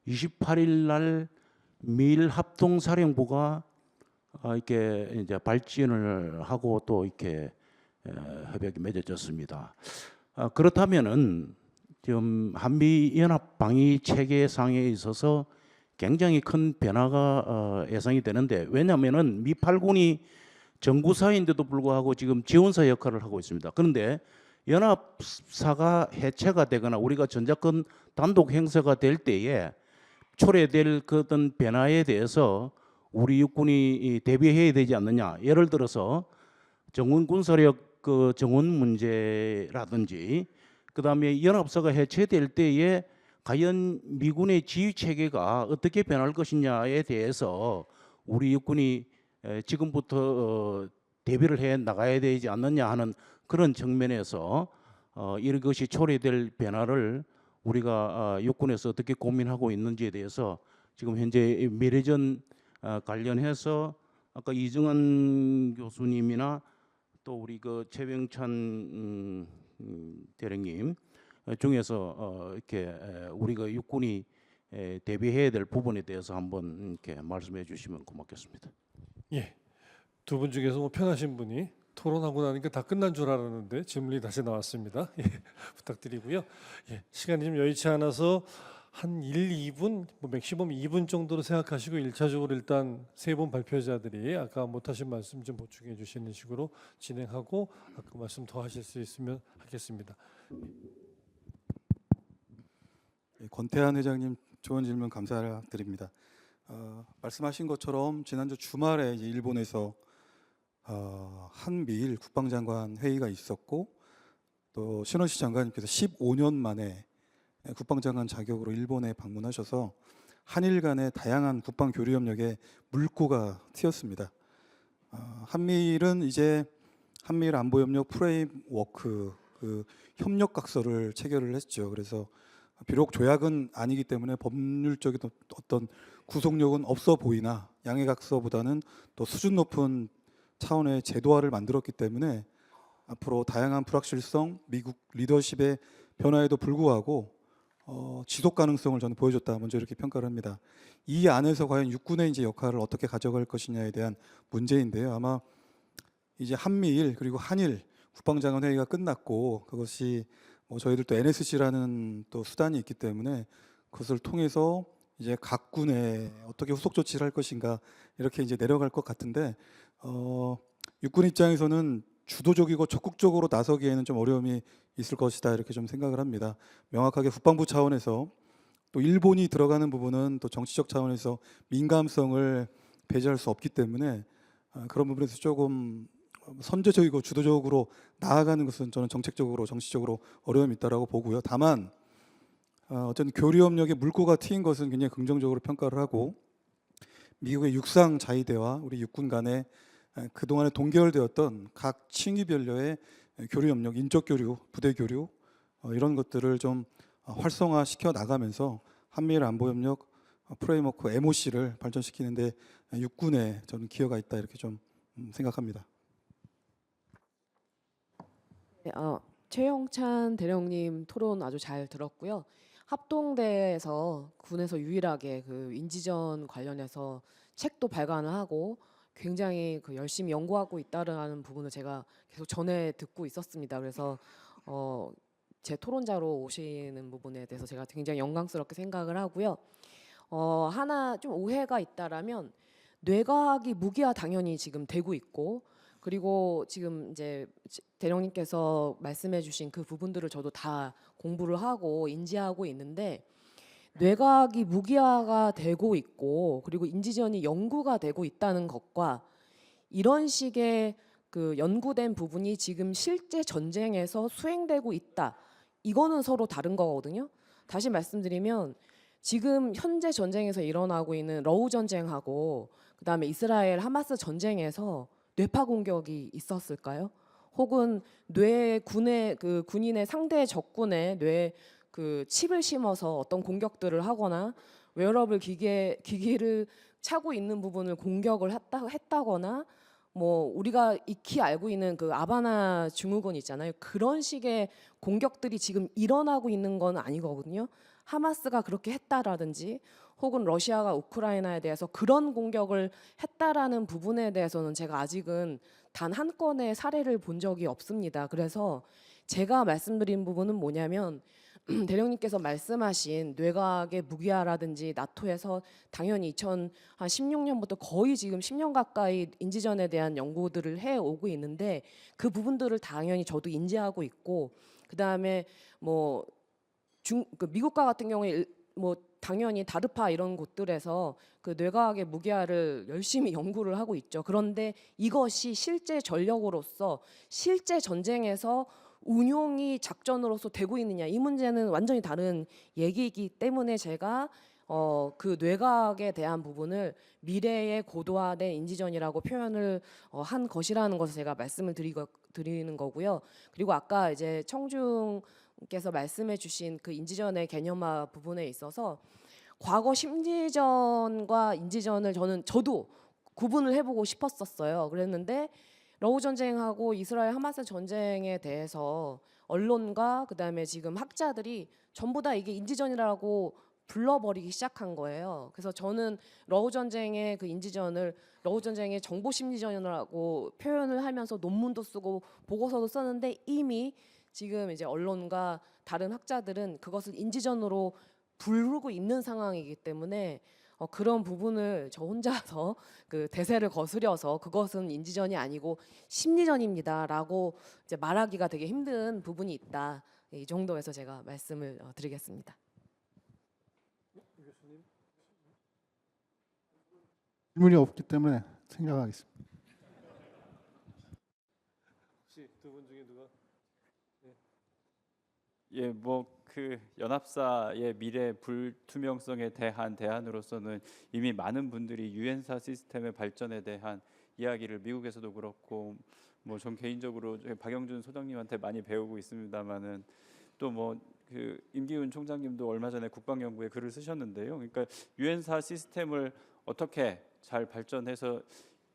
28일 날 미일 합동사령부가 이렇게 이제 발진을 하고 또 이렇게 협약이 맺어졌습니다. 그렇다면은 지금 한미 연합 방위 체계상에 있어서 굉장히 큰 변화가 예상이 되는데 왜냐하면은 미 8군이 정구사인데도 불구하고 지금 지원사 역할을 하고 있습니다. 그런데 연합사가 해체가 되거나 우리가 전자권 단독 행사가 될 때에 초래될 그 어떤 변화에 대해서 우리 육군이 대비해야 되지 않느냐. 예를 들어서 정원 군사력 그 정원 문제라든지 그다음에 연합사가 해체될 때에 과연 미군의 지휘 체계가 어떻게 변할 것이냐에 대해서 우리 육군이 지금부터 대비를 해 나가야 되지 않느냐 하는 그런 측면에서 이것이 초래될 변화를 우리가 육군에서 어떻게 고민하고 있는지에 대해서 지금 현재 미래전 관련해서 아까 이정환 교수님이나 또 우리 그 최병찬 대령님 중에서 이렇게 우리가 육군이 대비해야 될 부분에 대해서 한번 이렇게 말씀해 주시면 고맙겠습니다. 예. 두 분 중에서 뭐 편하신 분이 토론하고 나니까 다 끝난 줄 알았는데 질문이 다시 나왔습니다. 예, 부탁드리고요. 예, 시간이 좀 여의치 않아서 한 1, 2분, 뭐 맥시멈 2분 정도로 생각하시고 1차적으로 일단 세 분 발표자들이 아까 못하신 말씀 좀 보충해 주시는 식으로 진행하고 아까 말씀 더 하실 수 있으면 하겠습니다. 권태한 회장님 좋은 질문 감사드립니다. 말씀하신 것처럼 지난주 주말에 이제 일본에서 한미일 국방장관 회의가 있었고 또 신원식 장관님께서 15년 만에 국방장관 자격으로 일본에 방문하셔서 한일 간의 다양한 국방 교류 협력에 물꼬가 튀었습니다. 한미일은 이제 한미일 안보 협력 프레임워크 그 협력 각서를 체결을 했죠. 그래서 비록 조약은 아니기 때문에 법률적인 어떤 구속력은 없어 보이나 양해 각서보다는 또 수준 높은 차원의 제도화를 만들었기 때문에 앞으로 다양한 불확실성, 미국 리더십의 변화에도 불구하고 지속 가능성을 저는 보여줬다. 먼저 이렇게 평가를 합니다. 이 안에서 과연 육군의 이제 역할을 어떻게 가져갈 것이냐에 대한 문제인데요. 아마 이제 한미일 그리고 한일 국방장관 회의가 끝났고 그것이 뭐 저희들 또 NSC라는 또 수단이 있기 때문에 그것을 통해서 이제 각 군에 어떻게 후속 조치를 할 것인가 이렇게 이제 내려갈 것 같은데 육군 입장에서는 주도적이고 적극적으로 나서기에는 좀 어려움이 있을 것이다 이렇게 좀 생각을 합니다. 명확하게 국방부 차원에서 또 일본이 들어가는 부분은 또 정치적 차원에서 민감성을 배제할 수 없기 때문에 그런 부분에서 조금 선제적이고 주도적으로 나아가는 것은 저는 정책적으로 정치적으로 어려움이 있다라고 보고요. 다만 어쨌든 교류 협력에 물꼬가 트인 것은 굉장히 긍정적으로 평가를 하고 미국의 육상 자위대와 우리 육군 간에 그동안에 동결되었던 각 층위별로의 교류 협력, 인적 교류, 부대 교류 이런 것들을 좀 활성화시켜 나가면서 한미일 안보 협력 프레임워크 MOC를 발전시키는데 육군에 저는 기여가 있다 이렇게 좀 생각합니다. 네, 최영찬 대령님 토론 아주 잘 들었고요. 합동대에서 군에서 유일하게 그 인지전 관련해서 책도 발간을 하고 굉장히 그 열심히 연구하고 있다는 부분을 제가 계속 전해 듣고 있었습니다. 그래서 제 토론자로 오시는 부분에 대해서 제가 굉장히 영광스럽게 생각을 하고요. 하나 좀 오해가 있다라면 뇌과학이 무기화 당연히 지금 되고 있고 그리고 지금 이제 대령님께서 말씀해주신 그 부분들을 저도 다 공부를 하고 인지하고 있는데 뇌과학이 무기화가 되고 있고 그리고 인지전이 연구가 되고 있다는 것과 이런 식의 그 연구된 부분이 지금 실제 전쟁에서 수행되고 있다. 이거는 서로 다른 거거든요. 다시 말씀드리면 지금 현재 전쟁에서 일어나고 있는 러우 전쟁하고 그다음에 이스라엘 하마스 전쟁에서 뇌파 공격이 있었을까요? 혹은 군인의 상대 적군의 뇌에 그 칩을 심어서 어떤 공격들을 하거나 웨어러블 기기를 차고 있는 부분을 공격을 했다거나 뭐 우리가 익히 알고 있는 그 아바나 증후군 있잖아요. 그런 식의 공격들이 지금 일어나고 있는 건 아니거든요. 하마스가 그렇게 했다라든지 혹은 러시아가 우크라이나에 대해서 그런 공격을 했다라는 부분에 대해서는 제가 아직은 단 한 건의 사례를 본 적이 없습니다. 그래서 제가 말씀드린 부분은 뭐냐면 대령님께서 말씀하신 뇌과학의 무기화라든지 나토에서 당연히 2016년부터 거의 지금 10년 가까이 인지전에 대한 연구들을 해오고 있는데 그 부분들을 당연히 저도 인지하고 있고 그다음에 뭐 그 미국과 같은 경우에 뭐 당연히 다르파 이런 곳들에서 그 뇌과학의 무기화를 열심히 연구를 하고 있죠. 그런데 이것이 실제 전력으로서 실제 전쟁에서 운용이 작전으로서 되고 있느냐 이 문제는 완전히 다른 얘기이기 때문에 제가 그 뇌과학에 대한 부분을 미래의 고도화된 인지전이라고 표현을 한 것이라는 것을 제가 말씀을 드리는 거고요. 그리고 아까 이제 청중께서 말씀해주신 그 인지전의 개념화 부분에 있어서 과거 심리전과 인지전을 저도 구분을 해보고 싶었었어요. 그랬는데 러우 전쟁하고 이스라엘 하마스 전쟁에 대해서 언론과 그다음에 지금 학자들이 전부 다 이게 인지전이라고 불러버리기 시작한 거예요. 그래서 저는 러우 전쟁의 그 인지전을 러우 전쟁의 정보 심리전이라고 표현을 하면서 논문도 쓰고 보고서도 썼는데 이미 지금 이제 언론과 다른 학자들은 그것을 인지전으로 부르고 있는 상황이기 때문에 그런 부분을 저 혼자서 그 대세를 거스려서 그것은 인지전이 아니고 심리전입니다라고 이제 말하기가 되게 힘든 부분이 있다. 이 정도에서 제가 말씀을 드리겠습니다. 질문이 없기 때문에 생략하겠습니다. 혹시 두 분 중에 누가? 예, 뭐 그 연합사의 미래 불투명성에 대한 대안으로서는 이미 많은 분들이 유엔사 시스템의 발전에 대한 이야기를 미국에서도 그렇고 뭐 전 개인적으로 박영준 소장님한테 많이 배우고 있습니다만은 또 뭐 그 임기훈 총장님도 얼마 전에 국방연구에 글을 쓰셨는데요. 그러니까 유엔사 시스템을 어떻게 잘 발전해서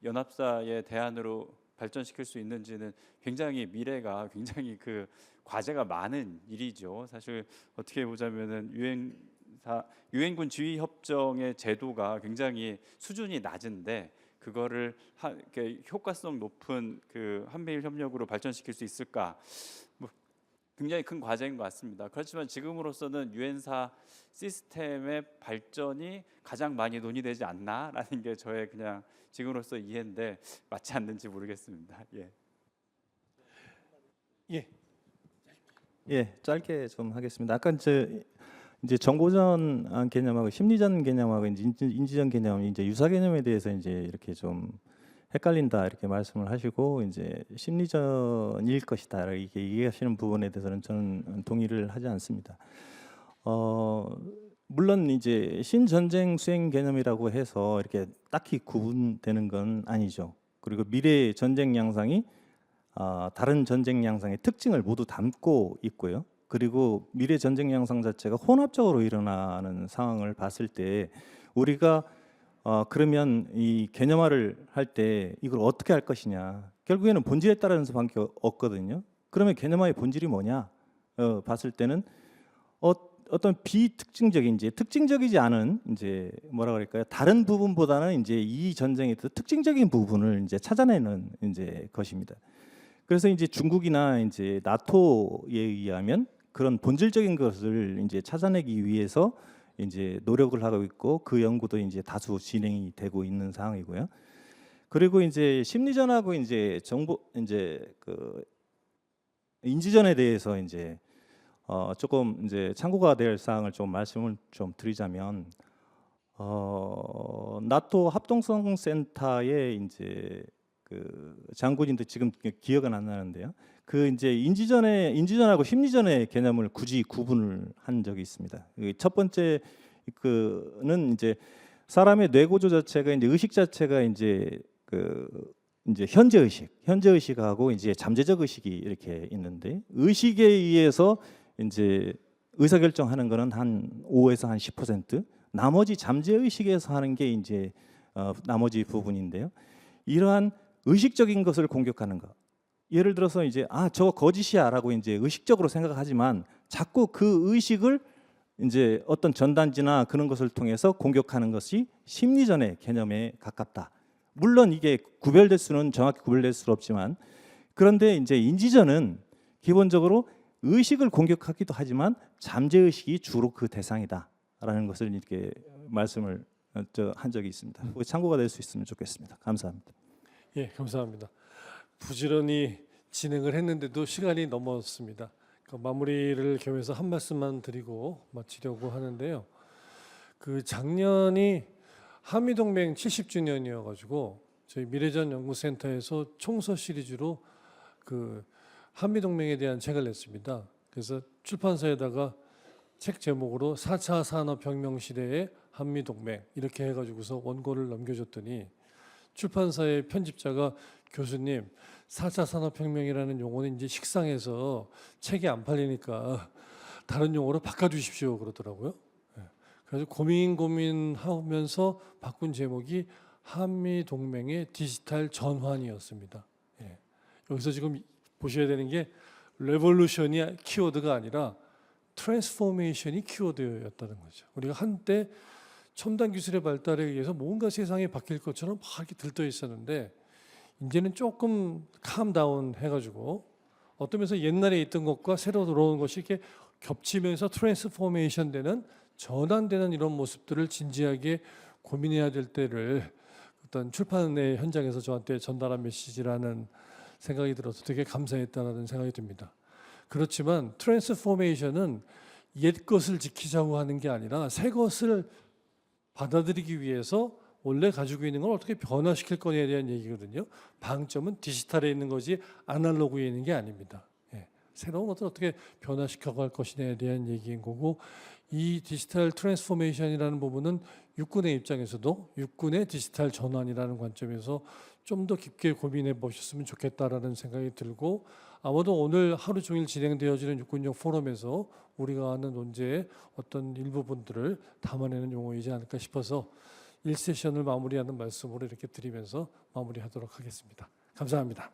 연합사의 대안으로 발전시킬 수 있는지는 굉장히 미래가 굉장히 그 과제가 많은 일이죠. 사실 어떻게 보자면은 유엔군 지휘 협정의 제도가 굉장히 수준이 낮은데 그거를 이렇게 효과성 높은 그 한미일 협력으로 발전시킬 수 있을까? 뭐 굉장히 큰 과제인 것 같습니다. 그렇지만 지금으로서는 유엔사 시스템의 발전이 가장 많이 논의되지 않나라는 게 저의 그냥 지금으로서 이해인데 맞지 않는지 모르겠습니다. 예. 예. 예, 짧게 좀 하겠습니다. 아까 이제 정보전 개념하고 심리전 개념하고 이제 인지전 개념이 이제 유사 개념에 대해서 이제 이렇게 좀 헷갈린다 이렇게 말씀을 하시고 이제 심리전일 것이다 이렇게 얘기하시는 부분에 대해서는 저는 동의를 하지 않습니다. 물론 이제 신전쟁 수행 개념이라고 해서 이렇게 딱히 구분되는 건 아니죠. 그리고 미래 전쟁 양상이 다른 전쟁 양상의 특징을 모두 담고 있고요. 그리고 미래 전쟁 양상 자체가 혼합적으로 일어나는 상황을 봤을 때 우리가 그러면 이 개념화를 할 때 이걸 어떻게 할 것이냐 결국에는 본질에 따르는 수밖에 없거든요. 그러면 개념화의 본질이 뭐냐 봤을 때는 어떤 비특징적인 이제 특징적이지 않은 이제 뭐라 그럴까요? 다른 부분보다는 이제 이 전쟁의 특징적인 부분을 이제 찾아내는 이제 것입니다. 그래서 이제 중국이나 이제 나토에 의하면 그런 본질적인 것을 이제 찾아내기 위해서 이제 노력을 하고 있고 그 연구도 이제 다수 진행이 되고 있는 상황이고요. 그리고 이제 심리전하고 이제 정보 이제 그 인지전에 대해서 이제 조금 이제 참고가 될 사항을 좀 말씀을 좀 드리자면 나토 합동성 센터에 이제 그 장군인데 지금 기억은 안 나는데요. 그 이제 인지전하고 심리전의 개념을 굳이 구분을 한 적이 있습니다. 첫 번째 그는 이제 사람의 뇌구조 자체가 이제 의식 자체가 이제 이제 현재 의식하고 이제 잠재적 의식이 이렇게 있는데 의식에 의해서 이제 의사 결정하는 거는 한 5에서 한 10%, 나머지 잠재 의식에서 하는 게 이제 나머지 부분인데요. 이러한 의식적인 것을 공격하는 것. 예를 들어서 이제 저거 거짓이야라고 이제 의식적으로 생각하지만 자꾸 그 의식을 이제 어떤 전단지나 그런 것을 통해서 공격하는 것이 심리전의 개념에 가깝다. 물론 이게 정확히 구별될 수는 없지만 그런데 이제 인지전은 기본적으로 의식을 공격하기도 하지만 잠재 의식이 주로 그 대상이다라는 것을 이렇게 말씀을 한 적이 있습니다. 참고가 될 수 있으면 좋겠습니다. 감사합니다. 예, 감사합니다. 부지런히 진행을 했는데도 시간이 넘었습니다. 마무리를 겸해서 한 말씀만 드리고 마치려고 하는데요. 그 작년이 한미동맹 70주년이어가지고 저희 미래전 연구센터에서 총서 시리즈로 그 한미동맹에 대한 책을 냈습니다. 그래서 출판사에다가 책 제목으로 4차 산업혁명 시대의 한미동맹 이렇게 해가지고서 원고를 넘겨줬더니 출판사의 편집자가 교수님 4차 산업혁명이라는 용어는 이제 식상해서 책이 안 팔리니까 다른 용어로 바꿔주십시오 그러더라고요. 그래서 고민하면서 바꾼 제목이 한미동맹의 디지털 전환이었습니다. 여기서 지금 보셔야 되는 게 레볼루션이 키워드가 아니라 트랜스포메이션이 키워드였다는 거죠. 우리가 한때 첨단 기술의 발달에 의해서 뭔가 세상이 바뀔 것처럼 막 이렇게 들떠 있었는데 이제는 조금 캄다운 해가지고 어떤 면에서 옛날에 있던 것과 새로 들어오는 것이 이렇게 겹치면서 트랜스포메이션 되는 전환되는 이런 모습들을 진지하게 고민해야 될 때를 어떤 출판의 현장에서 저한테 전달한 메시지라는 생각이 들어서 되게 감사했다는 생각이 듭니다. 그렇지만 트랜스포메이션은 옛 것을 지키자고 하는 게 아니라 새 것을 받아들이기 위해서 원래 가지고 있는 걸 어떻게 변화시킬 거냐에 대한 얘기거든요. 방점은 디지털에 있는 거지 아날로그에 있는 게 아닙니다. 새로운 것을 어떻게 변화시켜 갈 것이냐에 대한 얘기인 거고 이 디지털 트랜스포메이션이라는 부분은 육군의 입장에서도 육군의 디지털 전환이라는 관점에서 좀 더 깊게 고민해 보셨으면 좋겠다라는 생각이 들고 아마도 오늘 하루 종일 진행되어지는 육군용 포럼에서 우리가 하는 논제의 어떤 일부분들을 담아내는 용어이지 않을까 싶어서 1세션을 마무리하는 말씀으로 이렇게 드리면서 마무리하도록 하겠습니다. 감사합니다.